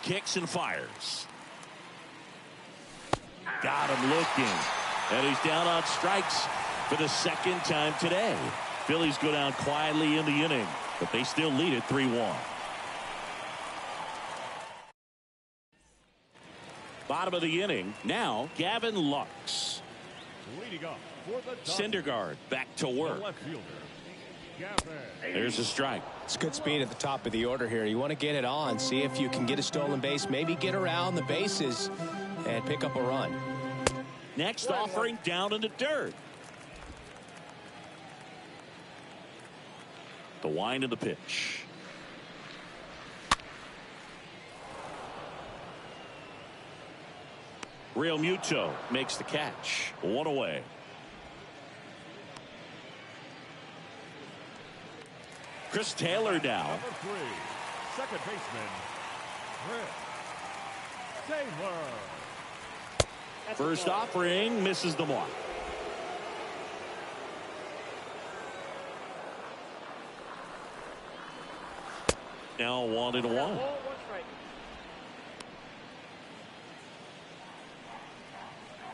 Kicks and fires. Got him looking. And he's down on strikes for the 2nd time today. Phillies go down quietly in the inning, but they still lead it 3-1. Bottom of the inning. Now Gavin Lux. Leading up for the Syndergaard back to work. left fielder, There's a strike. It's good speed at the top of the order here. You want to get it on, see if you can get a stolen base, maybe get around the bases and pick up a run. Next offering down in the dirt. The wind of the pitch. Real Muto makes the catch. 1 away. Chris Taylor now. Number 3, second baseman, Chris Taylor. First offering misses the mark. Now 1-1.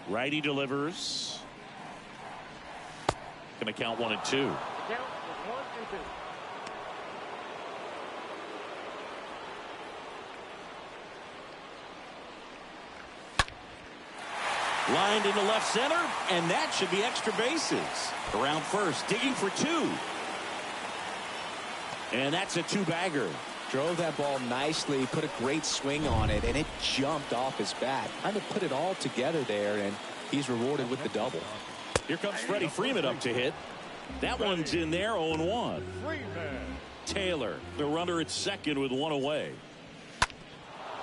Righty delivers. Going to count 1 and 2. The count is 1 and 2. Lined into left center, and that should be extra bases. Around first, digging for 2. And that's a 2-bagger. Drove that ball nicely, put a great swing on it, and it jumped off his bat. Kind of put it all together there, and he's rewarded with the double. Here comes Freddie Freeman up to hit. That one's in there, 0-1. Taylor, the runner at second with one away.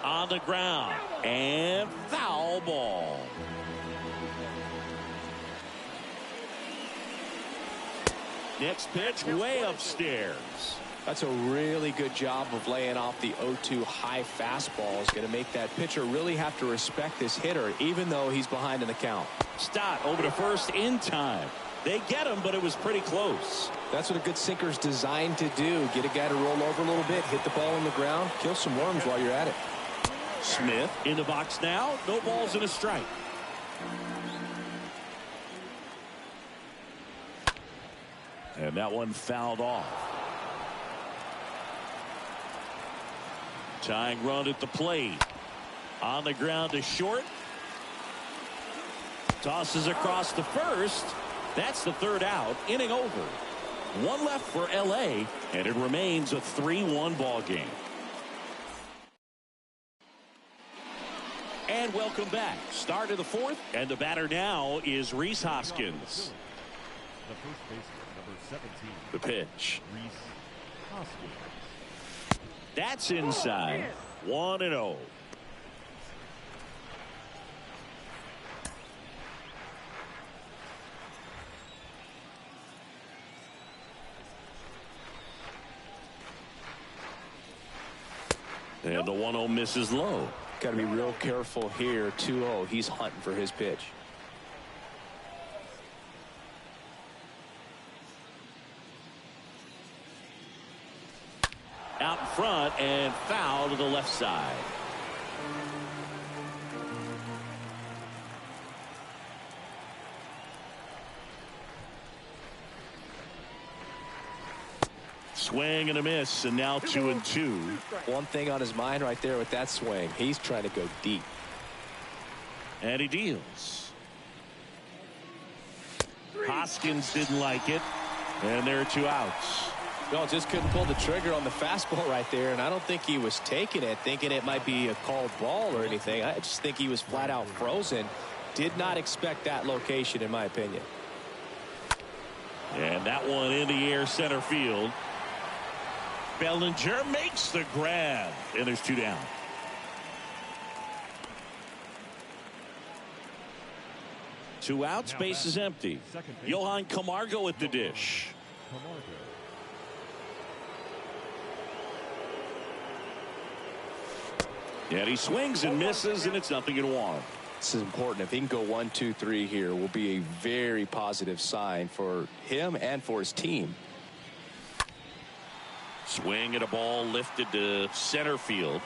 On the ground, and foul ball. Next pitch way upstairs. That's a really good job of laying off the 0-2 high fastball. Is going to make that pitcher really have to respect this hitter, even though he's behind in the count. Stott over to first in time. They get him, but it was pretty close. That's what a good sinker's designed to do. Get a guy to roll over a little bit, hit the ball on the ground, kill some worms while you're at it. Smith in the box now. No balls and a strike. And that one fouled off. Tying run at the plate. On the ground to short. Tosses across the first. That's the third out. Inning over. One left for LA, and it remains a 3-1 ball game. And welcome back. Start of the fourth, and the batter now is Rhys Hoskins. The first baseman, number 17. The pitch. Rhys Hoskins. That's inside. 1-0. And the 1-0 misses low. Got to be real careful here. 2-0. He's hunting for his pitch. Out in front and foul to the left side. Swing and a miss, and now 2-2. One thing on his mind right there with that swing. He's trying to go deep. And he deals. Hoskins didn't like it, and there are 2 outs. No, just couldn't pull the trigger on the fastball right there, and I don't think he was taking it, thinking it might be a called ball or anything. I just think he was flat out frozen. Did not expect that location, in my opinion. And that one in the air center field. Bellinger makes the grab, and there's 2 down. Two outs, base is empty. Johan Camargo at the dish. And he swings and misses, and it's 0-1. This is important. If he can go 1, 2, 3 here, will be a very positive sign for him and for his team. Swing at a ball lifted to center field.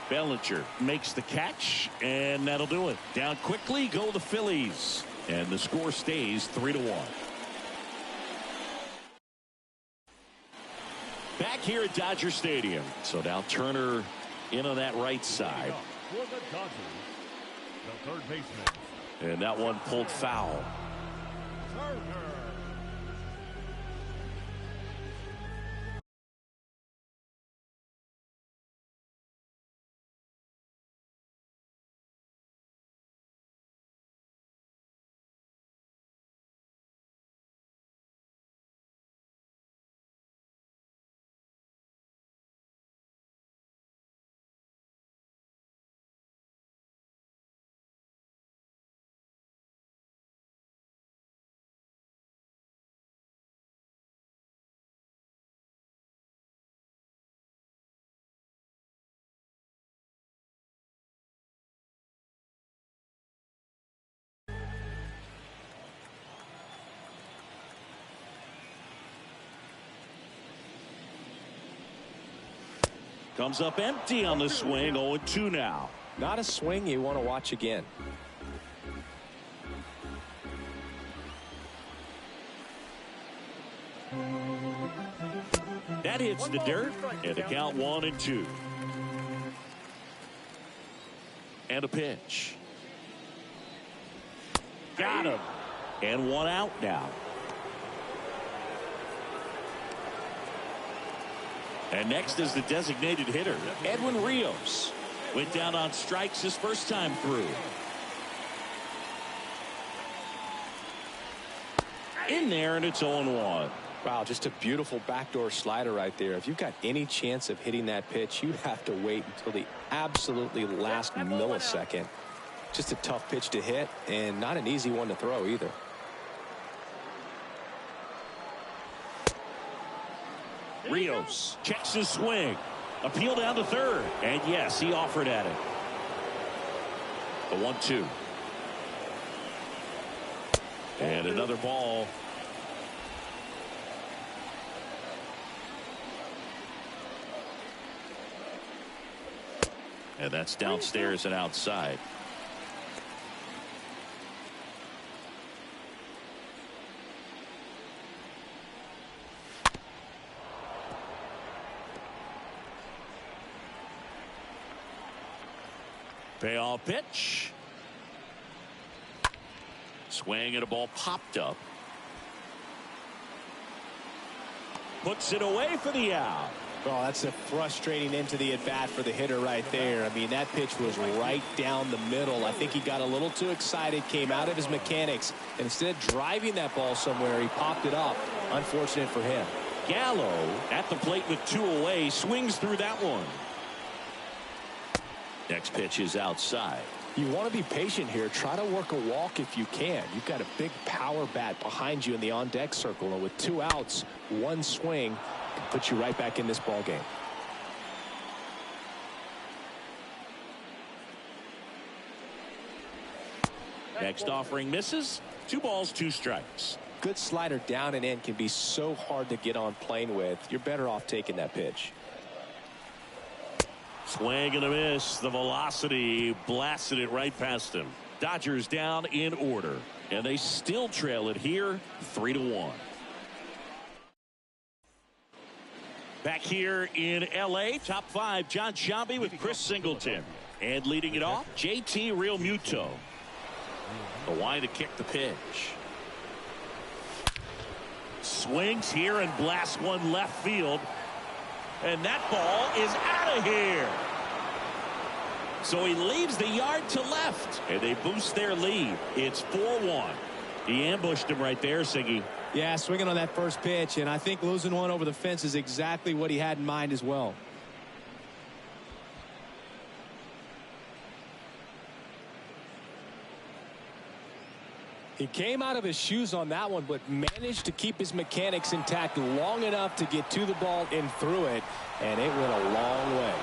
Bellinger makes the catch, and that'll do it. Down quickly go the Phillies, and the score stays 3-1. Back here at Dodger Stadium. So now Turner in on that right side. For the Dodgers, the third baseman. And that one pulled foul. Turner. Comes up empty on the swing. 0-2 now. Not a swing you want to watch again. That hits the dirt, and the count 1-2. And a pitch. Got him. And 1 out now. And next is the designated hitter, Edwin Rios. Went down on strikes his first time through. In there, and it's 0-1. Wow, just a beautiful backdoor slider right there. If you've got any chance of hitting that pitch, you have to wait until the absolutely last millisecond. Just a tough pitch to hit, and not an easy one to throw either. Rios checks his swing. Appeal down to third. And yes, he offered at it. The 1-2. And another ball. And that's downstairs and outside. Payoff pitch. Swing and a ball popped up. Puts it away for the out. Oh, that's a frustrating end to the at-bat for the hitter right there. I mean, that pitch was right down the middle. I think he got a little too excited, came out of his mechanics, and instead of driving that ball somewhere, he popped it up. Unfortunate for him. Gallo at the plate with 2 away, swings through that one. Next pitch is outside. You want to be patient here. Try to work a walk if you can. You've got a big power bat behind you in the on-deck circle, and with 2 outs, 1 swing can put you right back in this ball game. Next offering misses. 2 balls, 2 strikes. Good slider down and in can be so hard to get on plane with. You're better off taking that pitch. Swing and a miss. The velocity blasted it right past him. Dodgers down in order, and they still trail it here 3-1. Back here in L.A., top 5, John Sciambi with Chris Singleton. And leading it off, JT Realmuto. The wide to kick the pitch. Swings here and blasts one left field. And that ball is out of here. So he leaves the yard to left, and they boost their lead. It's 4-1. He ambushed him right there, Siggy. Yeah, swinging on that first pitch, and I think losing one over the fence is exactly what he had in mind as well. He came out of his shoes on that one, but managed to keep his mechanics intact long enough to get to the ball and through it, and it went a long way.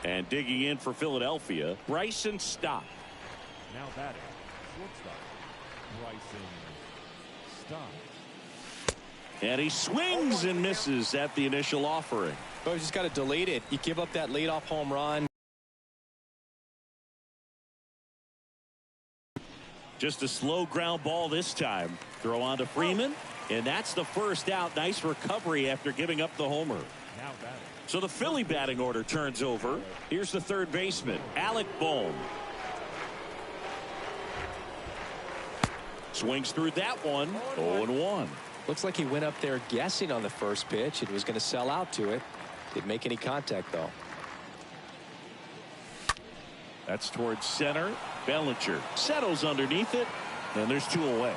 And digging in for Philadelphia, Bryson Stott. Now batting, shortstop, Bryson Stott. And he swings and misses at the initial offering. Oh, you just got to delete it. You give up that leadoff home run. Just a slow ground ball this time. Throw on to Freeman, and that's the first out. Nice recovery after giving up the homer. Now batting. So the Philly batting order turns over. Here's the third baseman, Alec Bohm. Swings through that one. 0-1. Looks like he went up there guessing on the first pitch and was going to sell out to it. Didn't make any contact, though. That's towards center. Bellinger settles underneath it, and there's 2 away.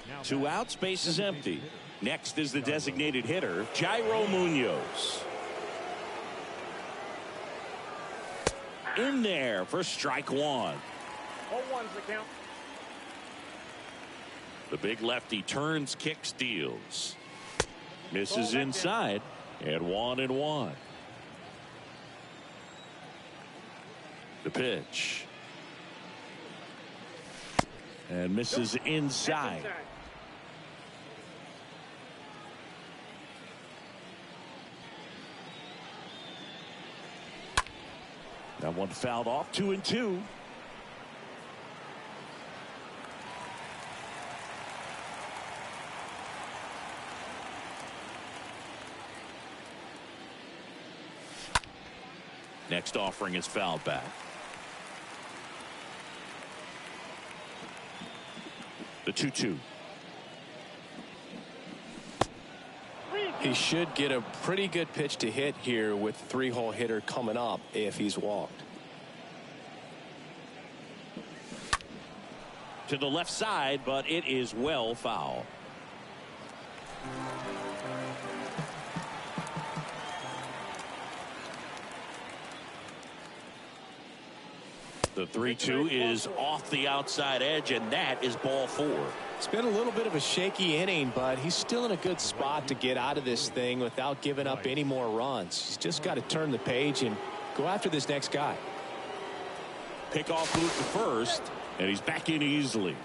Now 2 outs, base is empty. Next is the designated hitter, Jairo Munoz. In there for strike 1. 0-1's the count. The big lefty turns, kicks, deals. Misses inside, and 1-1. The pitch. And misses inside. That one fouled off. 2-2. Next offering is fouled back. The 2-2. He should get a pretty good pitch to hit here with the 3-hole hitter coming up if he's walked. To the left side, but it is well foul. The 3-2 is off the outside edge, and that is ball 4. It's been a little bit of a shaky inning, but he's still in a good spot to get out of this thing without giving up any more runs. He's just got to turn the page and go after this next guy. Pickoff move to first, and he's back in easily.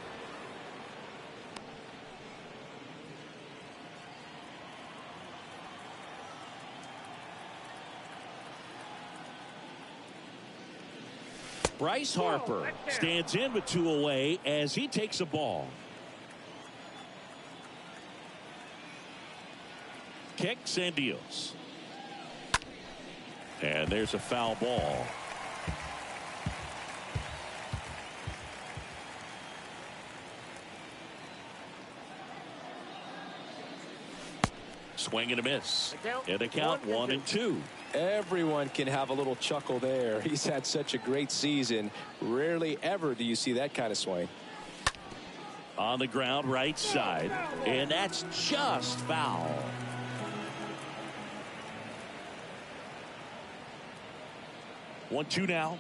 Bryce Harper stands in with 2 away as he takes a ball. Kicks and deals. And there's a foul ball. Swing and a miss. And a count 1-2. Everyone can have a little chuckle there. He's had such a great season. Rarely ever do you see that kind of swing. On the ground, right side. And that's just foul. One, 2 now.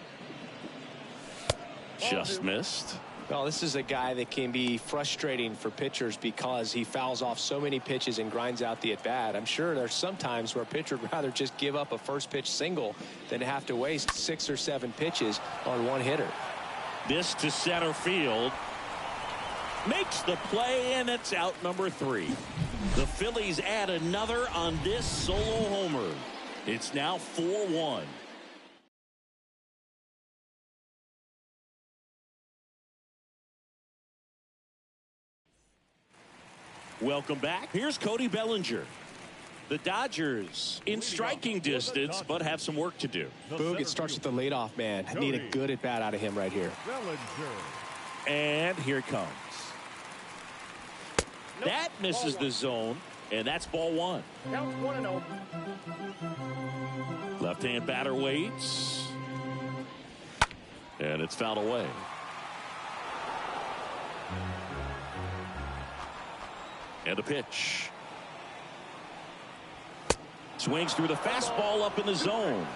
Just missed. Well, this is a guy that can be frustrating for pitchers because he fouls off so many pitches and grinds out the at-bat. I'm sure there's some times where a pitcher would rather just give up a first pitch single than have to waste 6 or 7 pitches on one hitter. This to center field. Makes the play, and it's out number 3. The Phillies add another on this solo homer. It's now 4-1. Welcome back. Here's Cody Bellinger. The Dodgers in striking distance, but have some work to do. Boog, it starts with the leadoff man. Need a good at bat out of him right here. And here it comes. That misses the zone, and that's ball 1. Counts 1-0. Left-hand batter waits. And it's fouled away. And a pitch. Swings through the fastball up in the zone.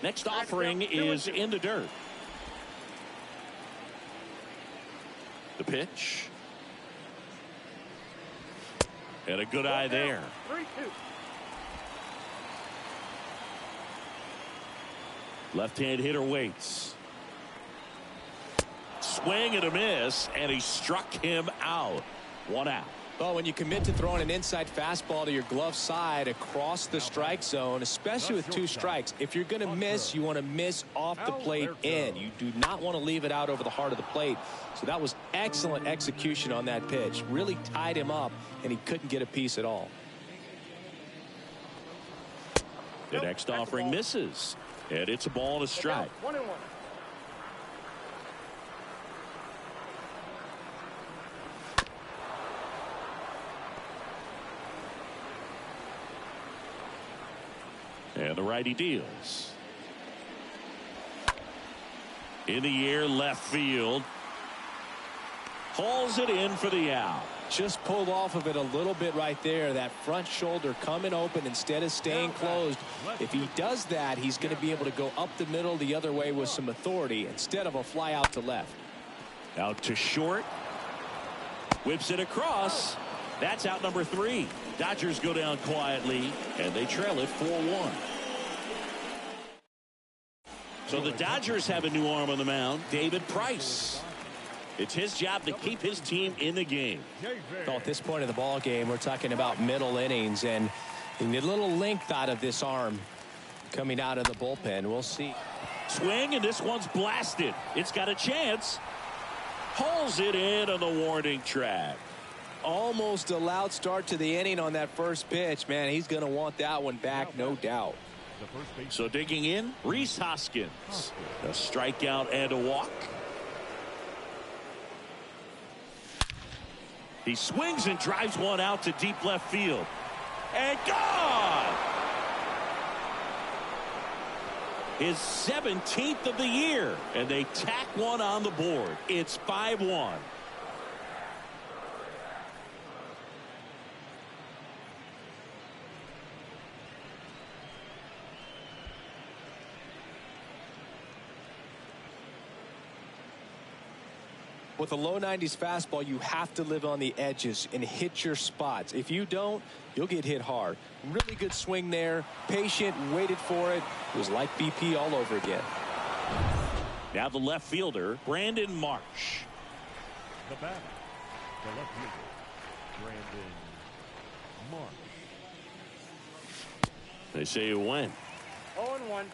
Next offering is in the dirt. The pitch. And a good eye there. 3-2. Left-hand hitter waits. Swing and a miss, and he struck him out. 1 out. Well, when you commit to throwing an inside fastball to your glove side across the strike zone, especially with 2 strikes, if you're going to miss, you want to miss off the plate in. You do not want to leave it out over the heart of the plate. So that was excellent execution on that pitch. Really tied him up, and he couldn't get a piece at all. The next offering misses, and it's a ball and a strike. 1-1. And the righty deals. In the air, left field. Hauls it in for the out. Just pulled off of it a little bit right there. That front shoulder coming open instead of staying closed. If he does that, he's going to be able to go up the middle the other way with some authority instead of a fly out to left. Out to short. Whips it across. That's out number 3. Dodgers go down quietly, and they trail it 4-1. So the Dodgers have a new arm on the mound, David Price. It's his job to keep his team in the game. Well, at this point of the ball game, we're talking about middle innings, and you need a little length out of this arm coming out of the bullpen. We'll see. Swing, and this one's blasted. It's got a chance. Hauls it in on the warning track. almost a loud start to the inning on that first pitch. Man, he's going to want that one back, no doubt. So digging in, Rhys Hoskins. A strikeout and a walk. He swings and drives one out to deep left field. And gone! His 17th of the year. And they tack one on the board. It's 5-1. With a low 90s fastball, you have to live on the edges and hit your spots. If you don't, you'll get hit hard. Really good swing there. Patient, waited for it. It was like BP all over again. Now the left fielder, Brandon Marsh. The batter, the left fielder, Brandon Marsh. They say it went. 0-1.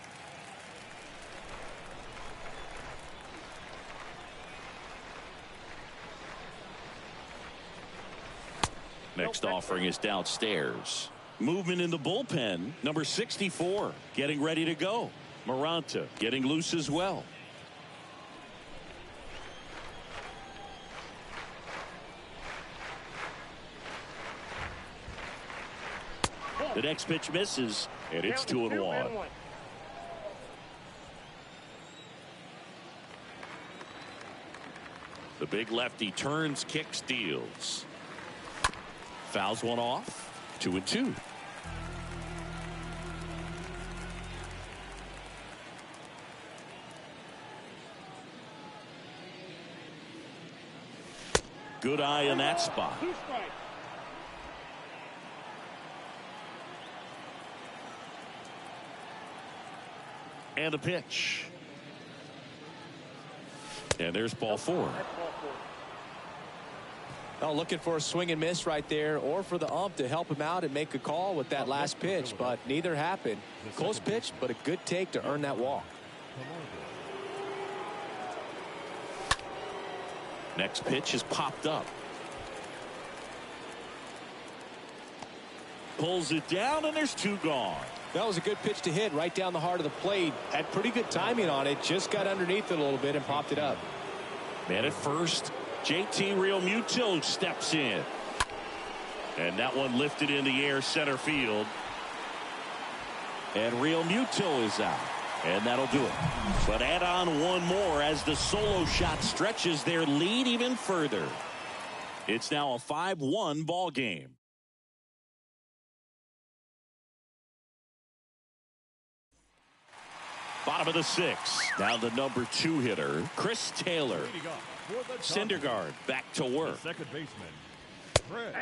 Next offering is downstairs. Movement in the bullpen. Number 64 getting ready to go. Maranta getting loose as well. The next pitch misses, and it's 2-1. The big lefty turns, kicks, deals. Fouls one off. 2-2. Good eye in that spot. 2 strikes. And a pitch. And there's ball 4. That's ball 4. Oh, looking for a swing and miss right there, or for the ump to help him out and make a call with that last pitch, but neither happened. Close pitch, but a good take to earn that walk. Next pitch is popped up. Pulls it down, and there's 2 gone. That was a good pitch to hit right down the heart of the plate. Had pretty good timing on it. Just got underneath it a little bit and popped it up. Man at first. JT Realmuto steps in. And that one lifted in the air center field. And Realmuto is out. And that'll do it. But add on one more as the solo shot stretches their lead even further. It's now a 5-1 ball game. Bottom of the 6th. Now the number 2 hitter, Chris Taylor. Syndergaard back to work. Second baseman.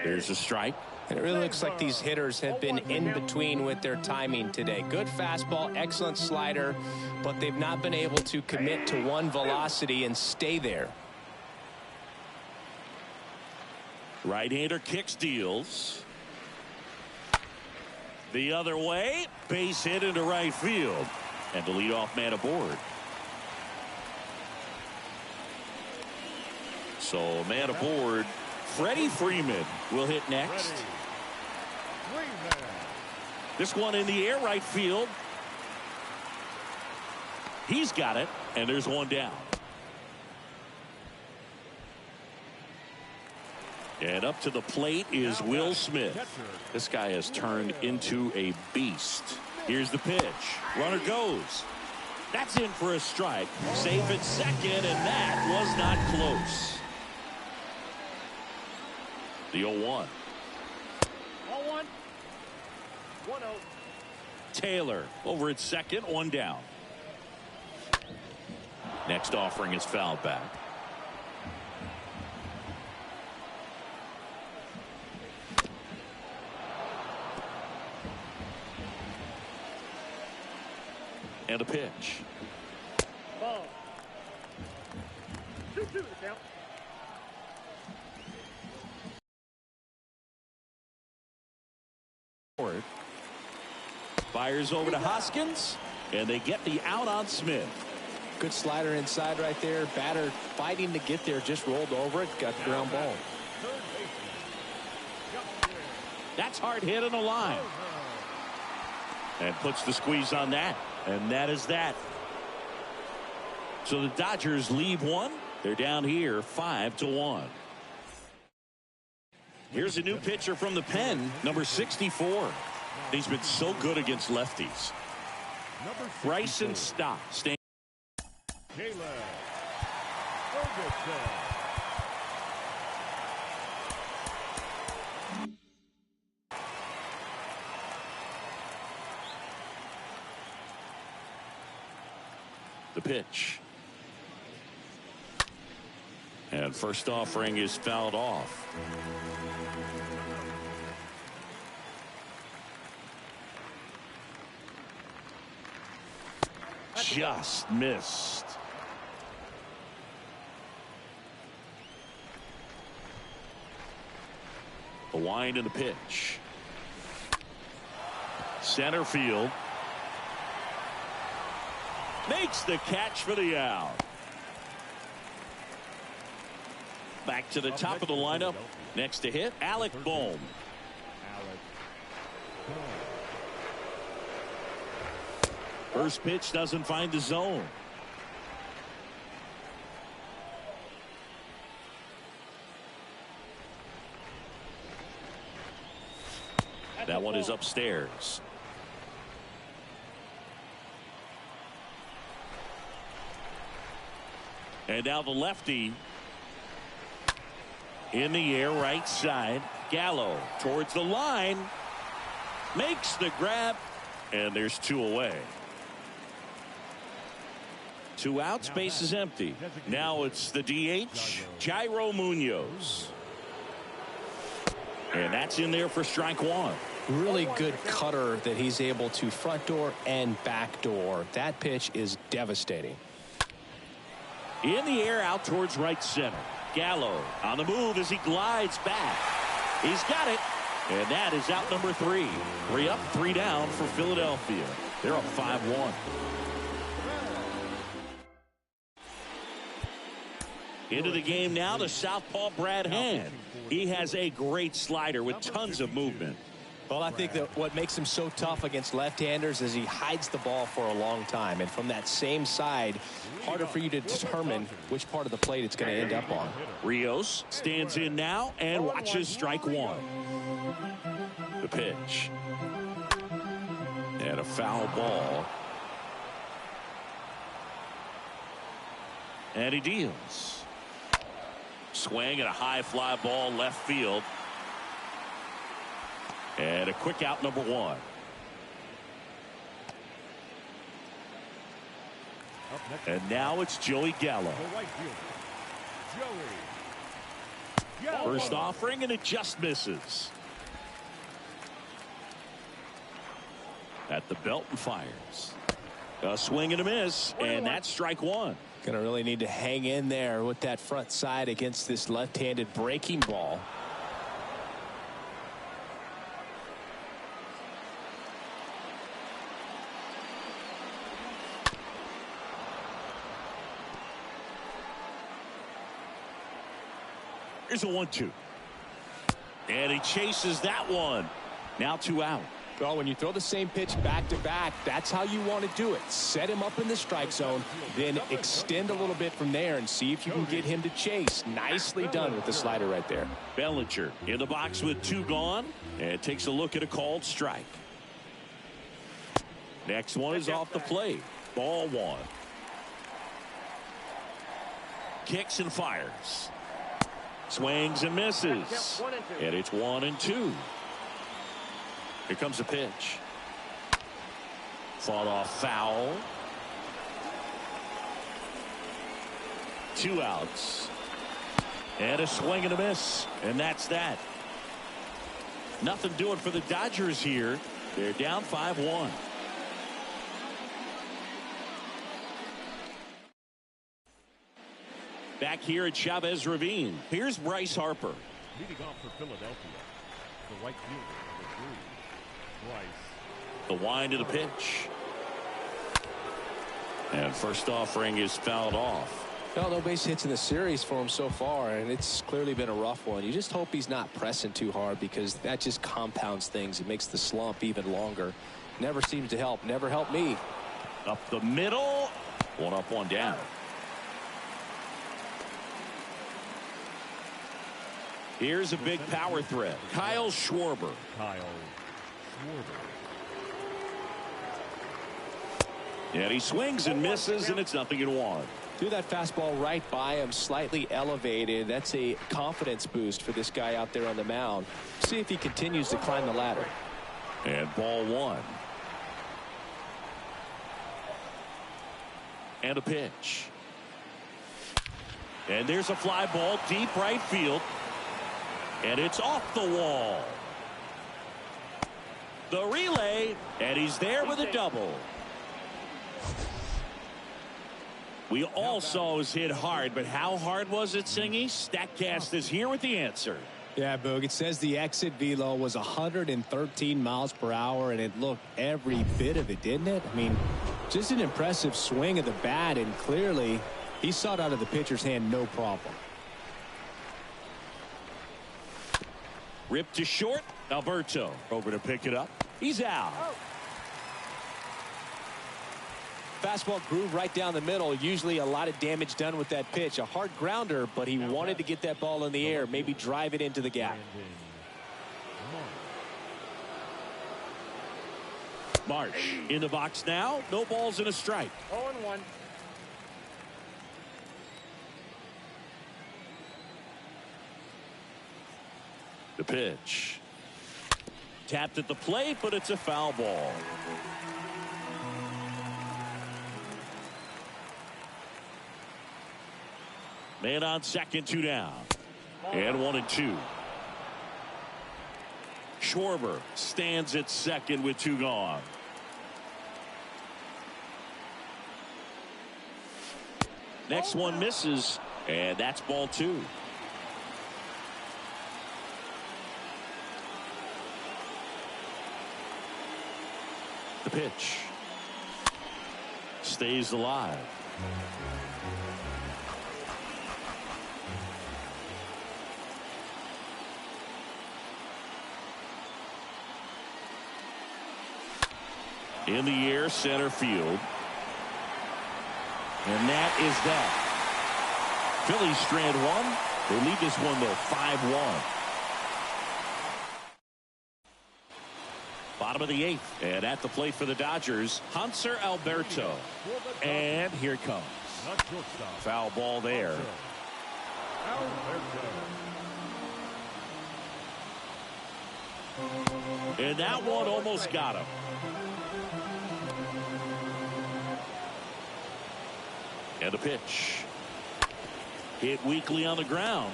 There's a strike. And it really looks like these hitters have been in between with their timing today. Good fastball, excellent slider, but they've not been able to commit to one velocity and stay there. Right-hander kicks, deals. The other way, base hit into right field. And the leadoff man aboard. So man aboard, Freddie Freeman will hit next. This one in the air, right field. He's got it, and there's one down. And up to the plate is Will Smith. This guy has turned into a beast. Here's the pitch. Runner goes. That's in for a strike. Safe at second, and that was not close. The 0-1. 0-1. 1-0. Taylor over at second, one down. Next offering is fouled back. And a pitch. Ball. 2-2 the count. Fires over to Hoskins, and they get the out on Smith. Good slider inside right there. Batter fighting to get there, just rolled over it, got the ground ball. That's hard hit on the line. And puts the squeeze on that. And that is that. So the Dodgers leave one. They're down here 5-1. Here's a new pitcher from the pen, number 64. He's been so good against lefties. Bryson Stott. The pitch. And first offering is fouled off. Just missed. The wind of the pitch. Center field. Makes the catch for the out. Back to the top of the lineup. Next to hit, Alec Bohm. First pitch doesn't find the zone. That one is upstairs. And now the lefty. In the air, right side. Gallo towards the line. Makes the grab. And there's two away. Two outs, base is empty. Now it's the DH, Jairo Munoz. And that's in there for strike one. Really good cutter that he's able to front door and back door. That pitch is devastating. In the air, out towards right center. Gallo on the move as he glides back. He's got it. And that is out number 3. 3 up, 3 down for Philadelphia. They're up 5-1. Into the game now, the southpaw Brad Hand. He has a great slider with tons of movement. Well, I think that what makes him so tough against left-handers is he hides the ball for a long time. And from that same side, harder for you to determine which part of the plate it's going to end up on. Rios stands in now and watches strike one. The pitch. And a foul ball. And he deals. Swing and a high fly ball left field. And a quick out number 1. And now it's Joey Gallo. First offering and it just misses. At the belt and fires. A swing and a miss, and that's strike one. Going to really need to hang in there with that front side against this left-handed breaking ball. Here's a 1-2. And he chases that one. Now 2 out. Well, when you throw the same pitch back-to-back, that's how you want to do it. Set him up in the strike zone, then extend a little bit from there and see if you can get him to chase. Nicely done with the slider right there. Bellinger in the box with 2 gone and takes a look at a called strike. Next one is off the plate. Ball 1. Kicks and fires. Swings and misses. And it's 1-2. Here comes the pitch. Fought off foul. 2 outs. And a swing and a miss. And that's that. Nothing doing for the Dodgers here. They're down 5-1. Back here at Chavez Ravine. Here's Bryce Harper. Leading off for Philadelphia, the right fielder, number 3, Bryce. The wind of the pitch. And first offering is fouled off. Well, no base hits in the series for him so far, and it's clearly been a rough one. You just hope he's not pressing too hard, because that just compounds things. It makes the slump even longer. Never seems to help. Never helped me. Up the middle. One up, one down. Here's a big power threat. Kyle Schwarber. And he swings and misses, and it's 0-1. Threw that fastball right by him, slightly elevated. That's a confidence boost for this guy out there on the mound. See if he continues to climb the ladder. And ball one. And a pitch. And there's a fly ball deep right field. And it's off the wall. The relay, and he's there with a double. We all saw it was hit hard, but how hard was it, Singy? StatCast is here with the answer. Yeah, Boog, it says the exit velo was 113 miles per hour, and it looked every bit of it, didn't it? I mean, just an impressive swing of the bat, and clearly he saw it out of the pitcher's hand no problem. Ripped to short. Alberto over to pick it up. He's out. Fastball groove right down the middle. Usually a lot of damage done with that pitch. A hard grounder, but he wanted to get that ball in the air, maybe drive it into the gap. Marsh in the box now. No balls and a strike. 0-1. The pitch. Tapped at the plate, but it's a foul ball. Man on second, 2 down. And 1-2. Schwarber stands at second with 2 gone. Next one misses, and that's ball 2. The pitch. Stays alive. In the air, center field. And that is that. Phillies strand one. They lead this one, though, 5-1. Bottom of the 8th. And at the plate for the Dodgers, Hanser Alberto. And here it comes. Foul ball there. And that one almost got him. And a pitch. Hit weakly on the ground.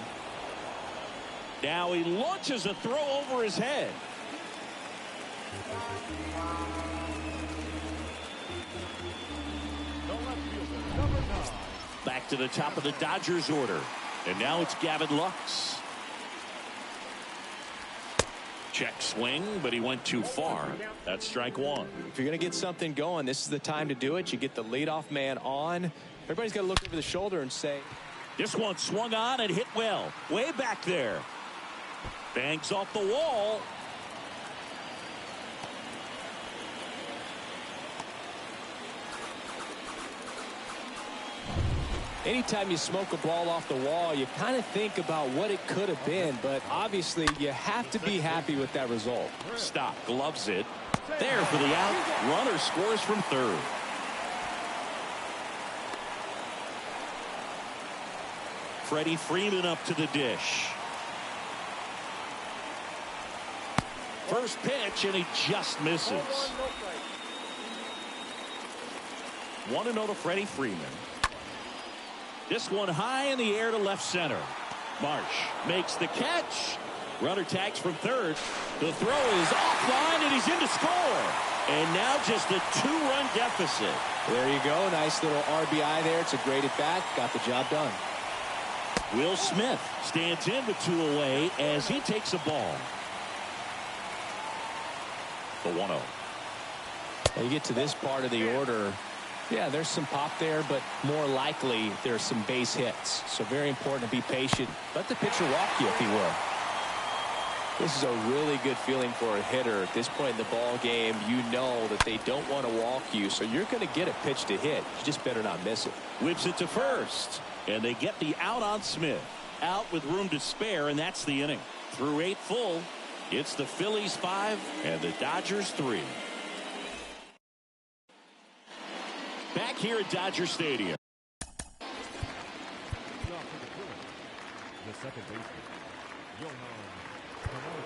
Now he launches a throw over his head. Back to the top of the Dodgers order. And now it's Gavin Lux. Check swing, but he went too far. That's strike 1. If you're going to get something going, this is the time to do it. You get the leadoff man on. Everybody's got to look over the shoulder and say. This one swung on and hit well. Way back there. Bangs off the wall. Anytime you smoke a ball off the wall, you kind of think about what it could have been, but obviously you have to be happy with that result. Stop, gloves it. There for the out. Runner scores from third. Freddie Freeman up to the dish. First pitch, and he just misses. 1-0 to Freddie Freeman. This one high in the air to left center. Marsh makes the catch. Runner tags from third. The throw is offline, and he's in to score. And now just a 2-run deficit. There you go. Nice little RBI there. It's a great at bat. Got the job done. Will Smith stands in with 2 away as he takes a ball. The 1-0. Well, you get to this part of the order, Yeah, there's some pop there, but more likely there's some base hits. So very important to be patient. Let the pitcher walk you if he will. This is a really good feeling for a hitter. At this point in the ball game, you know that they don't want to walk you, so you're going to get a pitch to hit. You just better not miss it. Whips it to first, and they get the out on Smith. Out with room to spare, and that's the inning. Through 8 full, it's the Phillies 5 and the Dodgers 3. Back here at Dodger Stadium. The second baseman, Johan Camargo.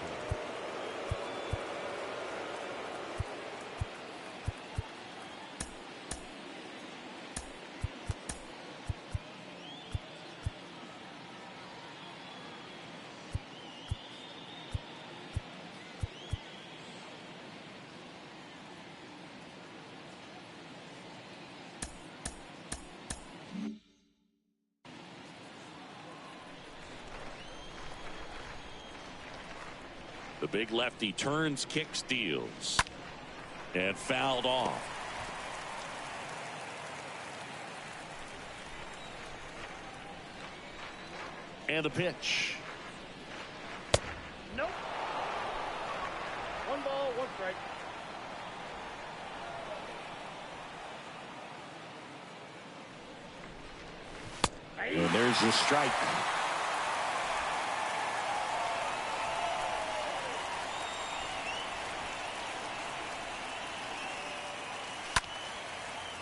The big lefty turns, kicks, deals, and fouled off. And the pitch. Nope. 1 ball, 1 strike. And there's the strike.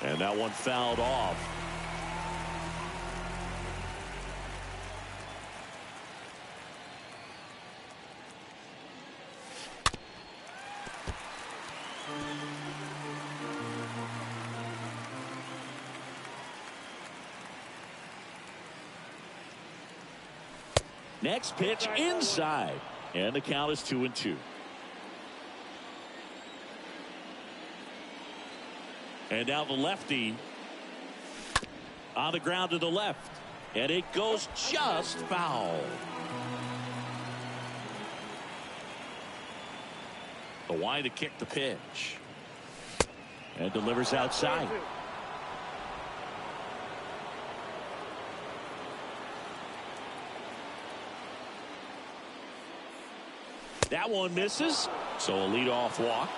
And that one fouled off. Next pitch inside, and the count is 2-2. And now the lefty on the ground to the left, and it goes just foul. The wide to kick the pitch, and delivers outside. That one misses, so a leadoff walk.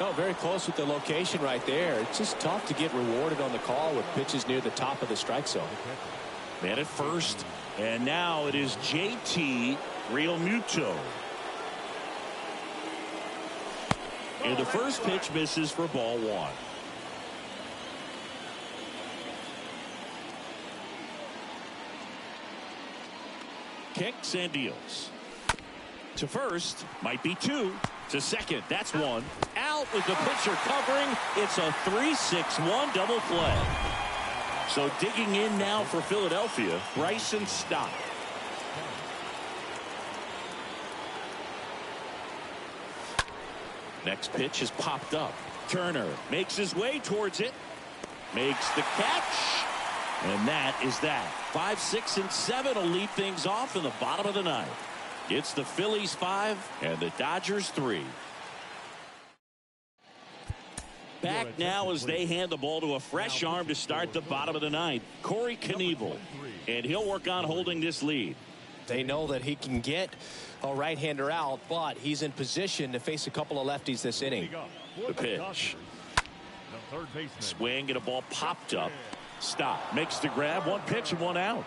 No, very close with the location right there. It's just tough to get rewarded on the call with pitches near the top of the strike zone. Man at first, and now it is JT Realmuto. And the first pitch misses for ball 1. Kicks and deals. To first, might be 2. To second, that's 1. Out with the pitcher covering. It's a 3-6-1 double play. So digging in now for Philadelphia, Bryson Stott. Next pitch is popped up. Turner makes his way towards it. Makes the catch. And that is that. 5, 6, and 7 will lead things off in the bottom of the 9th. It's the Phillies 5 and the Dodgers 3. Back now as they hand the ball to a fresh arm to start the bottom of the 9th. Corey Knievel. And he'll work on holding this lead. They know that he can get a right-hander out, but he's in position to face a couple of lefties this inning. The pitch. Swing and a ball popped up. Stop. Makes the grab. 1 pitch and 1 out.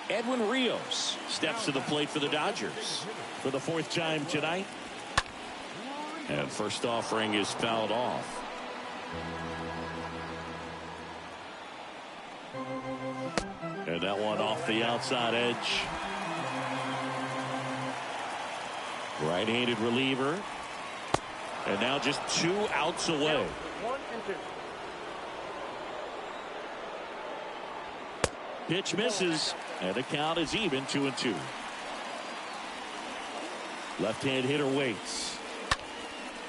Edwin Rios steps to the plate for the Dodgers for the 4th time tonight. And first offering is fouled off. And that one off the outside edge. Right-handed reliever. And now just 2 outs away. 1 and 2. Pitch misses, and the count is even 2-2. Left-hand hitter waits.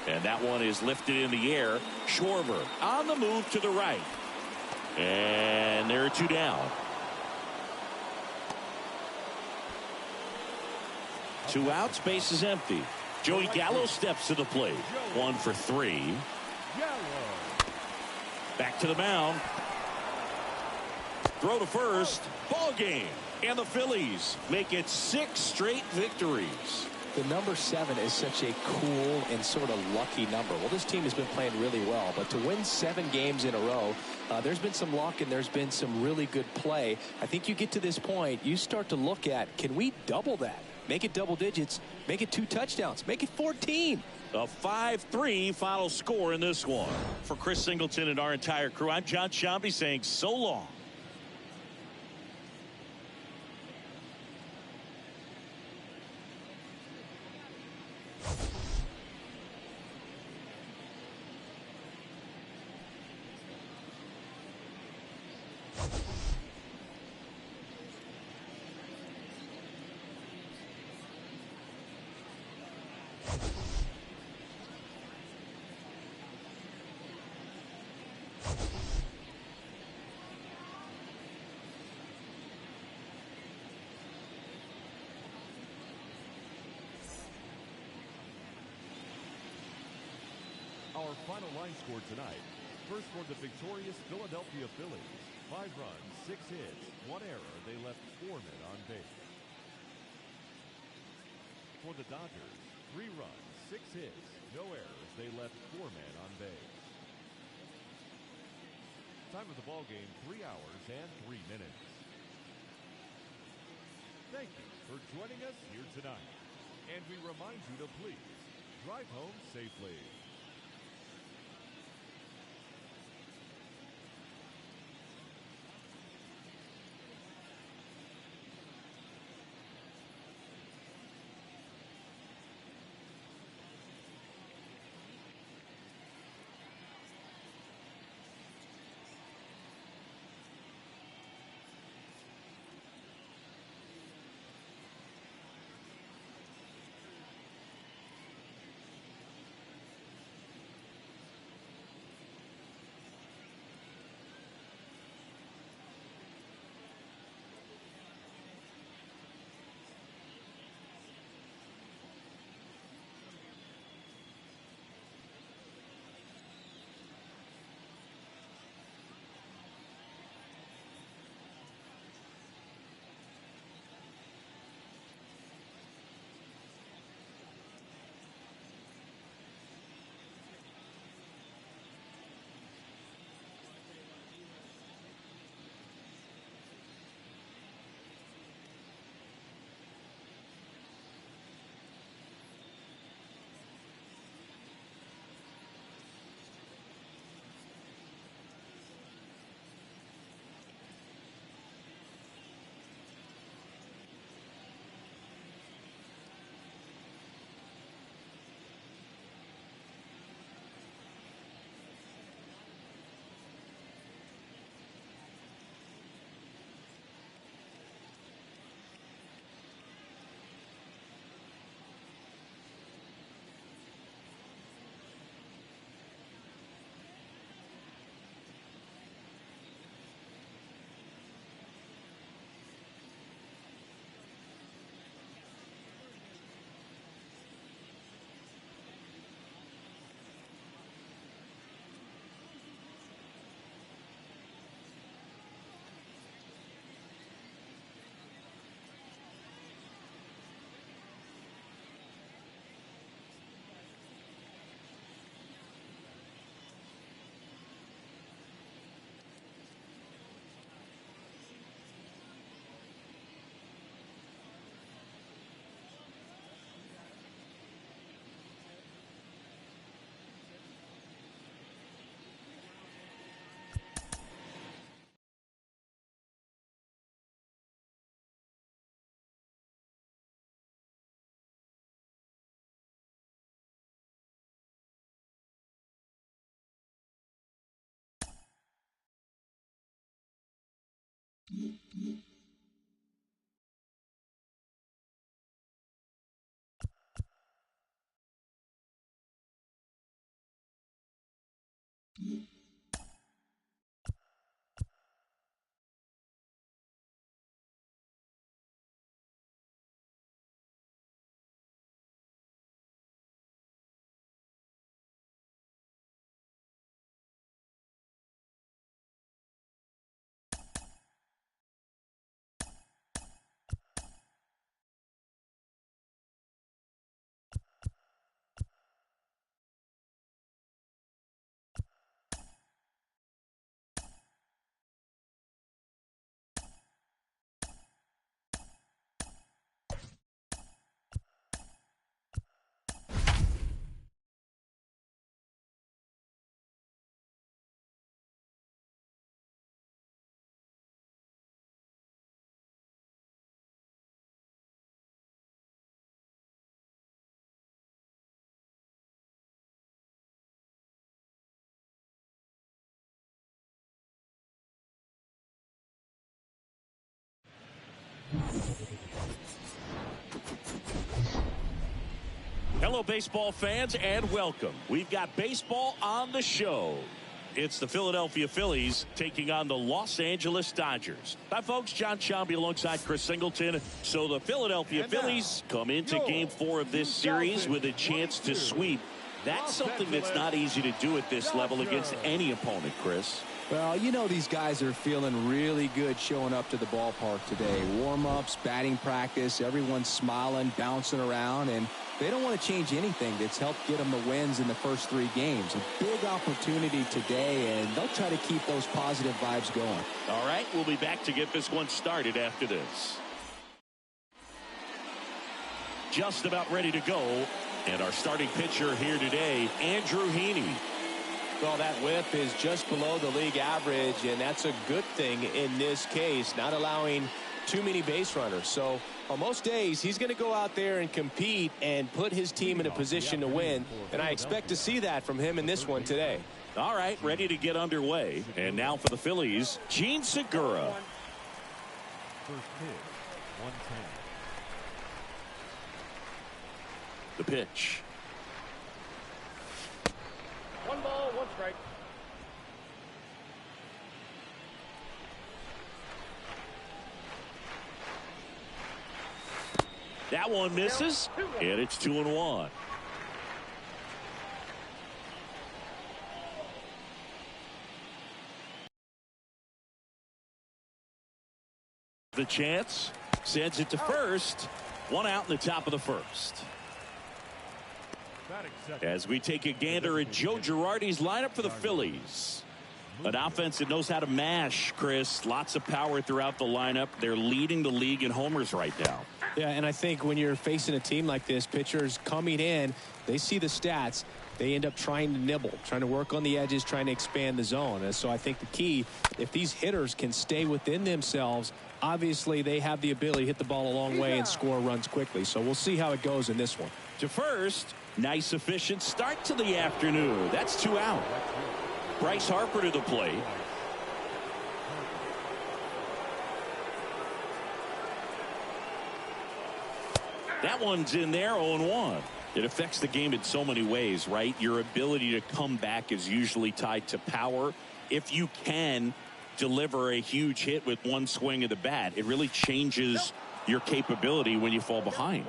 And that one is lifted in the air. Schwarber on the move to the right. And there are 2 down. 2 outs, base is empty. Joey Gallo steps to the plate. 1 for 3. Back to the mound. Throw to first. Ball game. And the Phillies make it 6 straight victories. The number 7 is such a cool and sort of lucky number. Well, this team has been playing really well, but to win 7 games in a row, there's been some luck and there's been some really good play. I think you get to this point, you start to look at, can we double that? Make it double digits, make it 2 touchdowns, make it 14. A 5-3 final score in this one. For Chris Singleton and our entire crew, I'm John Sciambi saying so long. Our final line score tonight. First for the victorious Philadelphia Phillies. 5 runs, 6 hits, 1 error. They left 4 men on base. For the Dodgers, 3 runs, 6 hits, no errors. They left 4 men on base. Time of the ball game, 3 hours and 3 minutes. Thank you for joining us here tonight. And we remind you to please drive home safely. Hello, baseball fans, and welcome. We've got baseball on the show. It's the Philadelphia Phillies taking on the Los Angeles Dodgers. Hi, folks. John Shambi alongside Chris Singleton. So the Philadelphia Phillies come into Game 4 of this series with a chance to sweep. That's something that's not easy to do at this level against any opponent, Chris. Well, you know these guys are feeling really good showing up to the ballpark today. Warm-ups, batting practice, everyone's smiling, bouncing around, and they don't want to change anything that's helped get them the wins in the first 3 games. A big opportunity today, and they'll try to keep those positive vibes going. All right, we'll be back to get this one started after this. Just about ready to go. And our starting pitcher here today, Andrew Heaney. Well, that whip is just below the league average, and that's a good thing in this case, not allowing too many base runners. So on most days, he's going to go out there and compete and put his team in a position to win, and I expect to see that from him in this one today. All right, ready to get underway. And now for the Phillies, Gene Segura. First pitch, 110. The pitch. 1 ball, 1 strike. That one misses, and it's 2-1. The chance, sends it to first. 1 out in the top of the first. As we take a gander at Joe Girardi's lineup for the Phillies. An offense that knows how to mash, Chris. Lots of power throughout the lineup. They're leading the league in homers right now. Yeah, and I think when you're facing a team like this, pitchers coming in, they see the stats. They end up trying to nibble, trying to work on the edges, trying to expand the zone. And so I think the key, if these hitters can stay within themselves, obviously they have the ability to hit the ball a long way and score runs quickly. So we'll see how it goes in this one. To first, nice efficient start to the afternoon. That's 2 out. Bryce Harper to the plate. That one's in there, 0-1. It affects the game in so many ways, right? Your ability to come back is usually tied to power. If you can deliver a huge hit with one swing of the bat, it really changes your capability when you fall behind.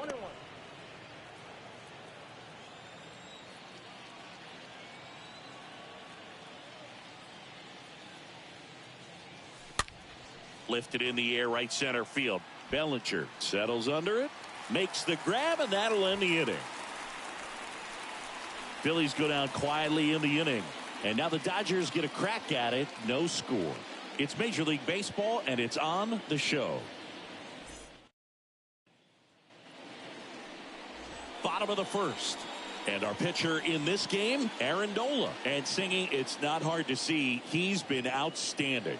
Lifted in the air, right center field. Bellinger settles under it, makes the grab, and that'll end the inning. Phillies go down quietly in the inning. And now the Dodgers get a crack at it. No score. It's Major League Baseball, and it's on the show. Bottom of the first. And our pitcher in this game, Aaron Nola. And singing, it's not hard to see, he's been outstanding.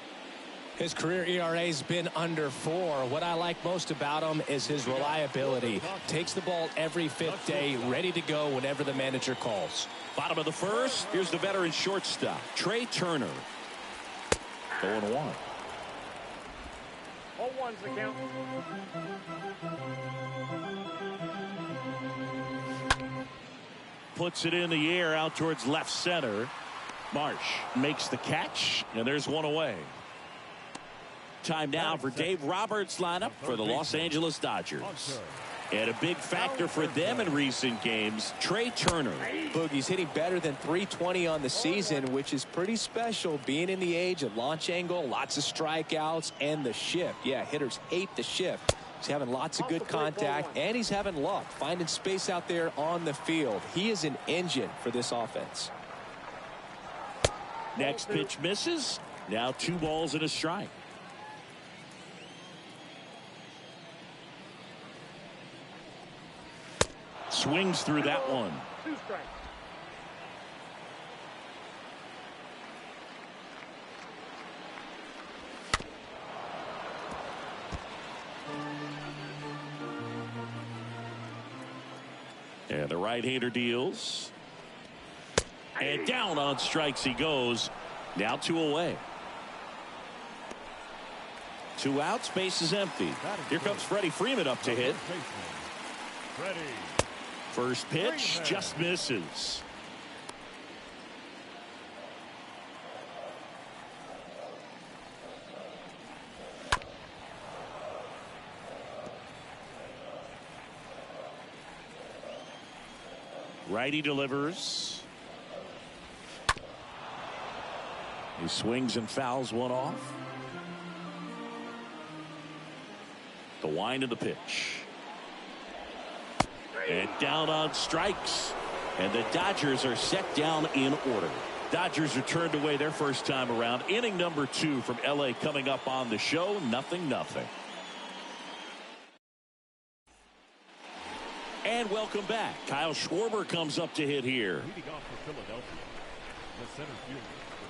His career ERA's been under 4. What I like most about him is his reliability. Takes the ball every 5th day, ready to go whenever the manager calls. Bottom of the first, here's the veteran shortstop, Trey Turner. 0-1. 0-1's the count. Puts it in the air out towards left center. Marsh makes the catch, and there's one away. Time now for Dave Roberts' lineup for the Los Angeles Dodgers. And a big factor for them in recent games, Trey Turner. Boogie's hitting better than .320 on the season, which is pretty special, being in the age of launch angle, lots of strikeouts, and the shift. Yeah, hitters hate the shift. He's having lots of good contact, and he's having luck finding space out there on the field. He is an engine for this offense. Next pitch misses. Now 2 balls and a strike. Swings through that one. 2 strikes. And the right-hander deals. And down on strikes he goes. Now 2 away. 2 outs, base is empty. Here comes Freddie Freeman up to hit. First pitch just misses. Righty delivers. He swings and fouls one off. The wind of the pitch. And down on strikes. And the Dodgers are set down in order. Dodgers are turned away their first time around. Inning number 2 from LA coming up on the show. 0-0. And welcome back. Kyle Schwarber comes up to hit here. Leading off for Philadelphia, the center fielder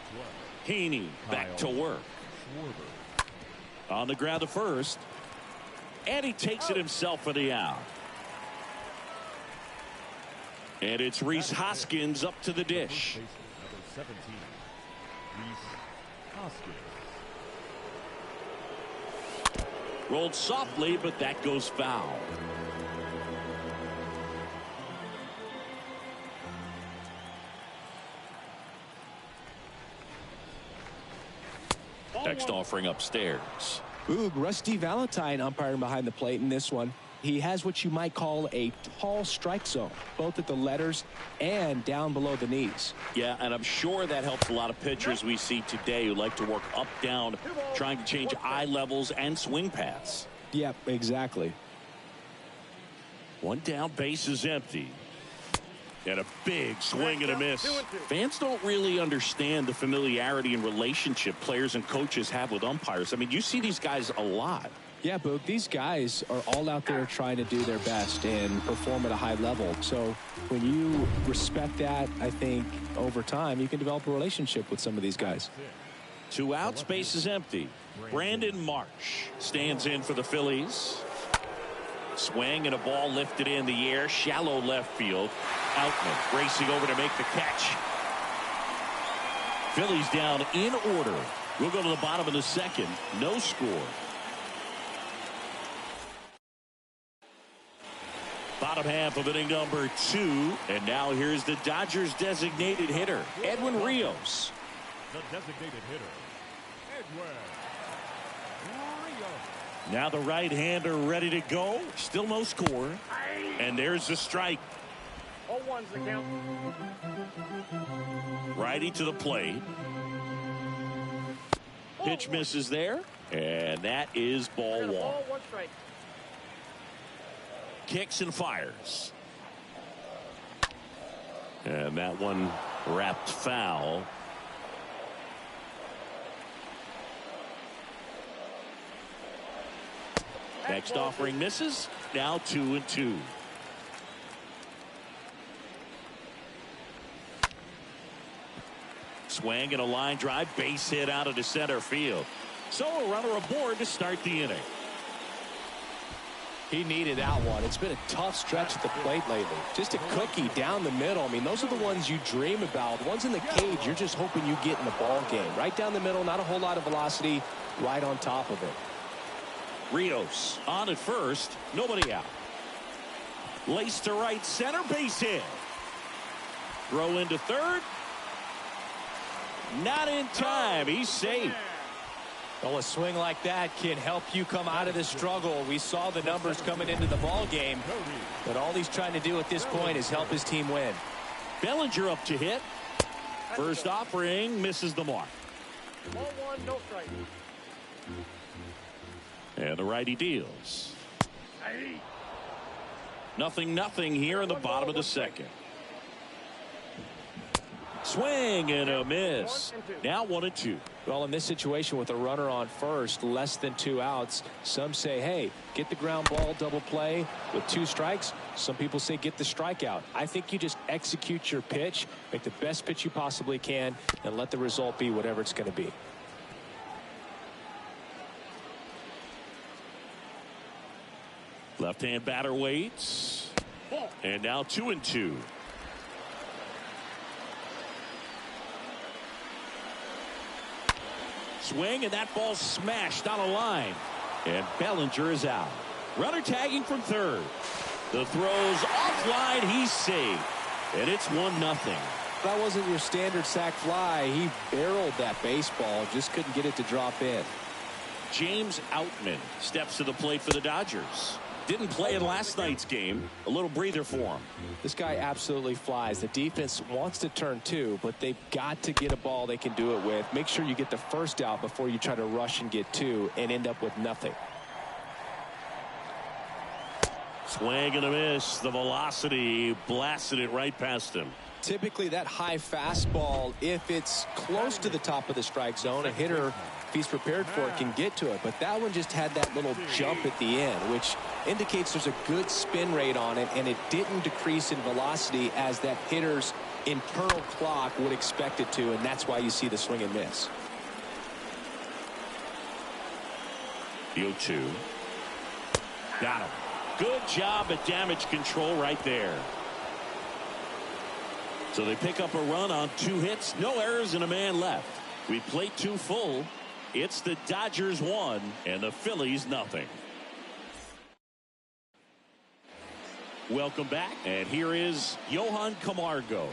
for 12. Heaney back to work. Schwarber. On the ground to first. And he takes it himself for the out. And it's Rhys Hoskins up to the dish. Number 17, Rhys Hoskins. Rolled softly, but that goes foul. Next offering upstairs. Boog, Rusty Valentine umpiring behind the plate in this one. He has what you might call a tall strike zone, both at the letters and down below the knees. Yeah, and I'm sure that helps a lot of pitchers we see today who like to work up, down, trying to change eye levels and swing paths. Yep, exactly. One down, base is empty. And a big swing and a miss. Fans don't really understand the familiarity and relationship players and coaches have with umpires. I mean, you see these guys a lot. Yeah, Boog, these guys are all out there trying to do their best and perform at a high level. So when you respect that, I think over time you can develop a relationship with some of these guys. 2 outs, base is empty. Brandon Marsh stands in for the Phillies. Swing and a ball lifted in the air, shallow left field. Outman racing over to make the catch. Phillies down in order. We'll go to the bottom of the second. No score. Bottom half of inning number 2. And now here's the Dodgers designated hitter, Edwin Rios. The designated hitter, Edwin Rios. Now the right-hander ready to go. Still no score. And there's the strike. 0-1's the count. Righty to the plate. Pitch misses there. And that is ball 1. Ball, 1 strike. Kicks and fires. And that one wrapped foul. Next offering misses. Now 2-2. Swing and a line drive. Base hit out of the center field. So a runner aboard to start the inning. He needed that one. It's been a tough stretch at the plate lately. Just a cookie down the middle. I mean, those are the ones you dream about. The ones in the cage, you're just hoping you get in the ball game. Right down the middle, not a whole lot of velocity, right on top of it. Rios on at first. Nobody out. Lace to right center. Base hit. Throw into third. Not in time. He's safe. Well, a swing like that can help you come out of this struggle. We saw the numbers coming into the ball game, but all he's trying to do at this point is help his team win. Bellinger up to hit. First offering misses the mark. Ball 1, no strike. And the righty deals. 0-0 here in the bottom of the second. Swing and a miss. Now 1-2. Well, in this situation with a runner on first, less than 2 outs, some say, hey, get the ground ball, double play with 2 strikes. Some people say get the strikeout. I think you just execute your pitch, make the best pitch you possibly can, and let the result be whatever it's going to be. Left-hand batter waits. And now 2-2. Swing, and that ball smashed on a line. And Bellinger is out. Runner tagging from third. The throw's offline. He's safe. And it's 1-0. That wasn't your standard sac fly. He barreled that baseball. Just couldn't get it to drop in. James Outman steps to the plate for the Dodgers. Didn't play in last night's game. A little breather for him. This guy absolutely flies. The defense wants to turn two, but they've got to get a ball they can do it with. Make sure you get the first out before you try to rush and get two and end up with nothing. Swing and a miss. The velocity blasted it right past him. Typically that high fastball, if it's close to the top of the strike zone, a hitter, if he's prepared for it, can get to it. But that one just had that little jump at the end, which indicates there's a good spin rate on it, and it didn't decrease in velocity as that hitter's internal clock would expect it to, and that's why you see the swing and miss. 0-2. Got him. Good job at damage control right there. So they pick up a run on 2 hits, no errors, and a man left. We played 2 full. It's the Dodgers 1 and the Phillies 0. Welcome back, and here is Johan Camargo.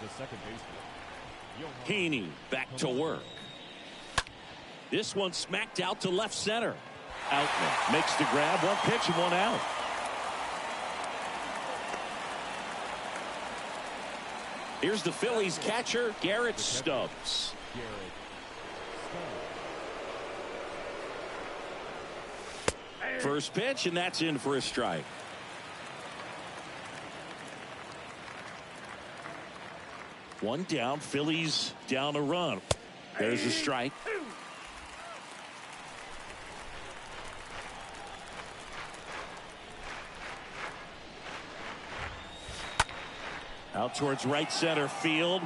The second baseman. Heaney back to work. This one smacked out to left center. Outman makes the grab. 1 pitch and 1 out. Here's the Phillies catcher, Garrett Stubbs. First pitch, and that's in for a strike. One down, Phillies down a run. There's a strike. Out towards right center field.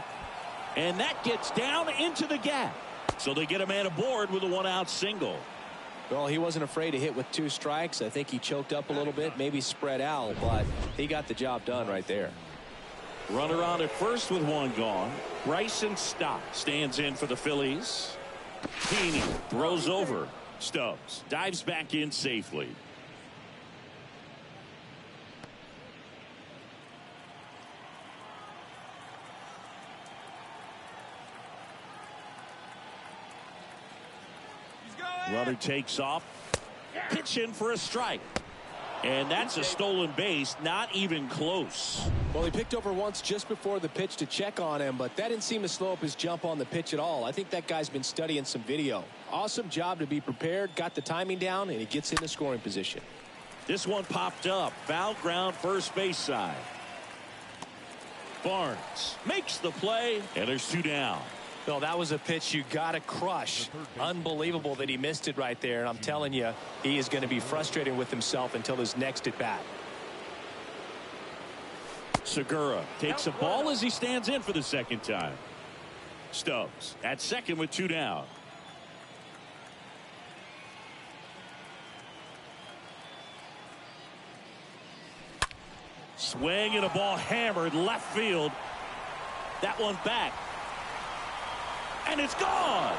And that gets down into the gap. So they get a man aboard with a 1-out single. Well, he wasn't afraid to hit with 2 strikes. I think he choked up a little bit, maybe spread out, but he got the job done right there. Runner on at first with 1 gone. Bryson Stott stands in for the Phillies. Heaney throws over. Stubbs dives back in safely. Runner takes off. Pitch in for a strike. And that's a stolen base. Not even close. Well, he picked over once just before the pitch to check on him, but that didn't seem to slow up his jump on the pitch at all. I think that guy's been studying some video. Awesome job to be prepared. Got the timing down, and he gets in the scoring position. This one popped up. Foul ground, first base side. Barnes makes the play, and there's 2 down. Well, that was a pitch you got to crush. Unbelievable that he missed it right there. And I'm telling you, he is going to be frustrated with himself until his next at bat. Segura takes a ball as he stands in for the second time. Stubbs at second with 2 down. Swing and a ball hammered left field. That one back. And it's gone.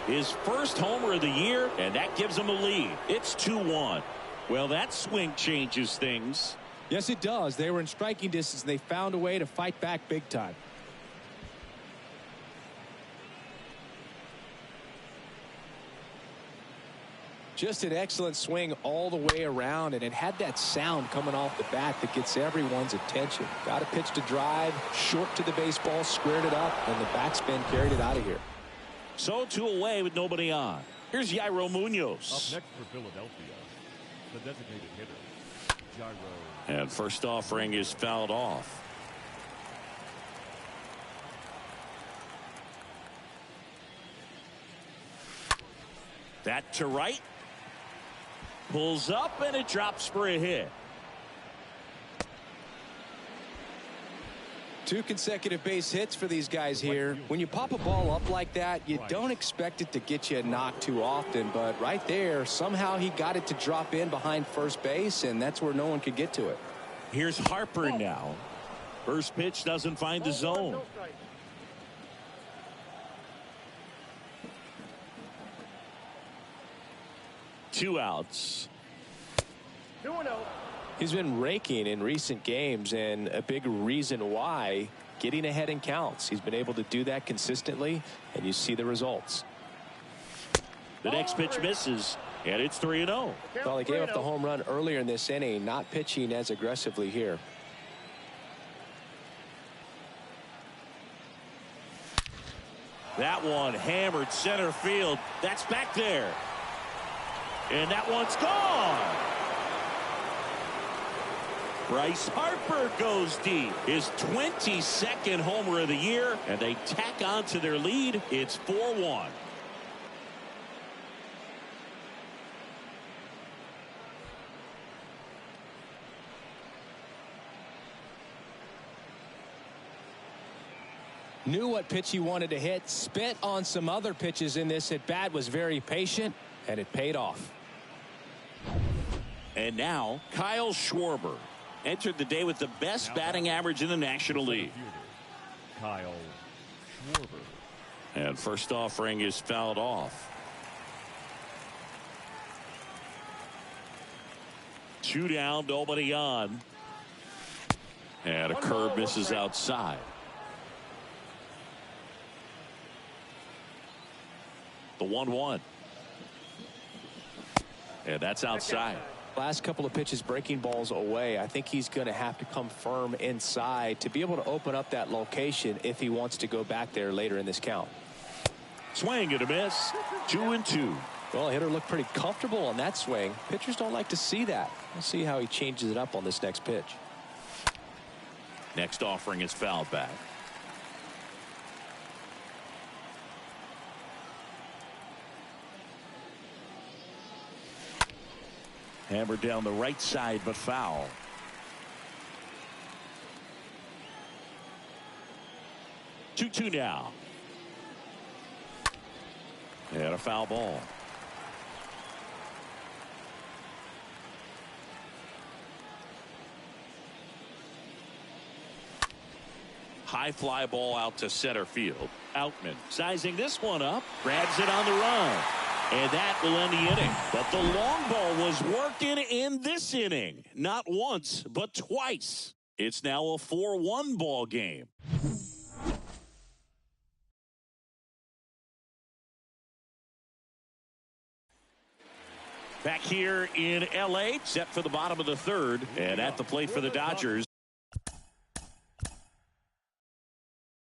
His first homer of the year, and that gives him a lead. It's 2-1. Well, that swing changes things. Yes, it does. They were in striking distance. They found a way to fight back big time. Just an excellent swing all the way around, and it had that sound coming off the bat that gets everyone's attention. Got a pitch to drive, short to the baseball, squared it up, and the backspin carried it out of here. So 2 away with nobody on. Here's Yairo Up Munoz. next for Philadelphia, the designated hitter, Jairo. And first offering is fouled off. That to right. Pulls up, and it drops for a hit. 2 consecutive base hits for these guys here. When you pop a ball up like that, you don't expect it to get you a knock too often, but right there, somehow he got it to drop in behind first base, and that's where no one could get to it. Here's Harper now. First pitch doesn't find the zone. 2 outs. 2-0. He's been raking in recent games, and a big reason why, getting ahead in counts. He's been able to do that consistently, and you see the results. The next pitch misses, and it's 3-0. Well, he gave up the home run earlier in this inning, not pitching as aggressively here. That one hammered center field. That's back there. And that one's gone. Bryce Harper goes deep. His 22nd homer of the year, and they tack on to their lead. It's 4-1. Knew what pitch he wanted to hit, spit on some other pitches in this at bat, was very patient, and it paid off. And now Kyle Schwarber entered the day with the best batting average in the National League. Kyle Schwarber. And first offering is fouled off. 2 down, nobody on. And a curve misses outside. The 1-1. And that's outside. Last couple of pitches breaking balls away. I think he's going to have to come firm inside to be able to open up that location if he wants to go back there later in this count. Swing and a miss. 2-2. Well, hitter looked pretty comfortable on that swing. Pitchers don't like to see that. We'll see how he changes it up on this next pitch. Next offering is fouled back. Hammered down the right side, but foul. Two now. And a foul ball. High fly ball out to center field. Outman sizing this one up, grabs it on the run. And that will end the inning. But the long ball was working in this inning. Not once, but twice. It's now a 4-1 ball game. Back here in L.A., set for the bottom of the third. And at the plate for the Dodgers,